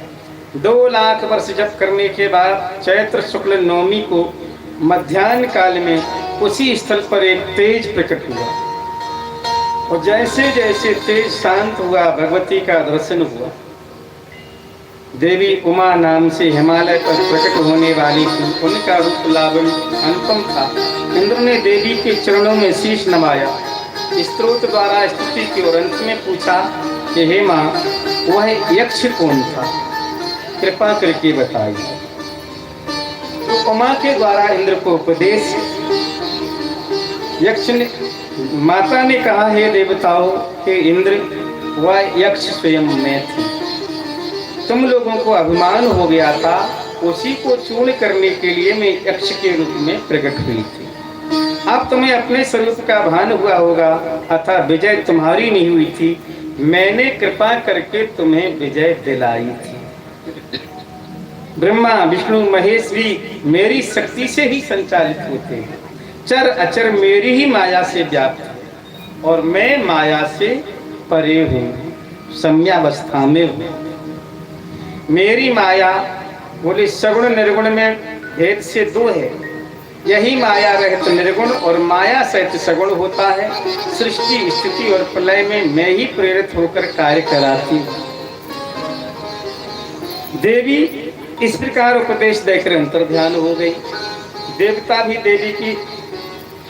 2 लाख वर्ष जप करने के बाद चैत्र शुक्ल नवमी को मध्याह्न काल में उसी स्थल पर एक तेज प्रकट हुआ, और जैसे जैसे तेज शांत हुआ, भगवती का दर्शन हुआ। देवी उमा नाम से हिमालय पर प्रकट होने वाली थी। उनका रूप लावण्य अनुपम था। इंद्र ने देवी के चरणों में शीश नवाया, स्तोत्र द्वारा स्तुति की, और अंत में पूछा कि हे माँ, वह यक्ष कौन था, कृपा करके बताइए। तो उमा के द्वारा इंद्र को उपदेश यक्ष ने माता ने कहा, हे देवताओं के इंद्र, वह यक्ष स्वयं मैं थी। तुम लोगों को अभिमान हो गया था, उसी को चूर्ण करने के लिए मैं यक्ष के रूप में प्रकट हुई थी। अब तुम्हें अपने स्वरूप का भान हुआ होगा, अतः विजय तुम्हारी नहीं हुई थी, मैंने कृपा करके तुम्हें विजय दिलाई थी। ब्रह्मा विष्णु महेश भी मेरी शक्ति से ही संचालित होते हैं, चर अचर मेरी ही माया से व्याप्त है, और मैं माया से परे हूँ, सम्यावस्था में हूँ। मेरी माया बोले सगुण निर्गुण में भेद से दो है, यही माया रहित निर्गुण और माया सहित सगुण होता है। सृष्टि स्थिति और प्रलय में मैं ही प्रेरित होकर कार्य कराती हूँ। देवी इस प्रकार उपदेश देकर अंतर ध्यान हो गई। देवता भी देवी की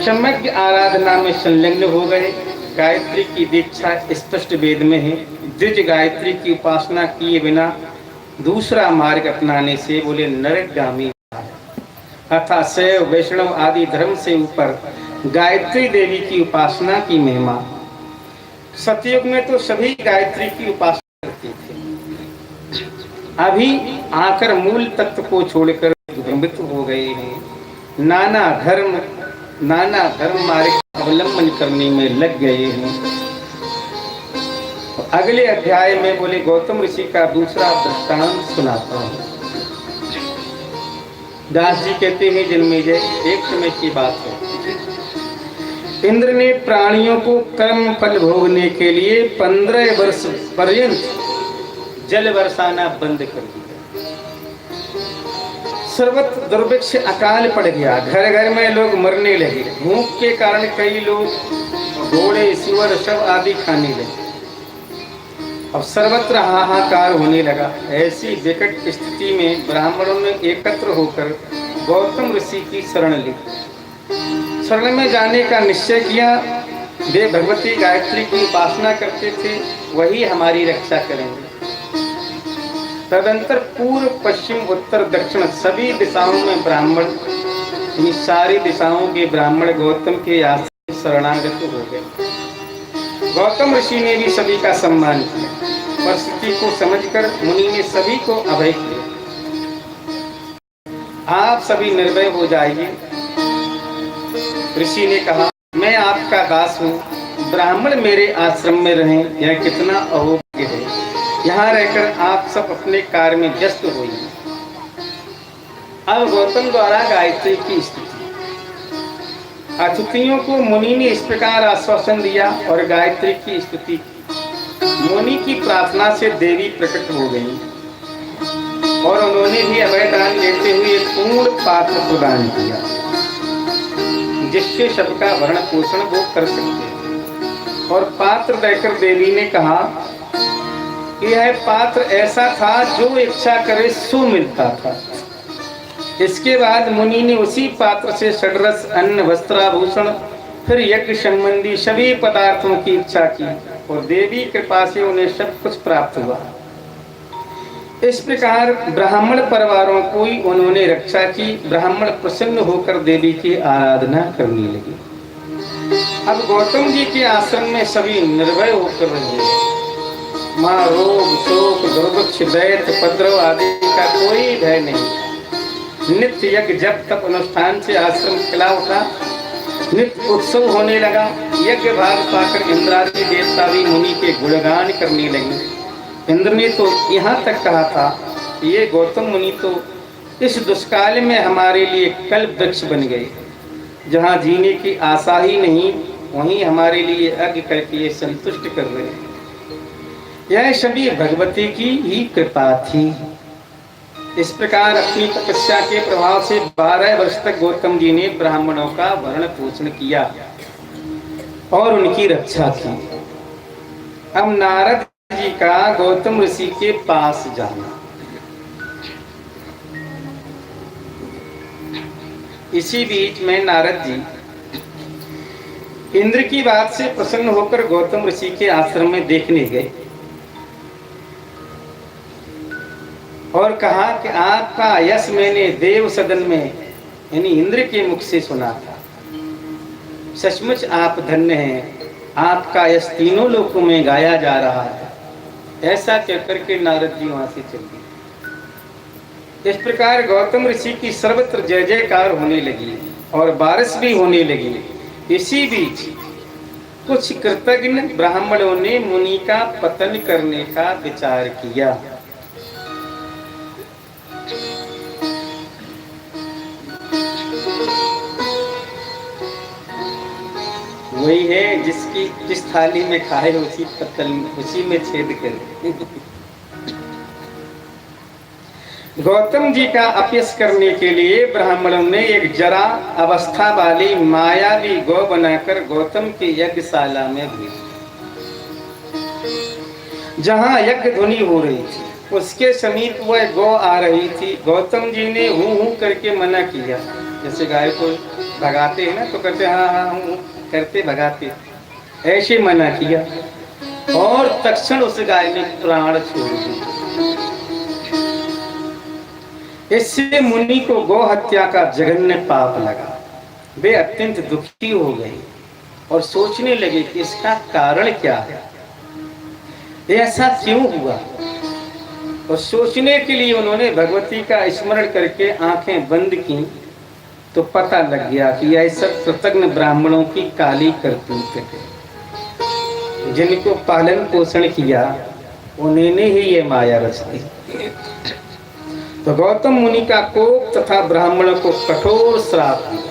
समग्र आराधना में संलग्न हो गए। गायत्री की दीक्षा स्पष्ट वेद में है। द्विज गायत्री की उपासना किए बिना दूसरा मार्ग अपनाने से बोले नरकगामी अथा शैव वैष्णव आदि धर्म से ऊपर गायत्री देवी की उपासना की महिमा। सतयुग में तो सभी गायत्री की उपासना करते थे, अभी आकर मूल तत्व को छोड़कर भ्रमित हो गए हैं, नाना धर्म मार्ग अवलंबन करने में लग गए हैं। अगले अध्याय में बोले गौतम ऋषि का दूसरा दृष्टांत सुनाता हूँ। दास जी कहते हैं जन्मेजय, एक समय की बात है, इंद्र ने प्राणियों को कर्म फल भोगने के लिए 15 वर्ष पर्यंत जल बरसाना बंद कर दिया। सर्वत्र दुर्भिक्ष अकाल पड़ गया, घर घर में लोग मरने लगे। भूख के कारण कई लोग घोड़े सुअर शव आदि खाने लगे। अब सर्वत्र हाहाकार होने लगा। ऐसी विकट स्थिति में ब्राह्मणों ने एकत्र होकर गौतम ऋषि की शरण ली। शरण में जाने का निश्चय किया। वे भगवती गायत्री की उपासना करते थे, वही हमारी रक्षा करेंगे। तदंतर पूर्व पश्चिम उत्तर दक्षिण सभी दिशाओं में ब्राह्मण, इन सारी दिशाओं के ब्राह्मण गौतम के आश्रम शरणागत हो गए। गौतम ऋषि ने भी सभी का सम्मान किया। परिस्थिति को समझकर मुनि ने सभी को अभय किया। आप सभी निर्भय हो जाइए। ऋषि ने कहा, मैं आपका दास हूँ, ब्राह्मण मेरे आश्रम में रहें, यह कितना अहोभाग्य है। यहाँ रहकर आप सब अपने कार्य में व्यस्त होइए। अब गौतम द्वारा गायत्री की स्थिति। अतिथियों को मुनि ने इस प्रकार आश्वासन दिया और गायत्री की स्तुति की। मुनि की प्रार्थना से देवी प्रकट हो गई और उन्होंने भी अभयदान लेते हुए पूर्ण पात्र प्रदान किया, जिससे सबका भरण पोषण वो कर सकते। और पात्र देकर देवी ने कहा कि यह पात्र ऐसा था जो इच्छा करे सो मिलता था। इसके बाद मुनि ने उसी पात्र से षड्रस अन्न वस्त्राभूषण फिर यज्ञ संबंधी सभी पदार्थों की इच्छा की और देवी कृपा से उन्हें सब कुछ प्राप्त हुआ। इस प्रकार ब्राह्मण परिवारों को ही उन्होंने रक्षा की। ब्राह्मण प्रसन्न होकर देवी की आराधना करने लगे। अब गौतम जी के आश्रम में सभी निर्भय होकर रहे। माँ रोग शोक दुर्भिक्ष दैत्य उपद्रव आदि का कोई भय नहीं। नित्य यज्ञ जप तप अनुष्ठान से आश्रम खिला उठा। नित्य उत्सव होने लगा। यज्ञ भाग पाकर इंद्रादि देवता भी मुनि के गुणगान करने लगे। इंद्र ने तो यहाँ तक कहा था, ये गौतम मुनि तो इस दुष्काल में हमारे लिए कल्प वृक्ष बन गए। जहाँ जीने की आशा ही नहीं, वहीं हमारे लिए यज्ञ करके ये संतुष्ट कर रहे हैं। यह सभी भगवती की ही कृपा थी। इस प्रकार अपनी तपस्या के प्रभाव से 12 वर्ष तक गौतम जी ने ब्राह्मणों का भरण पोषण किया और उनकी रक्षा की। अब नारद जी का गौतम ऋषि के पास जाना। इसी बीच में नारद जी इंद्र की बात से प्रसन्न होकर गौतम ऋषि के आश्रम में देखने गए और कहा कि आपका यश मैंने देव सदन में यानी इंद्र के मुख से सुना था। सचमुच आप धन्य हैं, आपका यश तीनों लोकों में गाया जा रहा है। ऐसा कहकर के नारद जी वहां से चल गए। इस प्रकार गौतम ऋषि की सर्वत्र जय जयकार होने लगी। और बारिश भी होने लगी। इसी बीच कुछ कृतज्ञ ब्राह्मणों ने मुनि का पतन करने का विचार किया। वही है जिस थाली में खाए उसी में छेद करे। गौतम जी का अपयश करने के लिए ब्राह्मणों ने एक जरा अवस्था वाली मायावी गौ बनाकर गौतम की यज्ञशाला में भेज, जहां यज्ञ ध्वनि हो रही थी उसके समीप वह गौ आ रही थी। गौतम जी ने हूं हूं करके मना किया, जैसे गाय को भगाते हैं ना तो कहते हाँ हाँ हूं करते भगाते, ऐसे मना किया और तत्क्षण उस गाय ने प्राण छोड़ दिए। इससे मुनि को गौ हत्या का जघन्य पाप लगा। वे अत्यंत दुखी हो गए और सोचने लगे कि इसका कारण क्या है, ऐसा क्यों हुआ। और सोचने के लिए उन्होंने भगवती का स्मरण करके आंखें बंद की तो पता लग गया कि यह सब कृतज्ञ ब्राह्मणों की काली करतूत है। जिनको पालन पोषण किया उन्होंने ही ये माया रच दी। तो गौतम मुनि का कोप तथा ब्राह्मणों को कठोर श्राप दिया।